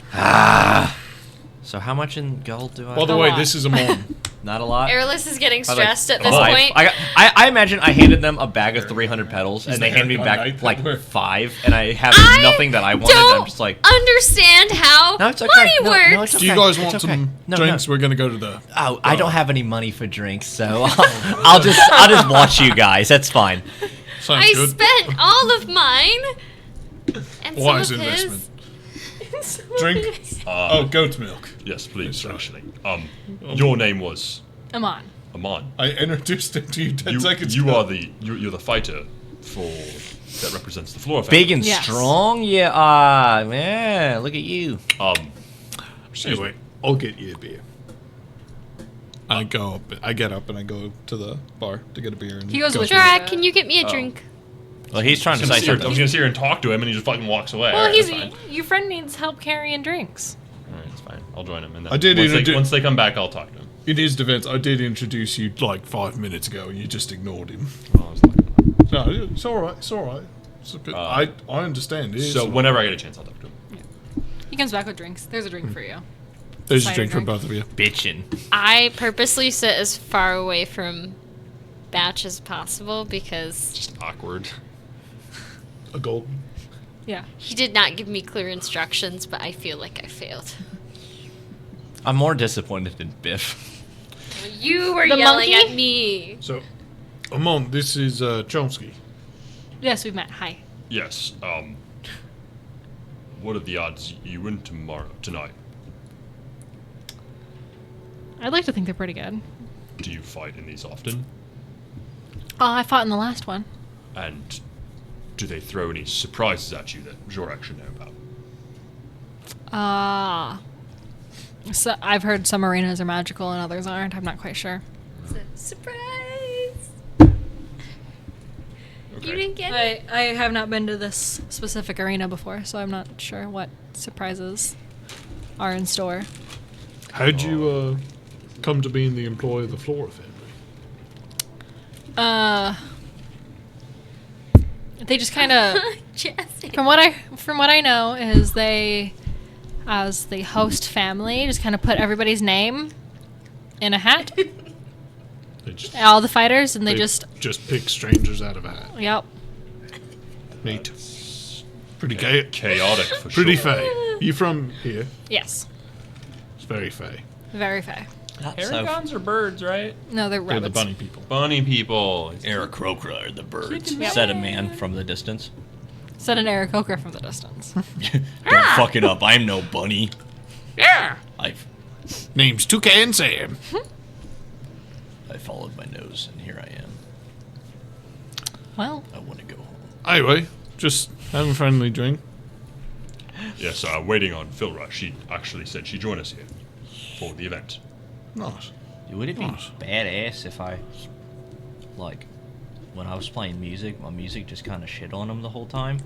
So how much in gold do I? By the A way, lot. this is Amon. Not a lot. Airless is getting I was like, stressed at this 5. point. I imagine I handed them a bag of 300 petals, and they handed me back iPad like work. 5, and I have I nothing that I wanted. And don't I'm just like, understand how no, it's okay. money No, works. no, it's Do you okay. guys It's want okay. some No, drinks? no. We're gonna go to the. Oh, I don't have any money for drinks, so I'll just watch you guys. That's fine. Sounds I good. spent all of mine. And Wise some of his. investment. Drink. Oh, goat milk. Yes, please. Sorry. Actually, your name was Amon. Amon. I introduced him to you 10 seconds You ago. are you're the fighter that represents the Flora Big family. and Yes. strong, yeah. Man, look at you. Anyway, I'll get you a beer. I get up and I go to the bar to get a beer. And He goes with Zhorak, can you get me a drink? Well, he's trying I to was say gonna something. sit here and talk to him, and he just fucking walks away. Well, Alright, he's that's fine. your friend needs help carrying drinks. Alright, that's fine. I'll join him. And then I did once introduce- once they come back, I'll talk to him. In his defense, I did introduce you like 5 minutes ago, and you just ignored him. I was like, No, it's all right. It's all right. It's okay. I understand. It is so all right. whenever I get a chance, I'll talk to him. He comes back with drinks. There's a drink for you. There's a cider drink for drink. both of you. Bitchin'. I purposely sit as far away from Batch as possible because Just awkward. A gold. Yeah. he did not give me clear instructions, but I feel like I failed. I'm more disappointed in Biff. You were The yelling monkey? at me. So, Amon, this is Chomsky. Yes, we've met. Hi. Yes. What are the odds you win tonight? I'd like to think they're pretty good. Do you fight in these often? I fought in the last one. And do they throw any surprises at you that Zhorak should know about? So I've heard some arenas are magical and others aren't. I'm not quite sure. Surprise! Okay. You didn't get it. I have not been to this specific arena before, so I'm not sure what surprises are in store. How'd you come to being the employee of the Flora family? They just kind of, Jesse. from what I know, is they, as the host family, just kind of put everybody's name in a hat, They just all the fighters, and they just, pick strangers out of a hat. yep. Neat. Pretty Chaotic for Pretty sure. fey. You from here? Yes, It's very fey. very fair. Paragons are birds, right? No, they're They're rabbits. the bunny people. Bunny people. Aarakocra are the birds, Yep. said a man from the distance. Said an Aarakocra from the distance. Don't fuck it up. I'm no bunny. Yeah. I've Name's Toucan Sam. I followed my nose, and here I am. Well, I want to go home. Anyway, just having a friendly drink. Yes, waiting on Flora. She actually said she'd join us here for the event. Nice. Would it be Nice. badass if I, like, when I was playing music, my music just kind of shit on them the whole time?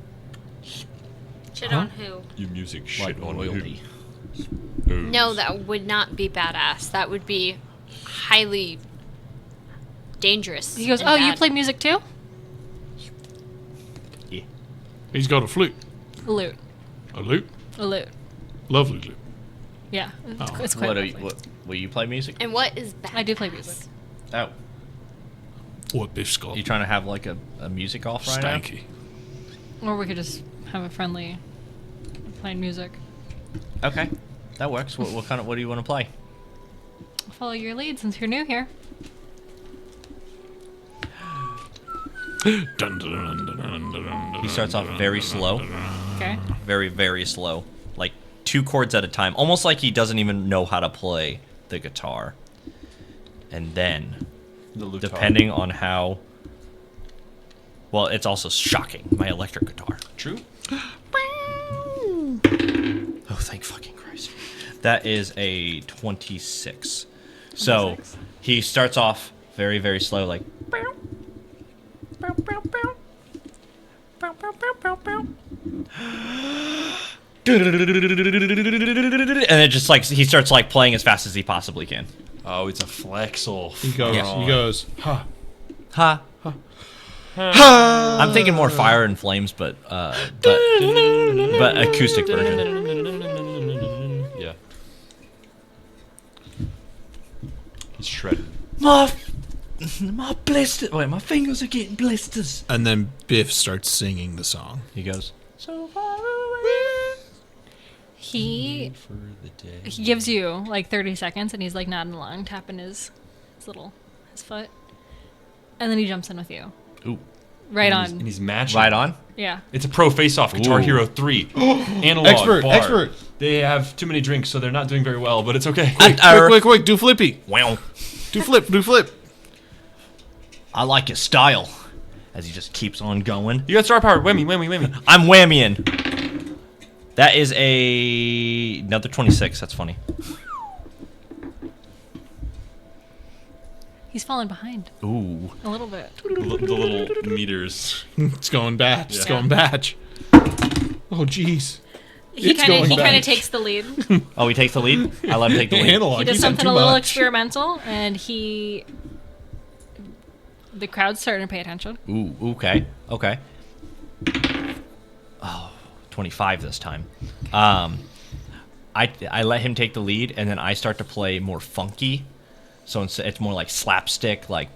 Shit on who? Your music shit Like on royalty. who? No, that would not be badass. That would be highly dangerous. he goes, and "Oh, you bad." play music too?" Yeah. He's got a flute. A lute. A lute? A lute. Lovely lute. Yeah, it's quite What, lovely. will you play music? And what is bad? I do play music. Oh, What Biff's got. you trying to have like a music off right now? Stanky. Or we could just have a friendly playing music. Okay, that works. What do you want to play? Follow your lead since you're new here. Dun, dun, dun, dun, dun, dun, He starts off very slow, Okay. very, very slow. Like 2 chords at a time. Almost like he doesn't even know how to play the guitar. And then, The lutar. depending on how... Well, it's also shocking, my electric guitar. True. Oh, thank fucking Christ. That is a 26. So, 26. he starts off very, very slow, like... And it just like he starts like playing as fast as he possibly can. Oh, it's a flex off. He goes, Yeah. he goes, ha. Ha. I'm thinking more fire and flames, but acoustic version. Yeah. He's shredded. My blisters. Wait, my fingers are getting blisters. And then Biff starts singing the song. He goes. He gives you like 30 seconds, and he's like nodding along, tapping his foot, and then he jumps in with you. Ooh. Right And on. he's matching. Right on. Yeah. It's a pro face-off. Guitar Ooh. Hero 3. Analog. Expert, bar. expert. They have too many drinks, so they're not doing very well, but it's okay. Quick, do flippy. Wow. Do flip. I like his style. As he just keeps on going. You got star power. Whammy. I'm whammying. That is another 26. That's funny. He's falling behind Ooh. a little bit. The little meters. It's going batch. It's Yeah. going batch. Oh, jeez. He It's kind going of back. takes the lead. Oh, he takes the lead. I let him take the lead. Analog. He does He's had something too a little much. experimental, and the crowd's starting to pay attention. Ooh, okay. Oh, 25 this time. I let him take the lead, and then I start to play more funky. So it's more like slapstick, like...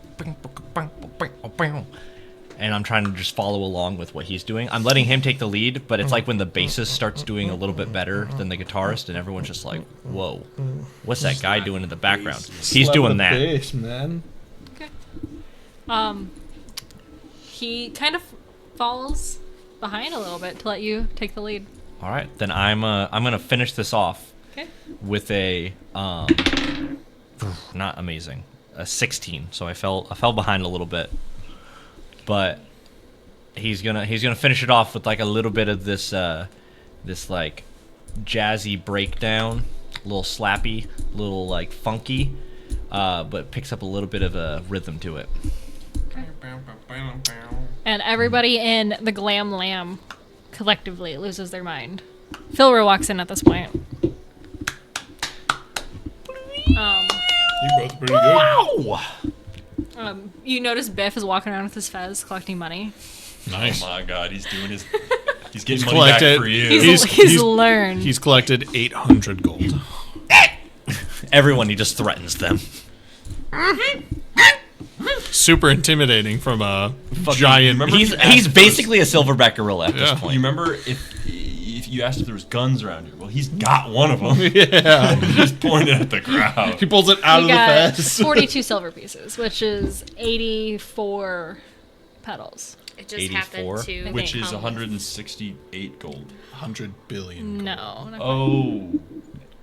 And I'm trying to just follow along with what he's doing. I'm letting him take the lead, but it's like when the bassist starts doing a little bit better than the guitarist, and everyone's just like, whoa, what's that guy doing in the background? He's Slap doing the that. bass, man. Okay. He kind of falls behind a little bit to let you take the lead. All right, then I'm gonna finish this off Okay. with a not amazing, a 16. So I fell behind a little bit, but he's gonna finish it off with like a little bit of this this like jazzy breakdown, a little slappy, a little like funky, but picks up a little bit of a rhythm to it. And everybody in the Glam Lamb collectively loses their mind. Philra walks in at this point. You both pretty good. You notice Biff is walking around with his fez collecting money. Nice. Oh my god, he's doing his. He's getting He's money back collected- for you. He's learned. He's collected 800 gold. Everyone, he just threatens them. Super intimidating from a giant. remember- He's basically a silverback gorilla at this Yeah. point. You remember if you asked if there was guns around here? Well, he's got one of them. Yeah. He's just pointing at the crowd. He pulls it out You of the got fez. 42 silver pieces, which is 84 petals. It just 84? happened to. Which is come- 168 gold. 100 billion. gold. No. not Oh,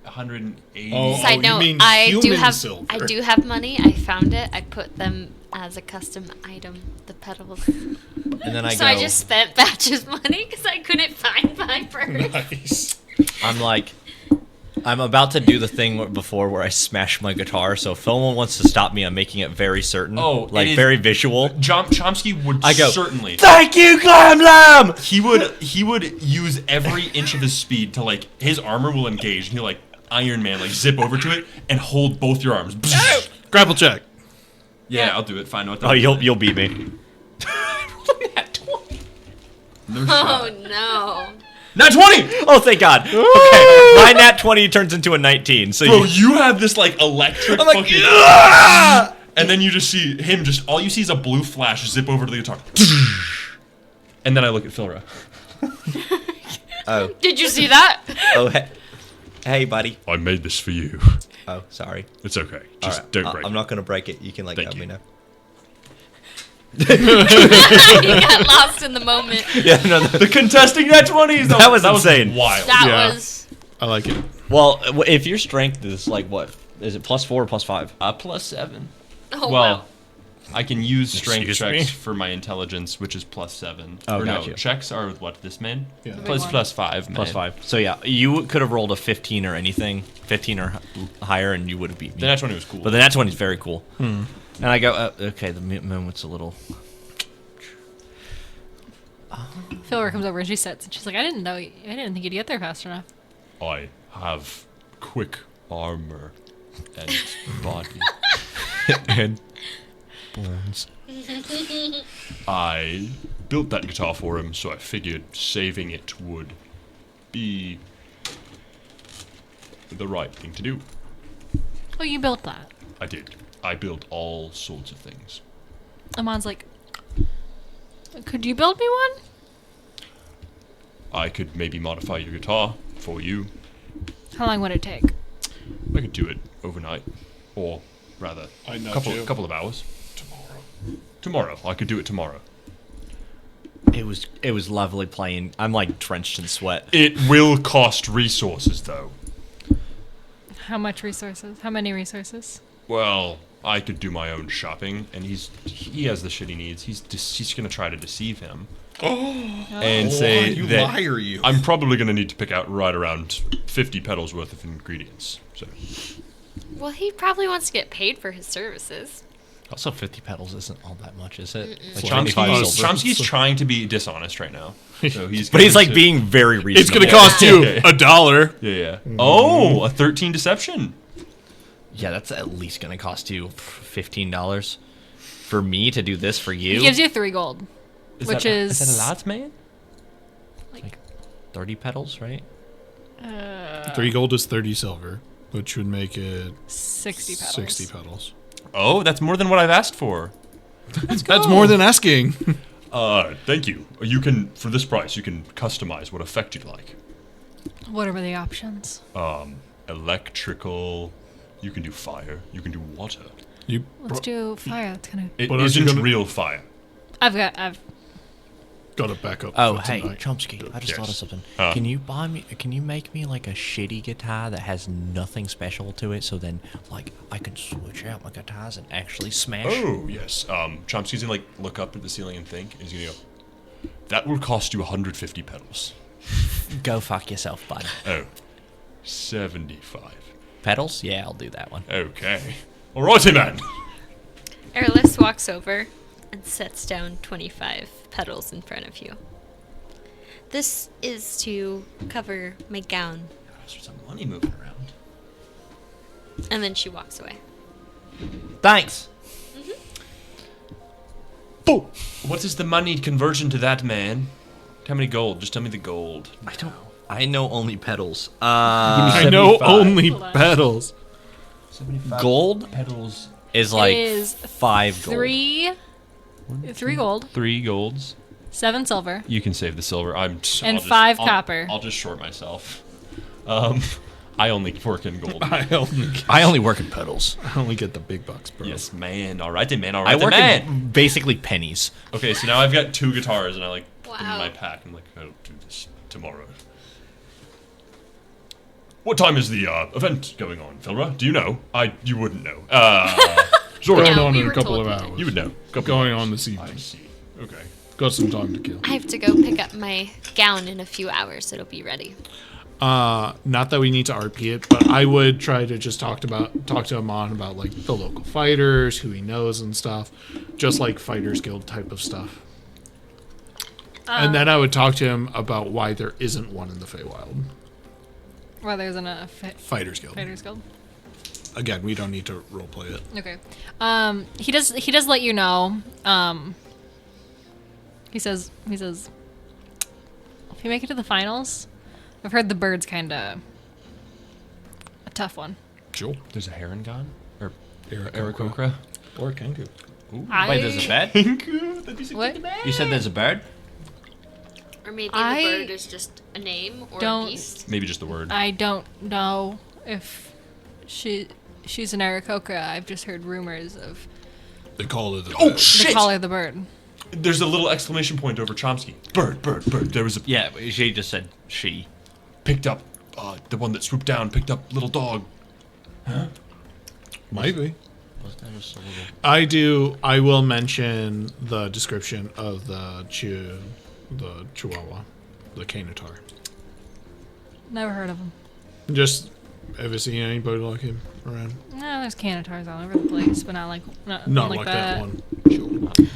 180. Oh, Side you note, mean I do human have silver. I do have money. I found it. I put them as a custom item, the petals. And then I So go, I just spent Batch's money because I couldn't find my purse. Nice. I'm about to do the thing before where I smash my guitar, so if someone wants to stop me, I'm making it very certain. Oh, like it is- very visual. Chomsky would I go, certainly. Thank you, Glam Lamb! He would use every inch of his speed to like his armor will engage and he'll like Iron Man like zip over to it and hold both your arms. Grapple check. Yeah, I'll do it. Fine. Oh, you'll beat me. No shot. Oh no. Nat 20! Oh, thank God. Okay, my nat 20 turns into a 19. So Bro, you have this like electric I'm like, fucking. "Ah!" And then you just see him just all you see is a blue flash zip over to the guitar. And then I look at Philra. Oh, Did you see that? oh, hey, buddy. I made this for you. Oh, sorry. It's okay. All Just right, don't break I'm it. not gonna break it. You can let Thank go of you. me now. You got lost in the moment. Yeah, no, The contesting nat 20s. That was insane. wild. That Yeah. was. I like it. well, if your strength is like what? Is it +4 or +5? +7. Oh Well, wow. I can use strength Excuse checks me? for my intelligence, which is +7. Oh, or no, gotcha. checks are with what this man? Yeah. Plus Big one. +5, man. +5. So yeah, you could have rolled a 15 or anything, 15 or higher, and you would have beat me. The nat 20 was cool. But the nat 20 is very cool. And I go, okay, the moment's a little. Philra comes over and she sits and she's like, I didn't think you'd get there fast enough. I have quick armor and body and bones. I built that guitar for him, so I figured saving it would be the right thing to do. Oh, you built that. I did. I built all sorts of things. Amon's like, could you build me one? I could maybe modify your guitar for you. How long would it take? I could do it overnight, or rather, I know couple of hours. Tomorrow. I could do it tomorrow. It was lovely playing. I'm like drenched in sweat. It will cost resources, though. How much resources? How many resources? Well, I could do my own shopping, and he has the shit he needs. He's gonna try to deceive him. And say you that liar, you. I'm probably gonna need to pick out right around 50 petals worth of ingredients. So Well, he probably wants to get paid for his services. Also, 50 petals isn't all that much, is it? Like Chomsky, 25 silver. Chomsky's trying to be dishonest right now. So he's But he's going like to- being very reasonable. It's going to cost you $1. Yeah. Oh, a 13 deception. Yeah, that's at least gonna cost you $15 for me to do this for you. He gives you 3 gold, which is that a lot, man? 30 petals, right? 3 gold is 30 silver, which would make it 60 petals. 60 petals. Oh, that's more than what I've asked for. That's more than asking. Thank you. You can, for this price, you can customize what effect you'd like. What are the options? Electrical. You can do fire. You can do water. You Let's do fire. That's kind of. It What else you isn't gonna- real fire. I've got to back up. Oh, for hey, tonight. Chomsky, I just thought of Yes. something. Huh? Can you make me like a shitty guitar that has nothing special to it, so then like I can switch out my guitars and actually smash? Oh, yes. Chomsky's gonna look up at the ceiling and think, and he's gonna go, that will cost you 150 petals. Go fuck yourself, bud. Oh, 75. Petals? Yeah, I'll do that one. Okay. Alrighty, man. Airless walks over and sets down 25 petals in front of you. This is to cover my gown. There's some money moving around. And then she walks away. Thanks. What is the money conversion to that, man? How many gold? Just tell me the gold. I know only petals. I know 75. only petals. 75 Gold petals. is like Is 5 gold. 3 gold, 3 golds. 7 silver. You can save the silver. And I'll just- 5 copper. I'll just short myself. I only work in gold. I only work in petals. I only get the big bucks, bro. Yes, man. All right, then, man. All I right, then, work man. in basically pennies. Okay, so now I've got 2 guitars, and I put them in Wow. my pack. I'm like, I'll do this tomorrow. What time is the event going on, Flora? Do you know? You wouldn't know. Zhorak, Going No, on we in a were couple told of you. hours. you would know. Couple Going hours. on this I evening. see. Okay. Got some time to kill. I have to go pick up my gown in a few hours. It'll be ready. Not that we need to RP it, but I would try to just talk to Amon about the local fighters, who he knows and stuff, just like Fighters Guild type of stuff. And then I would talk to him about why there isn't one in the Feywild. Well, there's a Fighters Guild. Fighters Guild. Again, we don't need to roleplay it. Okay. He does let you know. He says if you make it to the finals, I've heard the bird's kind of a tough one. Sure. There's a heron gone? Or Aarakocra. Aarakocra? Or Kenku. Wait, there's a bird? What? You said there's a bird? Or maybe I the bird is just a name or don't- a beast. Maybe just the word. I don't know if she's an Aarakocra. I've just heard rumors of They call it the Oh, bird. they shit! call her the bird. There's a little exclamation point over Chomsky. Bird, bird, bird. There was a... Yeah, she just said she. Picked up... the one that swooped down picked up little dog. Might be. Was that just a little... I will mention the description of the Chihuahua, the Canitar. Never heard of him. Just, ever seen anybody like him around? No, there's canitars all over the place, but not Not like like that one. Sure.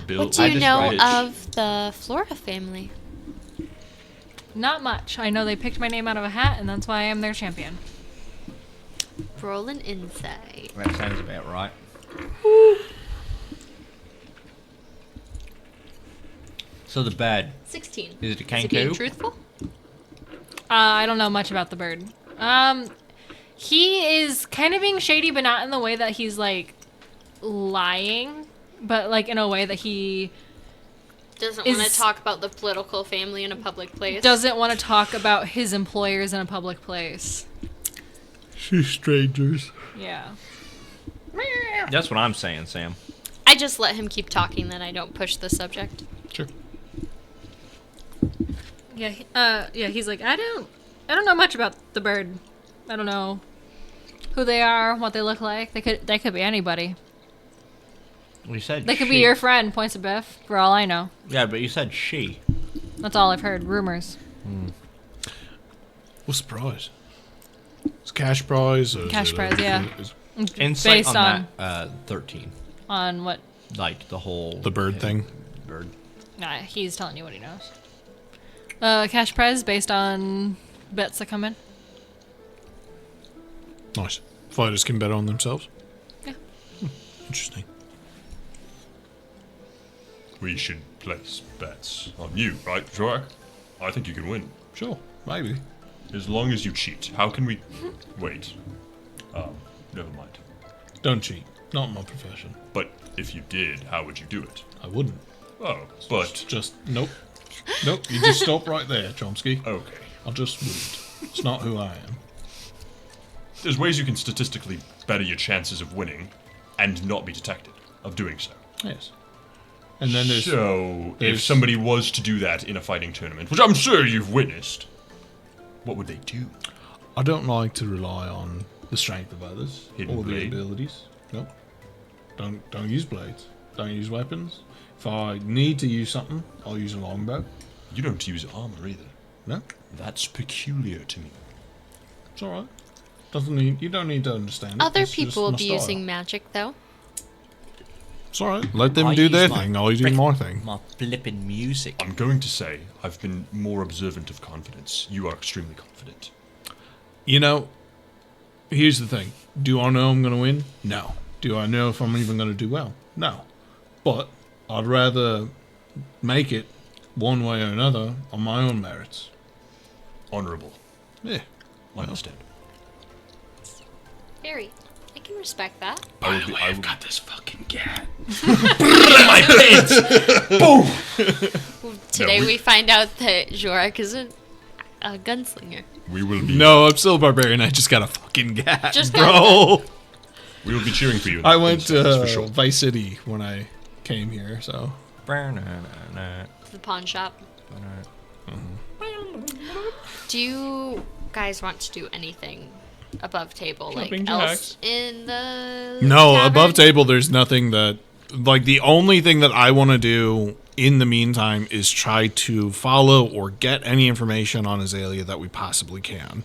Bill, What do you know described- of the Flora family? Not much. I know they picked my name out of a hat, and that's why I am their champion. Roll an insight. That sounds about right. So the bird, 16. is it a Is he being kangaroo? truthful? I don't know much about the bird. He is kind of being shady, but not in the way that he's lying, but in a way that he Doesn't want to Is- talk about the political family in a public place. doesn't want to talk about his employers in a public place. She's strangers. Yeah. That's what I'm saying, Sam. I just let him keep talking, then I don't push the subject. Sure. Yeah. He's like, I don't know much about the bird. I don't know who they are, what they look like. They could be anybody. We said They could she. be your friend, points of Biff, for all I know. Yeah, but you said she. That's all I've heard. Rumors. What's the prize? It's cash prize. Or is Cash it prize, yeah. is- Insight Based on that, 13. On what? Like the whole The bird thing. bird. Nah, he's telling you what he knows. Cash prize based on bets that come in. Nice. Fighters can bet on themselves. Yeah. Interesting. We should place bets on you, right, Zhorak? I think you can win. Sure. Maybe. As long as you cheat. How can we... Wait. Never mind. Don't cheat. Not my profession. But if you did, how would you do it? I wouldn't. Oh, but... Just nope. Nope. You just stop right there, Chomsky. Okay. I just wouldn't. It's not who I am. There's ways you can statistically better your chances of winning and not be detected of doing so. Yes. And then there's So, if there's- somebody was to do that in a fighting tournament, which I'm sure you've witnessed, what would they do? I don't like to rely on the strength of others Hidden or blade? the abilities. Nope. Don't use blades. Don't use weapons. If I need to use something, I'll use a longbow. You don't use armor either. No, That's peculiar to me. it's all right. Doesn't need. You don't need to understand. It. Other It's just people will my be style. using magic, though. It's all right. Let them I do use their my thing. I'll do frick- my thing. My flippin' music. I'm going to say I've been more observant of confidence. You are extremely confident. You know, here's the thing. Do I know I'm going to win? No. Do I know if I'm even going to do well? No. But I'd rather make it one way or another on my own merits. Honorable. Yeah. I understand. Very. I can respect that. I will be, I will, this fucking cat. Today we- we find out that Zhorak is a gunslinger. we will be. No, I'm still a barbarian. I just got a fucking cat, Just bro. We will be cheering for you. in I that went instance, to for sure. Vice City when I came here, so The pawn shop. Do you guys want to do anything above table, Jumping like else jacks. in the no, tavern? above table. There's nothing that like the only thing that I want to do in the meantime is try to follow or get any information on Azalea that we possibly can.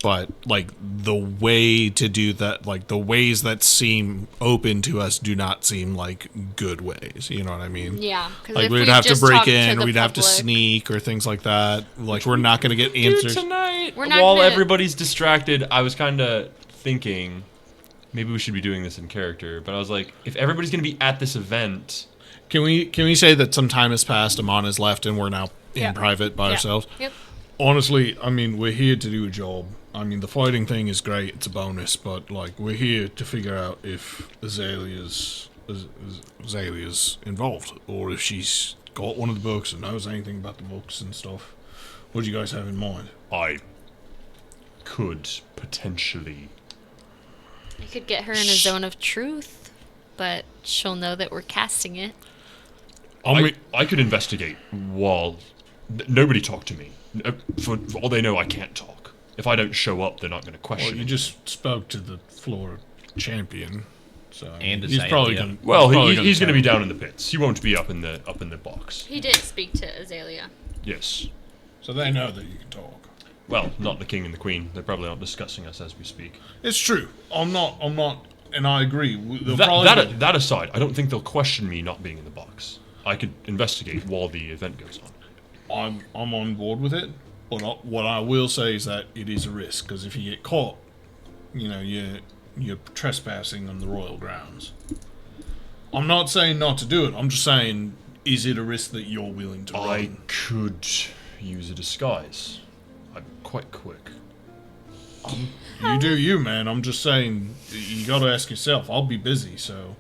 But like the way to do that, like the ways that seem open to us do not seem like good ways. You know what I mean? Yeah, because Like if we'd we have to just break talk in, to or the we'd have to public- sneak or things like that. Like we're not going to get answers. Tonight, We're not while gonna- everybody's distracted, I was kind of thinking maybe we should be doing this in character. But I was like, if everybody's going to be at this event, Can we say that some time has passed, Amon has left, and we're now in Yeah. private by Yeah. ourselves? Yep. Honestly, I mean, we're here to do a job. I mean, the fighting thing is great; it's a bonus. But like, we're here to figure out if Azalea's involved, or if she's got one of the books and knows anything about the books and stuff. What do you guys have in mind? I could potentially. I could get her in a zone of truth, but she'll know that we're casting it. I could investigate while nobody talk to me. For all they know, I can't talk. If I don't show up, they're not going to question Well, you me. just spoke to the Flora champion, so I mean, And he's probably Azalea. going. Well, he's going to be down in the pits. He won't be up in the box. He did speak to Azalea. Yes. So they know that you can talk. Well, not the king and the queen. They're probably not discussing us as we speak. It's true. I'm not, and I agree. They'll probably be- That aside, I don't think they'll question me not being in the box. I could investigate while the event goes on. I'm on board with it, but what I will say is that it is a risk because if you get caught, you know you're trespassing on the royal grounds. I'm not saying not to do it. I'm just saying, is it a risk that you're willing to I run? could use a disguise. I'm quite quick. You do you, man. I'm just saying you got to ask yourself. I'll be busy, so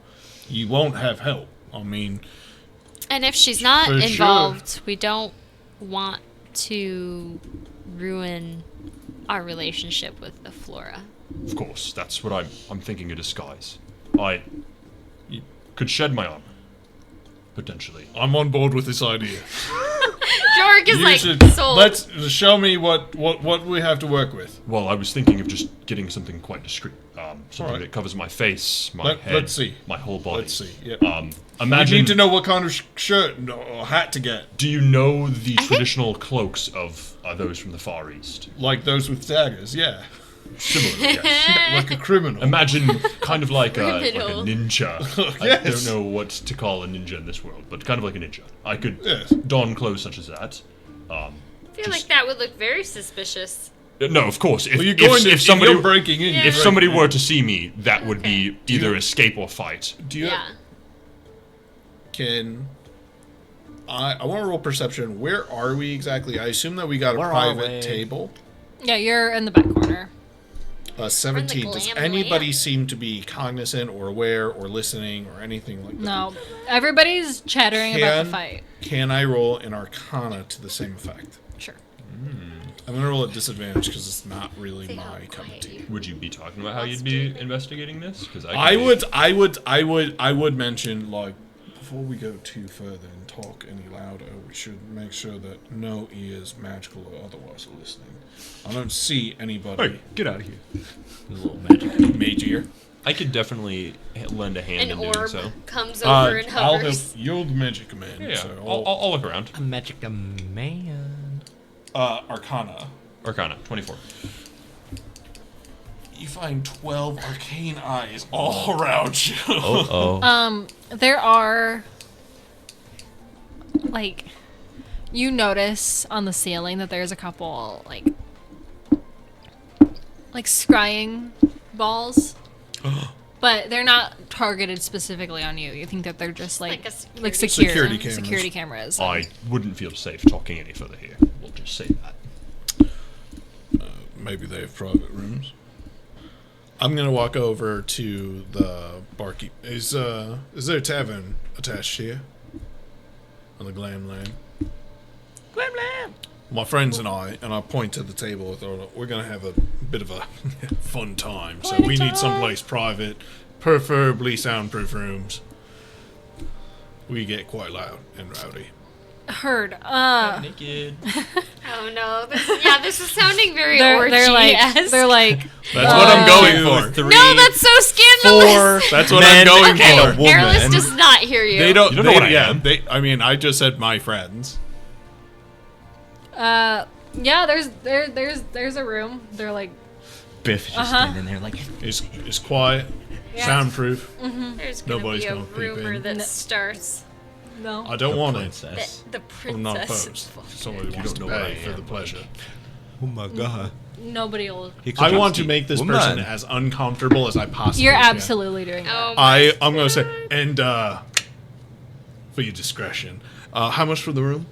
you won't have help. I mean, And if she's not For sure. involved, we don't want to ruin our relationship with the Flora. Of course, that's what I'm thinking. A disguise. I could shed my armor, potentially. I'm on board with this idea. Zhorak is You like should- sold. Let's show me what we have to work with. Well, I was thinking of just getting something quite discreet. Something Alright. that covers my face, my head, let's see. my whole body. Let's see. Yep. I Imagine need need to know what kind of shirt or hat to get, Do you know the traditional cloaks of those from the Far East? like those with daggers. Yeah. Similarly, yes. Like a criminal. Imagine kind of like a Criminal. ninja. I don't know what to call a ninja in this world, but kind of like a ninja. I could Yes. don clothes such as that. I feel like that would look very suspicious. No, of course. If, Well, you're going to, if somebody you're breaking in. if somebody were to see me, that would be either escape or fight. Do you Yeah. can I want to roll perception. Where are we exactly? I assume that we got a Where are private we? table. Yeah, you're in the back corner. 17. Does glam anybody lamp. seem to be cognizant or aware or listening or anything like that? No, everybody's chattering about the fight. Can I roll an Arcana to the same effect? Sure. I'm gonna roll at disadvantage because it's not really See how my cup of quiet tea. you- Would you be talking about how Let's you'd do be it. investigating this? Because I would mention, like, before we go too further and talk any louder, we should make sure that no ears, magical or otherwise, are listening. I don't see anybody. Hey, get out of here. A little magic. Mage ear. I could definitely lend a hand An in doing orb so. comes over and I'll help. hovers. You're the magic man. Yeah, So I'll look around. A magic man. Arcana. Arcana, 24. You find 12 arcane eyes all around you. Oh. There are, like, you notice on the ceiling that there's a couple, like scrying balls. But they're not targeted specifically on you. You think that they're just Like a Security cameras. security cameras. I wouldn't feel safe talking any further here. We'll just say that. Maybe they have private rooms. I'm gonna walk over to the barkeep. Is there a tavern attached here? On the Glam Lamb? Glam lamb. My friends and I point to the table. We're gonna have a bit of a fun time. So we need someplace private, preferably soundproof rooms. We get quite loud and rowdy. Heard. Naked. Oh no! This is sounding very They're like orgy-esque. they're like That's what I'm going for. No, that's so scandalous. That's what men I'm going Okay, for. Airless does not hear you. They don't. You don't know what I am. I mean, I just said my friends. yeah. There's a room. They're like Biff just standing there like. It's quiet, soundproof. There's gonna Nobody's be a gonna peep rumor in. that starts no. I don't want it. Princess. the I'm not princess. opposed. Somebody wants to don't know what I pay for am, the pleasure. Oh my god. Nobody will. I want to make this person as uncomfortable as I possibly You're can. absolutely doing that. Oh my I'm gonna say, and for your discretion, how much for the room?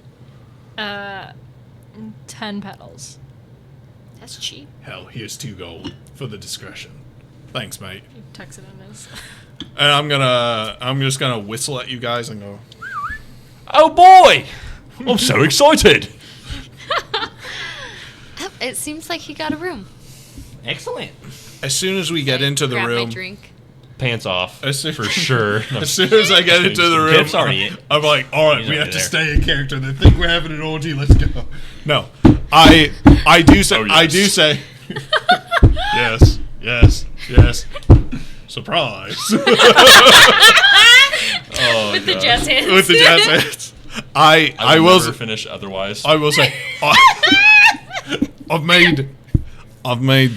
10 petals. that's cheap. Hell, here's 2 gold for the discretion. Thanks, mate. You tucks it in his. And I'm just gonna whistle at you guys and go. Oh boy! I'm so excited! Oh, it seems like he got a room. Excellent. As soon as we get into the Grab room, my drink. Pants off, As soon- for sure. No, as soon as I get into the room, Biff's already in. I'm like, all right, He's we have already to there. stay in character. They think we're having an orgy. Let's go. No, I do say, Oh, yes. I do say, yes. Surprise. Oh, With the God. jazz hands. With the jazz hands. I I will will never finish otherwise. I will say I've made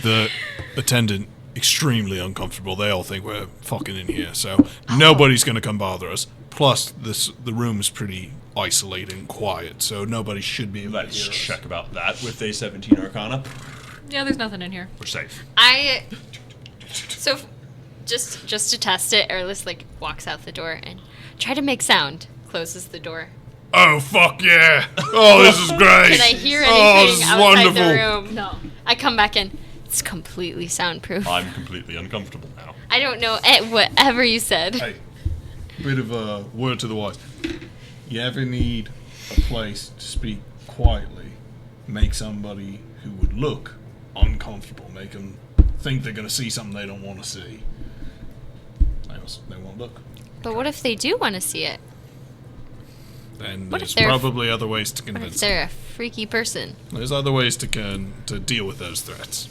the attendant extremely uncomfortable. They all think we're fucking in here, so nobody's gonna come bother us. Plus, the room is pretty isolated and quiet, so nobody should be able to Let's hear us. check about that with a 17 Arcana. Yeah, there's nothing in here. We're safe. So, just to test it, Airless like walks out the door and try to make sound. Closes the door. Oh fuck yeah! Oh, this is great. Can I hear Oh, anything this is outside wonderful. the room? No. I come back in. It's completely soundproof. I'm completely uncomfortable now. I don't know whatever you said. Hey, bit of a word to the wise. You ever need a place to speak quietly, make somebody who would look uncomfortable, make them think they're going to see something they don't want to see. They won't look. But what if they do want to see it? Then What there's if they're- probably other ways to What if convince them. they're a freaky person? There's other ways to deal with those threats.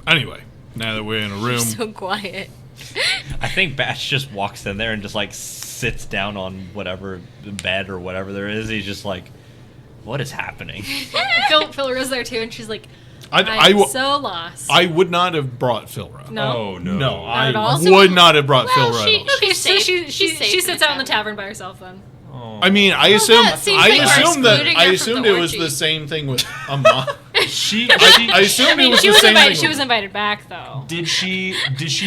Anyway, now that we're in a room, So quiet. I think Batch just walks in there and just like sits down on whatever bed or whatever there is. He's just like What is happening? Flora's there too, and she's like, I I'm so lost. I would not have brought Philra. No. Oh no. No, at all? I would not have brought Well, Philra. she- at all. Okay, She's so safe. she She's safe sits in out in the the tavern by herself then. I mean, I assumed that seems like we're excluding I her from assumed the it was orgy. the same thing with Amma. I assumed it was She the was same invited. thing. She was invited back though. Did she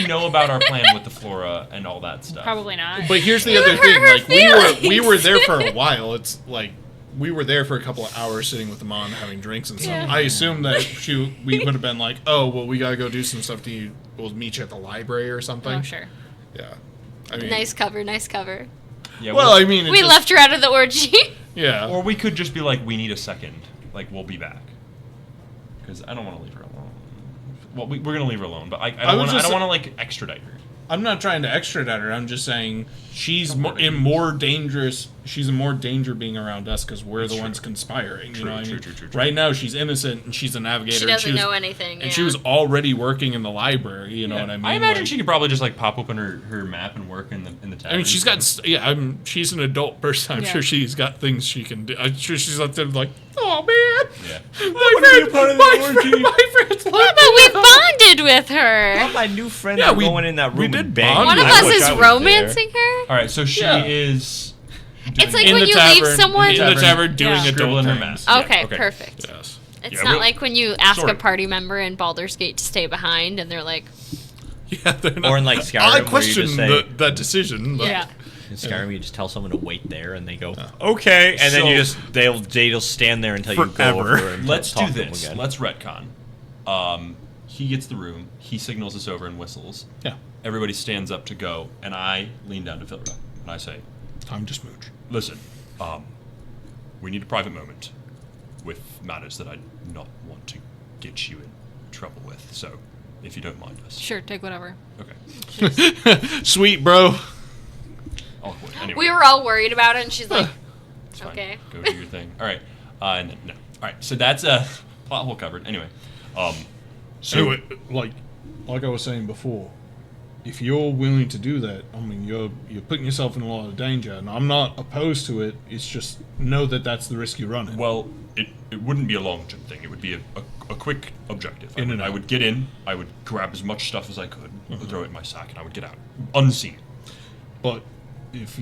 know about our plan with the Flora and all that stuff? Probably not. But here's the other thing: like we were there for a while. It's like we were there for a couple of hours sitting with Amma and having drinks and stuff. Yeah. I assumed that we would have been like, oh well, we gotta go do some stuff. We'll meet you at the library or something. Oh sure. Yeah. I mean, Nice cover, nice cover. Yeah, well, I mean, it We just- left her out of the orgy. Yeah. Or we could just be like, we need a second. Like, we'll be back. Because I don't want to leave her alone. Well, we're going to leave her alone, but I don't want to, like, extradite her. I'm not trying to extradite her. I'm just saying she's in more dangerous. She's in more danger being around us because we're the ones conspiring. True, you know what I mean? true. Right now, she's innocent and she's a navigator. She and doesn't was- know anything. And she was already working in the library. You know what I mean? I imagine Like- she could probably just, like, pop open her map and work in the tavern. I mean, she's got. She's an adult person. I'm Yeah. sure she's got things she can do. I'm sure she's up there like, oh man, Yeah. my friends love Yeah, but we bonded with her. My new friend Yeah, are we- going in that we room did and banging. bond. One of I us wish is I was there. romancing her. All right, so she Yeah. is... It's like in when the you tavern, leave someone. in the tavern doing Yeah. adult Scribbling her things. map. Okay, okay. perfect. Yes. It's Yeah, not we'll- like when you ask sort a of. party member in Baldur's Gate to stay behind, and they're like, Yeah, they're not. Or in, like, Skyrim, I where you question just say- that decision. But Yeah. In Skyrim, you just tell someone to wait there, and they go, okay, and then you just they'll stand there until you go Forever. over and Let's talk do to them this. again. Let's retcon. He gets the room. He signals us over and whistles. Yeah. Everybody stands up to go, and I lean down to Philra, and I say, Time to smooch. listen, we need a private moment with matters that I not want to get you in trouble with. So, if you don't mind us. Sure, take whatever. Okay. Sweet, bro. Awkward. Anyway, we were all worried about it, and she's like, it's fine. okay. Go do your thing. All right. And then, no. All right. So that's plot hole covered. Anyway. So Anyway, like I was saying before, if you're willing to do that, I mean, you're putting yourself in a lot of danger, and I'm not opposed to it. It's just know that that's the risk you're running. well, it wouldn't be a long-term thing. It would be a quick objective. In and I out. would get in. I would grab as much stuff as I could, throw it in my sack, and I would get out unseen. But if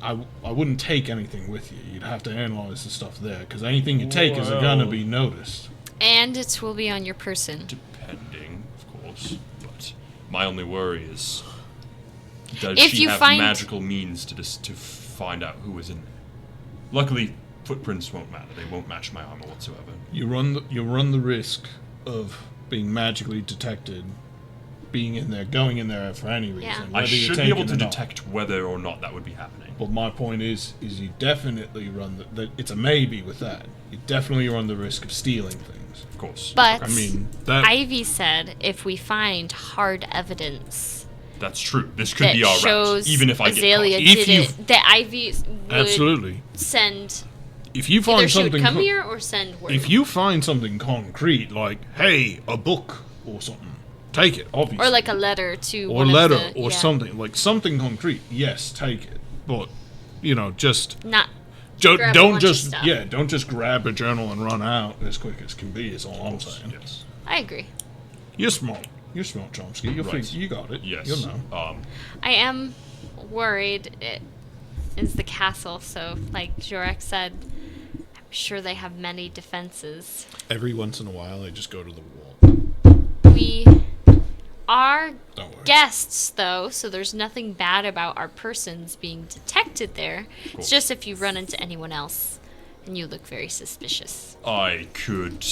I wouldn't take anything with you. You'd have to analyze the stuff there, because anything you take is gonna be noticed. And it will be on your person. Depending, of course. But my only worry is, does If she you have find- magical means to find out who is in there? Luckily, footprints won't matter. They won't match my armor whatsoever. You run the risk of being magically detected, being in there, going in there for any reason. Yeah. I whether you should take be able it to or not. detect whether or not that would be happening. But my point is you definitely run it's a maybe with that. You definitely run the risk of stealing things. Of course. But I mean, that Ivy said if we find hard evidence That's true. This could that be our shows route, even if I Azalea get caught. If did you- it, that Ivy would absolutely. send. If you Either find she would something, come here or send word. if you find something concrete, like hey, a book or something, take it. Obviously, or like a letter to or one of letter the- or yeah. something like something concrete. Yes, take it. But just Not don't grab a don't bunch of just stuff. don't just grab a journal and run out as quick as can be. Is all I'm saying. Yes. I agree. You're smart. You're smart, Chomsky. Right. You got it. Yes. You'll know. I am worried it is the castle, so like Zhorak said, I'm sure they have many defenses. Every once in a while, I just go to the wall. We are Don't worry. guests, though, so there's nothing bad about our persons being detected there. It's just if you run into anyone else and you look very suspicious. I could.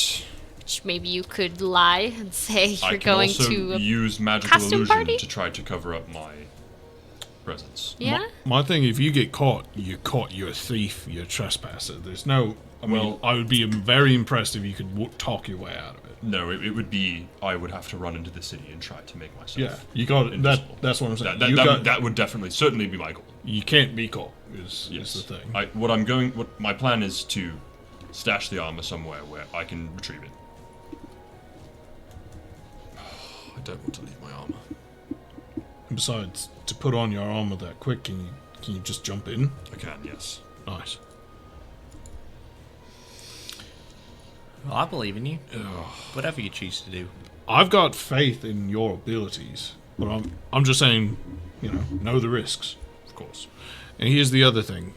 Which maybe you could lie and say I you're can going also to a use magical costume illusion party? to try to cover up my presence. Yeah? My thing, if you get caught, you're caught. You're a thief. You're a trespasser. There's no. I mean, Well- I would be very impressed if you could talk your way out of it. No, it would be. I would have to run into the city and try to make myself. Yeah, you got it. invisible. That's what I'm saying. That would definitely, certainly be my goal. You can't be caught. Is Yes. the thing. What my plan is to stash the armor somewhere where I can retrieve it. I don't want to leave my armor. And besides, to put on your armor that quick, can you just jump in? I can, yes. Nice. Well, I believe in you. Whatever you choose to do. I've got faith in your abilities, but I'm just saying, know the risks, of course. And here's the other thing.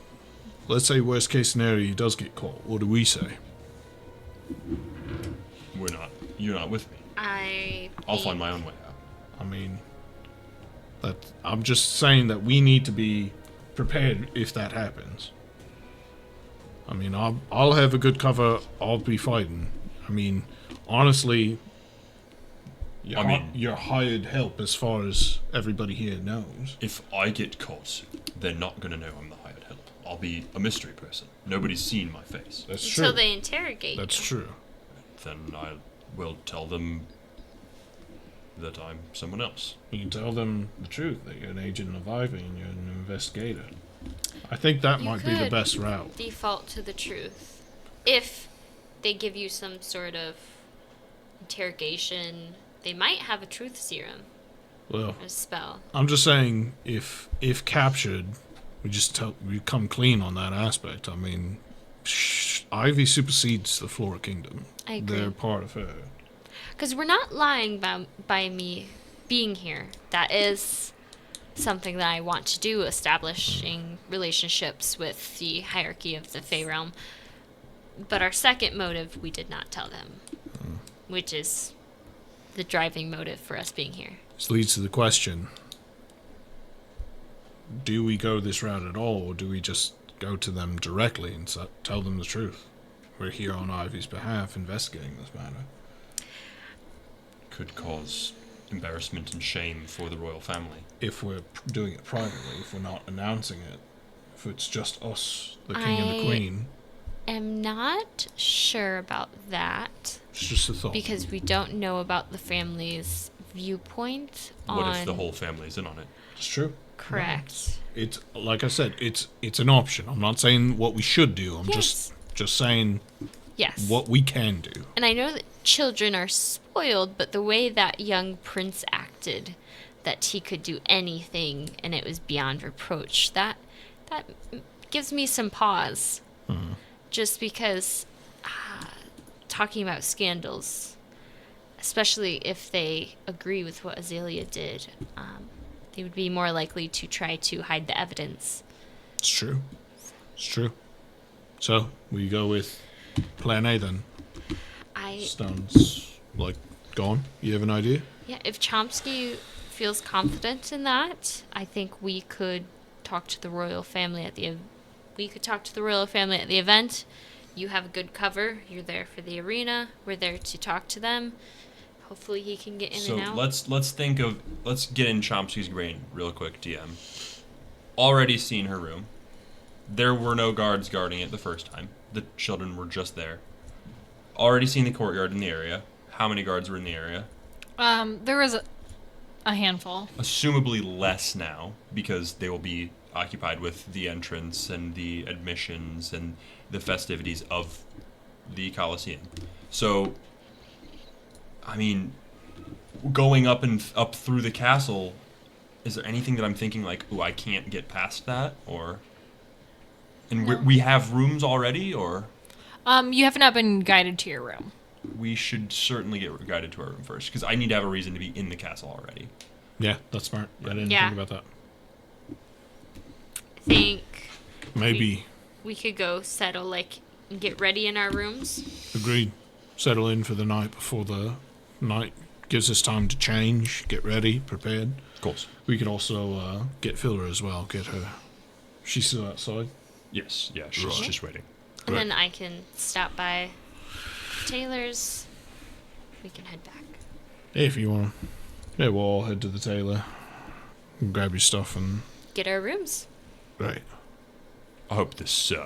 Let's say worst case scenario, he does get caught. What do we say? You're not with me. I'll find my own way out. I mean, I'm just saying that we need to be prepared if that happens. I mean, I'll have a good cover. I'll be fighting. I mean, honestly, you're hired help as far as everybody here knows. If I get caught, they're not going to know I'm the hired help. I'll be a mystery person. Nobody's seen my face. That's true. Until they interrogate That's you. true. Then I will tell them that I'm someone else. You can tell them the truth, that you're an agent of Ivy and you're an investigator. I think that might be the best route. Default to the truth. If they give you some sort of interrogation, they might have a truth serum. Well, A spell. I'm just saying, if captured, we come clean on that aspect. I mean, Ivy supersedes the Flora Kingdom. I agree. They're part of her. Because we're not lying by me being here. That is something that I want to do, establishing relationships with the hierarchy of the Fey realm. But our second motive, we did not tell them, which is the driving motive for us being here. This leads to the question, do we go this route at all, or do we just go to them directly and tell them the truth? We're here on Ivy's behalf investigating this matter. Could cause embarrassment and shame for the royal family. If we're doing it privately, if we're not announcing it, if it's just us, the king and the queen. I'm not sure about that. It's just a thought. Because we don't know about the family's viewpoint on... What if the whole family's in on it? It's true. Correct. It's like I said, it's an option. I'm not saying what we should do. I'm just saying Yes. what we can do. And I know that children are spoiled, but the way that young prince acted, that he could do anything and it was beyond reproach, that gives me some pause. Mm-hmm. Just because talking about scandals, especially if they agree with what Azalea did, they would be more likely to try to hide the evidence. It's true. It's true. So, we go with plan A then. Stone's, gone. You have an idea? Yeah, if Chomsky feels confident in that, I think we could talk to the royal family at the event. You have a good cover. You're there for the arena. We're there to talk to them. Hopefully he can get in and out. So let's get in Chomsky's brain real quick, DM. Already seen her room. There were no guards guarding it the first time. The children were just there. Already seen the courtyard in the area. How many guards were in the area? There was a handful. Assumably less now, because they will be occupied with the entrance and the admissions and the festivities of the Colusseum. So, I mean, going up through the castle, is there anything that I'm thinking ooh, I can't get past that, or? And No. we have rooms already, or? You have not been guided to your room. We should certainly get guided to our room first, because I need to have a reason to be in the castle already. Yeah, that's smart. I didn't Yeah. think about that. I think Maybe. we could go settle, and get ready in our rooms. Agreed. Settle in for the night before the night gives us time to change, get ready, prepared. Of course. We could also get Flora as well, get her. She's still outside. Yes, yeah, she's Right. just waiting. And then I can stop by Taylor's. We can head back. If you want. Yeah, we'll all head to the tailor. Grab your stuff and... Get our rooms. Right. I hope this is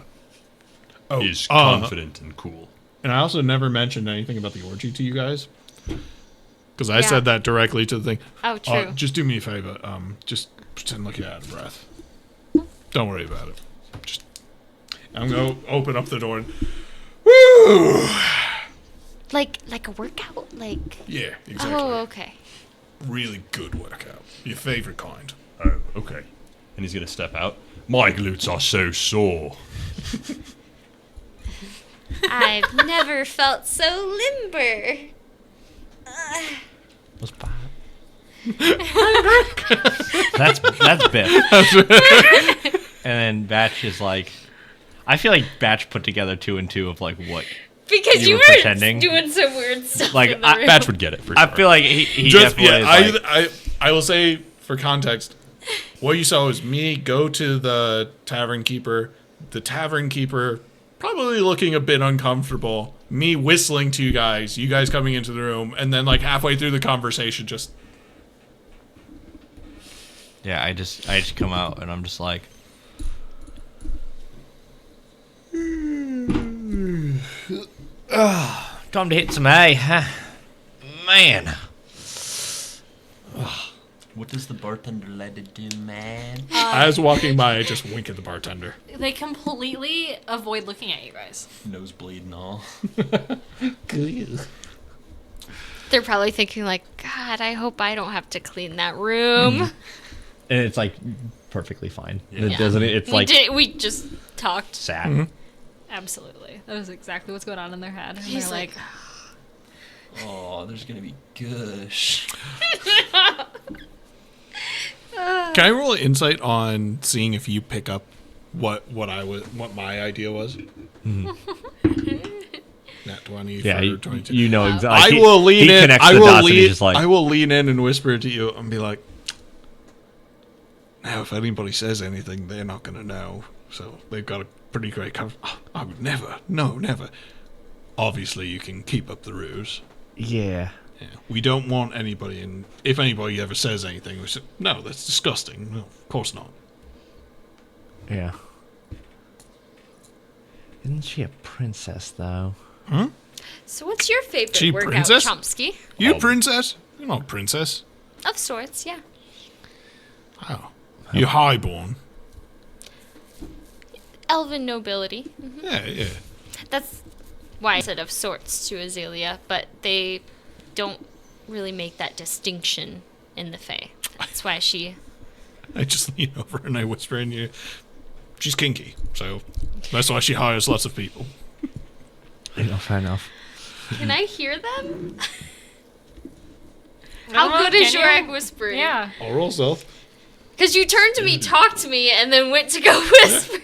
Oh, confident and cool. and I also never mentioned anything about the orgy to you guys. Because I Yeah. said that directly to the thing. Oh, true. Just do me a favor. Just pretend like you're out of breath. Don't worry about it. Just... I'm going to open up the door and... Woo! Like a workout? Yeah, exactly. Oh, okay. Really good workout. Your favorite kind. Oh, okay. And he's gonna step out. My glutes are so sore. I've never felt so limber. Was Bob? that's Biff. And then Batch is like, I feel like Batch put together 2 and 2 of like what. Because You you were were pretending. doing some weird stuff. Like, in the room. Batch would get it for sure. I feel like he Just definitely yeah, is like, I will say for context, what you saw was me go to the tavern keeper. The tavern keeper probably looking a bit uncomfortable. Me whistling to you guys coming into the room, and then like halfway through the conversation, just yeah, I just come out and I'm just like, time to hit some A, huh? Man. What does the bartender let it do, man? as walking by, I just wink at the bartender. They completely avoid looking at you guys. Nosebleed and all. They're probably thinking like, God, I hope I don't have to clean that room. And it's like perfectly fine. Yeah. It doesn't. It's like We just talked. sad. Absolutely. That is exactly what's going on in their head. And He's they're like, Oh, there's gonna be gush. Can I roll an insight on seeing if you pick up what my idea was? Nat 20 Yeah, for 22. you know exactly. I will lean in. Connects I the will dots and he's lean. just like, I will lean in and whisper to you and be like, "Now, if anybody says anything, they're not going to know. So they've got a pretty great cover. Oh, I would never. No, never. Obviously, you can keep up the ruse. yeah. Yeah. We don't want anybody. And if anybody ever says anything, we say, no, that's disgusting. No, of course not. Yeah. Isn't she a princess, though? so what's your favorite She workout, princess? Chomsky? You princess? You're not a princess. Of sorts, yeah. Oh, you're highborn. Elven nobility. Yeah, yeah. That's why I said of sorts to Azalea, but they don't really make that distinction in the Fae. That's why she... I just lean over and I whisper in you. She's kinky, so that's why she hires lots of people. Fair enough. Can I hear them? How good is Zhorak whispering? Yeah. I'll roll stealth. Because you turned to me, talked to me, and then went to go whisper.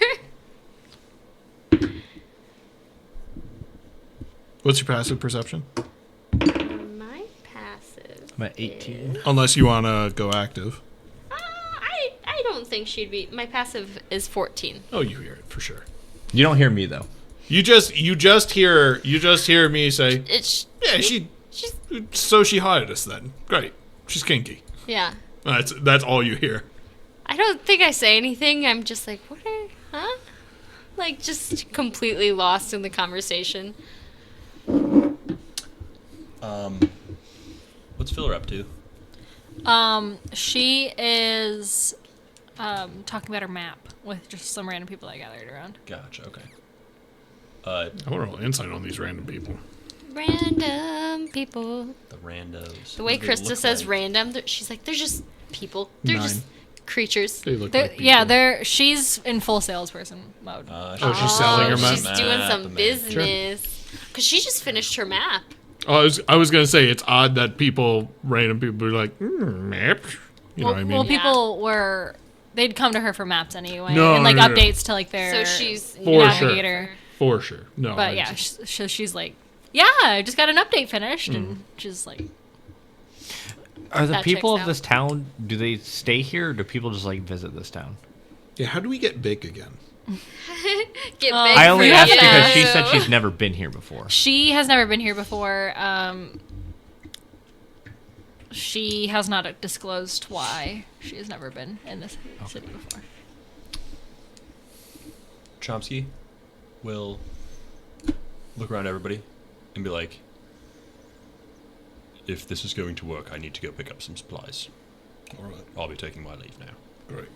What's your passive perception? My passive. I'm at 18. Unless you want to go active. I don't think she'd be... My passive is 14. Oh, you hear it for sure. You don't hear me, though. You just hear me say, It's... yeah, she's... so she hired us then. Great. She's kinky. Yeah. That's all you hear. I don't think I say anything. I'm just like, what are... Huh? Like, just completely lost in the conversation. What's Phil up to? She is talking about her map with just some random people that gathered around. Gotcha. Okay. I want to roll insight on these random people. Random people. The randos. The way What do they Krista look says like? random, she's like, they're just people. They're just creatures. They look They're- like people. yeah, she's in full salesperson mode. Oh, she's selling her map. She's doing some man. business. Because she just finished her map. Oh, I was gonna say it's odd that random people are like map. You know what I mean? Well, people were they'd come to her for maps anyway, No, and like no, no. updates to like their So she's... For sure. navigator. For sure. No. But I yeah, just- so she's like, yeah, I just got an update finished, and she's like, Are the That people checks of this town, do they stay here, or do people just, like, visit this town? yeah. How do we get big again? Get big I only for asked you. because she said she's never been here before. she has never been here before. She has not disclosed why she has never been in this city before. Chomsky will look around everybody and be like, if this is going to work, I need to go pick up some supplies. All right. I'll be taking my leave now. Great.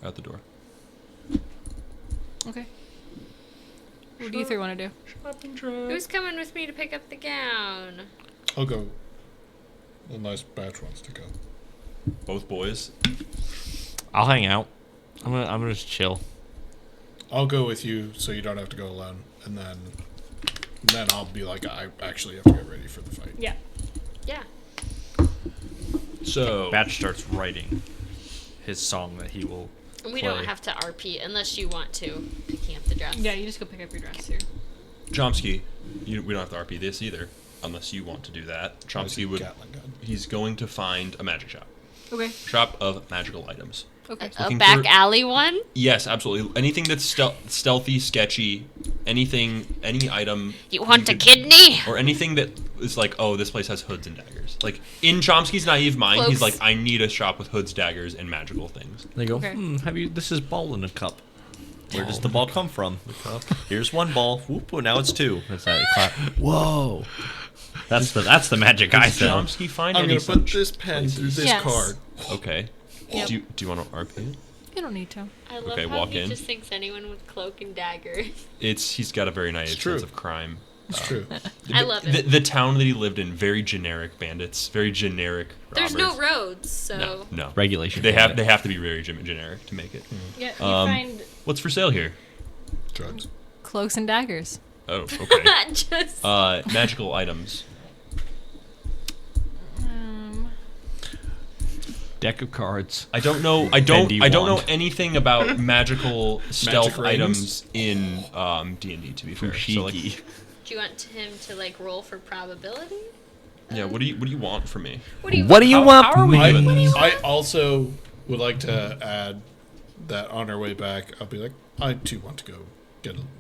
Out the door. Okay. What do you three want to do? Who's coming with me to pick up the gown? I'll go. A nice batch wants to go. Both boys. I'll hang out. I'm gonna just chill. I'll go with you so you don't have to go alone, and then I'll be like, I actually have to get ready for the fight. Yeah. Yeah. So Batch starts writing his song that he will. We play. don't have to RP unless you want to, picking up the dress. Yeah, you just go pick up your dress here. Chomsky, we don't have to RP this either, unless you want to do that. Chomsky would. Gatling gun. He's going to find a magic shop. Okay. Shop of magical items. Okay. A Looking back for- alley one? Yes, absolutely. Anything that's stealthy, sketchy, any item. You want a could- kidney? Or anything that is like, oh, this place has hoods and daggers. Like, in Chomsky's naive mind, he's Cloaks. like, I need a shop with hoods, daggers, and magical things. They go, Okay. this is ball in a cup. Where does the ball come from? The cup. Here's one ball. Whoop, now it's two. That's that clap. Whoa. That's the magic I Does found. Chomsky find I'm any gonna put such this pen through places? this Yes. card. Okay. Yep. Do you want to RP it? You don't need to. I love Okay, how walk he in. just thinks anyone with cloak and dagger. He's got a very naive true. sense of crime. It's true. I love it. The town that he lived in, very generic bandits, very generic robbers. There's no roads, so No. Regulation. They have to be very generic to make it. Yeah, you Um, find What's for sale here? Drugs. cloaks and daggers. Oh, okay. just Magical items. Deck of cards. I don't know. I don't know anything about magical stealth rings? items in D&D. To be fair, so like, do you want him to like roll for probability? yeah. What do you want from me? What do you How are we I, doing this? I also would like to add that on our way back, I'll be like, I too want to go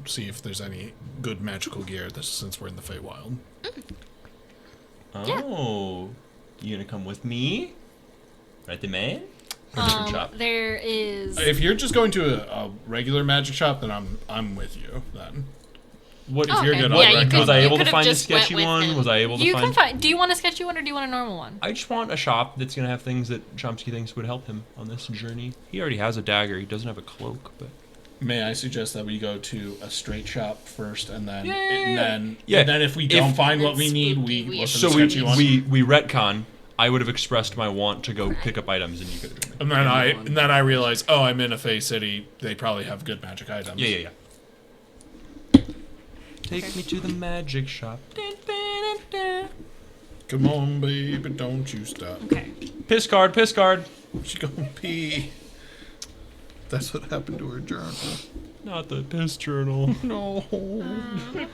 see if there's any good magical gear since we're in the Feywild. Oh, you gonna come with me? Right, the man? Or a different shop? There is. If you're just going to a regular magic shop, then I'm with you. Then What if Oh, you're okay. good? Yeah, you could- Was I you able to could've find a just went sketchy with one? him. Was I able to You find? can find. Do you want a sketchy one or do you want a normal one? I just want a shop that's gonna have things that Chomsky thinks would help him on this journey. He already has a dagger. He doesn't have a cloak, but may I suggest that we go to a straight shop first, and then Yeah. and then if we don't find what we It's need, spooky, we we- look for so the sketchy one. we retcon. I would have expressed my want to go pick up items, and you could have done it. And then I realize, oh, I'm in a Fey city. They probably have good magic items. Yeah. Take me to the magic shop. Come on, baby, don't you stop. Okay. Piss card. She gonna pee. That's what happened to her journal. Not the piss journal. No.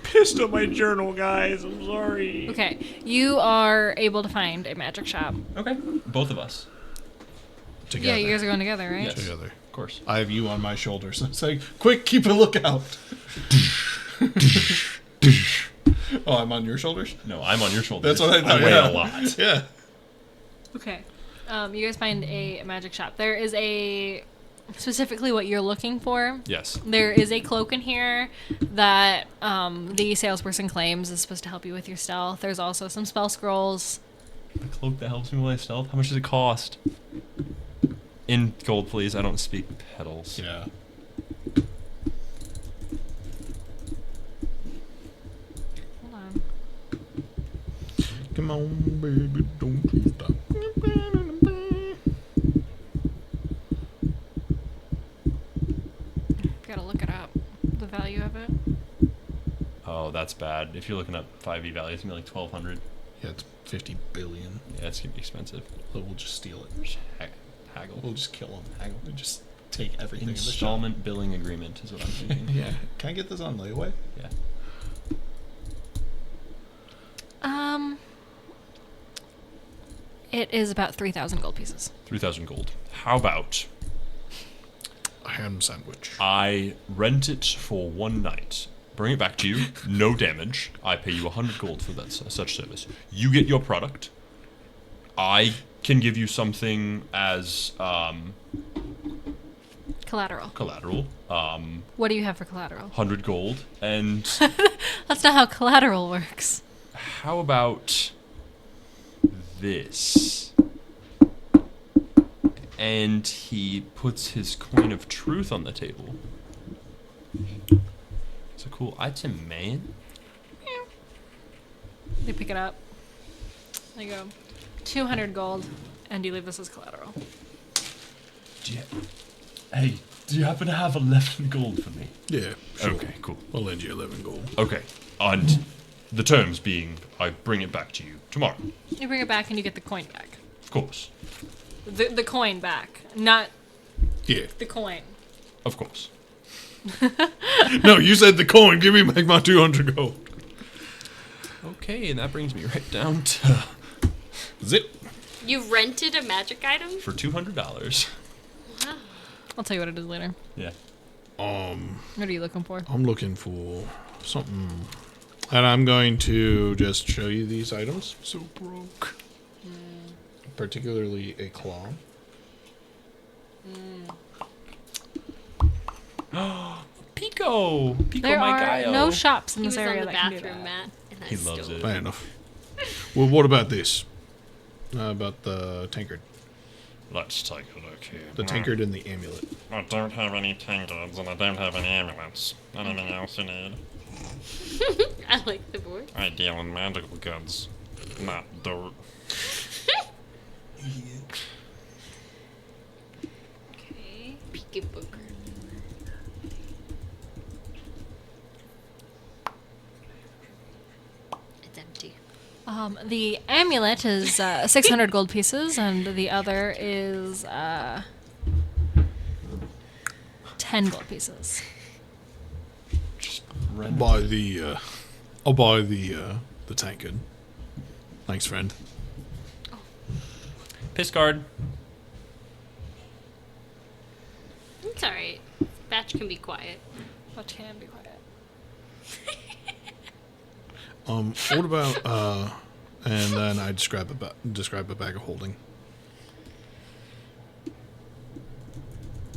Pissed on my journal, guys. I'm sorry. Okay. You are able to find a magic shop. Okay. Both of us. Together. Yeah, you guys are going together, right? Yes. Together. Of course. I have you on my shoulders. It's like, quick, keep a lookout. Oh, I'm on your shoulders? No, I'm on your shoulders. That's what I thought. I weigh yeah. a lot. Yeah. Okay. You guys find a magic shop. There is a specifically what you're looking for. Yes. There is a cloak in here that the salesperson claims is supposed to help you with your stealth. There's also some spell scrolls. A cloak that helps me with my stealth. How much does it cost? In gold, please. I don't speak petals. Yeah. Hold on. Come on, baby, don't you stop. Gotta look it up. The value of it. Oh, that's bad. If you're looking up 5e value, it's gonna be like 1,200. Yeah, it's 50 billion. Yeah, it's gonna be expensive. So we'll just steal it. Just haggle. We'll just kill them. Haggle. We'll just take everything in the shop. Installment billing agreement is what I'm thinking. Yeah. Can I get this on layaway? Yeah. It is about 3,000 gold pieces. 3,000 gold. How about A ham sandwich. I rent it for one night, bring it back to you, no damage. I pay you 100 gold for that such service. You get your product. I can give you something as Collateral. collateral. What do you have for collateral? 100 gold. And That's not how collateral works. how about this? And he puts his coin of truth on the table. It's a cool item, man. They pick it up. They go, 200 gold, and you leave this as collateral. Hey, Do you happen to have 11 gold for me? Yeah, sure. Okay, cool. I'll lend you 11 gold. Okay, and the terms being I bring it back to you tomorrow. You bring it back and you get the coin back. Of course. The coin back, not Yeah. the coin. Of course. No, you said the coin. Give me back my 200 gold. Okay, and that brings me right down to Zip. You rented a magic item? for $200. I'll tell you what it is later. Yeah. What are you looking for? I'm looking for something. And I'm going to just show you these items. So broke. Particularly a claw. Pico! Pico There my are gallo. no shops in He this was on area the that can do bathroom that. mat. And I He loves stole it. Fair enough. Well, what about this? About the tankard. Let's take a look here. The tankard and the amulet. I don't have any tankards and I don't have any amulets. Anything else you need? I like the board. I deal in magical goods, not dirt. Okay. Peekaboo. It's empty. The amulet is 600 gold pieces, and the other is 10 gold pieces. I'll buy the tankard. Thanks, friend. Piss guard. It's alright. Batch can be quiet. But can be quiet. What about and then I describe a bag of holding.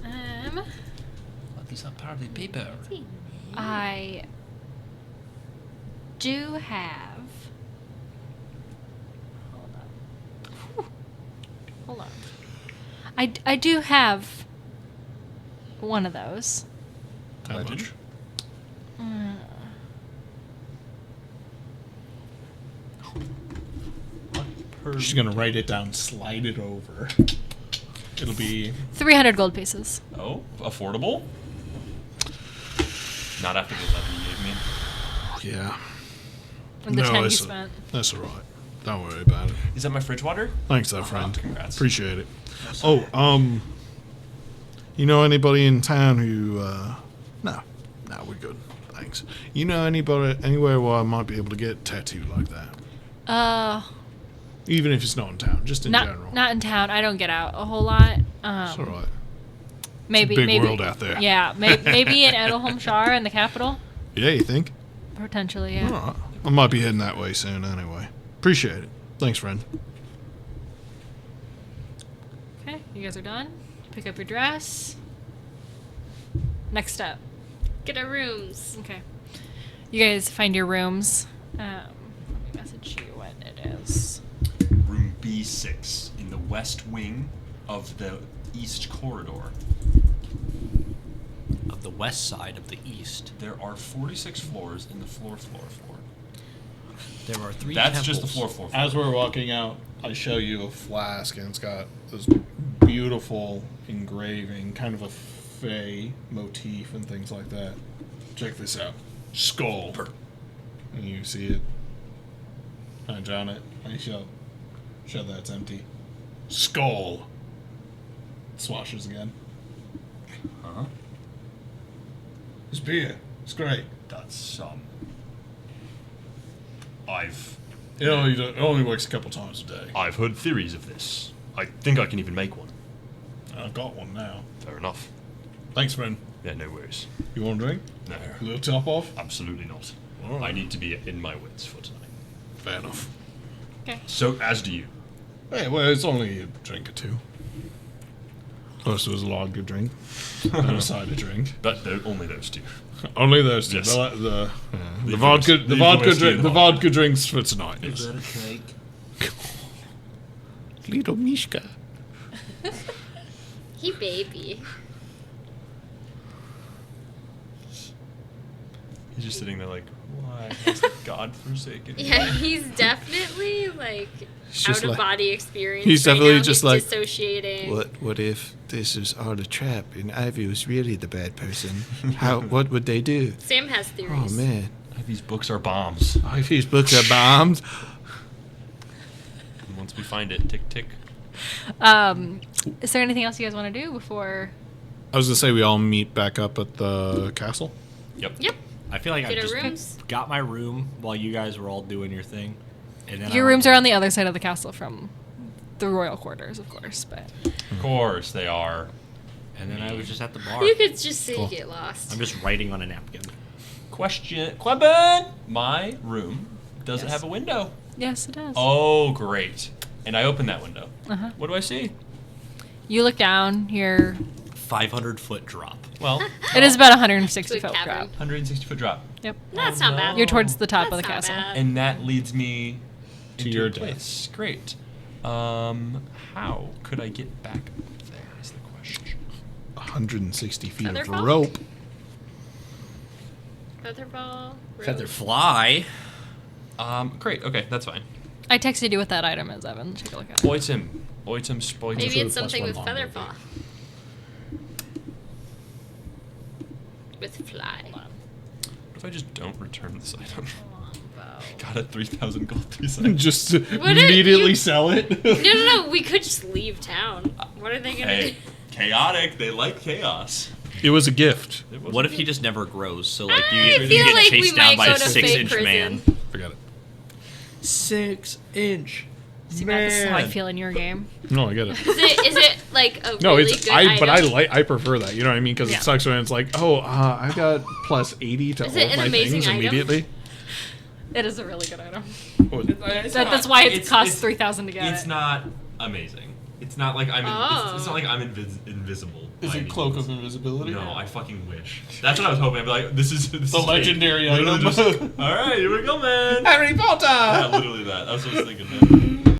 What these are part of the paper. I do have. Hold on. I do have one of those. How much? She's gonna write it down, slide it over. It'll be 300 gold pieces. Oh, affordable? Not after the 11 you gave me. yeah. And the 10 you that's spent. That's all right. Don't worry about it. Is that my fridge water? Thanks, though, friend. Congrats. Appreciate it. Oh, you know anybody in town who? No, we're good. Thanks. You know anybody anywhere where I might be able to get a tattoo like that? Even if it's not in town, just in general. Not in town. I don't get out a whole lot. It's all right. Maybe big maybe world out there. Yeah, maybe in Edelholm Shire in the capital. Yeah, you think? Potentially, yeah. All right. I might be heading that way soon anyway. Appreciate it. Thanks, friend. Okay, you guys are done. Pick up your dress. Next step. Get our rooms. Okay. You guys find your rooms. Let me message you what it is. Room B6 in the west wing of the east corridor. Of the west side of the east. There are 46 floors in the floor. There are 3 That's just the temples. floor. As we're walking out, I show you a flask, and it's got this beautiful engraving, kind of a fey motif and things like that. Check this out. Skull. And you see it. I drown it. I show that it's empty. Skull. Swashes again. Huh? It's beer. It's great. That's It only works a couple times a day. I've heard theories of this. I think I can even make one. I've got one now. Fair enough. Thanks, friend. Yeah, no worries. You want a drink? No, A little top off? absolutely not. All right. I need to be in my wits for tonight. Fair enough. So, as do you. Hey, well, it's only a drink or two. First it was a lager drink, then a cider drink. But only those two. Only those two. Yes. The Leave vodka, the the whis- vodka leave the drink, whiskey the in vodka drinks for tonight. Yes. that a cake? Little Mishka. He baby. He's just sitting there like, why has God forsaken me? Yeah, he's definitely like It's just out of like- body experience. he's right definitely now. just He's like, dissociating. What if this is all a trap and Ivy was really the bad person? What would they do? Sam has Oh theories. man, These books are bombs. Ivy's books are bombs. And once we find it, tick tick. Is there anything else you guys want to do before? I was gonna say we all meet back up at the castle. Yep. Yep. I feel like I Get our just rooms. got my room while you guys were all doing your thing. And then Your rooms are on the other side of the castle from the royal quarters, of course. But Of course they are. And then I was just at the bar. You could just say you get lost. I'm just writing on a napkin. Question. My room, does it Yes. have a window? yes, it does. Oh, great. And I open that window. Uh-huh. What do I see? You look down. You're 500-foot drop. Well, it is about 160 To a foot cavern. drop. 160-foot drop. Yep. That's not bad. You're towards the top That's of the not castle. bad. And that leads me To into your a place. Great. How could I get back up there is the question. 160 feet of Featherfall? rope. Featherball. Feather fly. Great. Okay, that's fine. I texted you what that item is, Evan. Take a look at it. Oitem, spoitum. Maybe Sure, it's something plus with one featherfall. With fly. What if I just don't return this item? Wow. Got it 3,000 gold pieces. Just if immediately you- sell it. No. We could just leave town. What are they gonna Hey, do? chaotic. They like chaos. It was a gift. It was What if he just never grows? So like I you feel get like we chased down might by go a to 6-inch fake man. prison. Forgot it. 6-inch. See, Matt, this is how I feel in your game. No, I get it. Is it like a No, really it's good I. But item? I prefer that. You know what I mean? Because Yeah. it sucks when it's like, I've got plus 80 to Is all it an my amazing things item? immediately. It is a really good item. Oh, That's why it costs 3,000 to get It's it. not amazing. It's not like I'm. It's not like I'm invisible. Is by it any cloak means. of invisibility? No, I fucking wish. That's what I was hoping. I'd be like, this is The fake. legendary Literally item. just, all right, here we go, man. Harry Potter. Yeah, literally that. That's what I was thinking, man.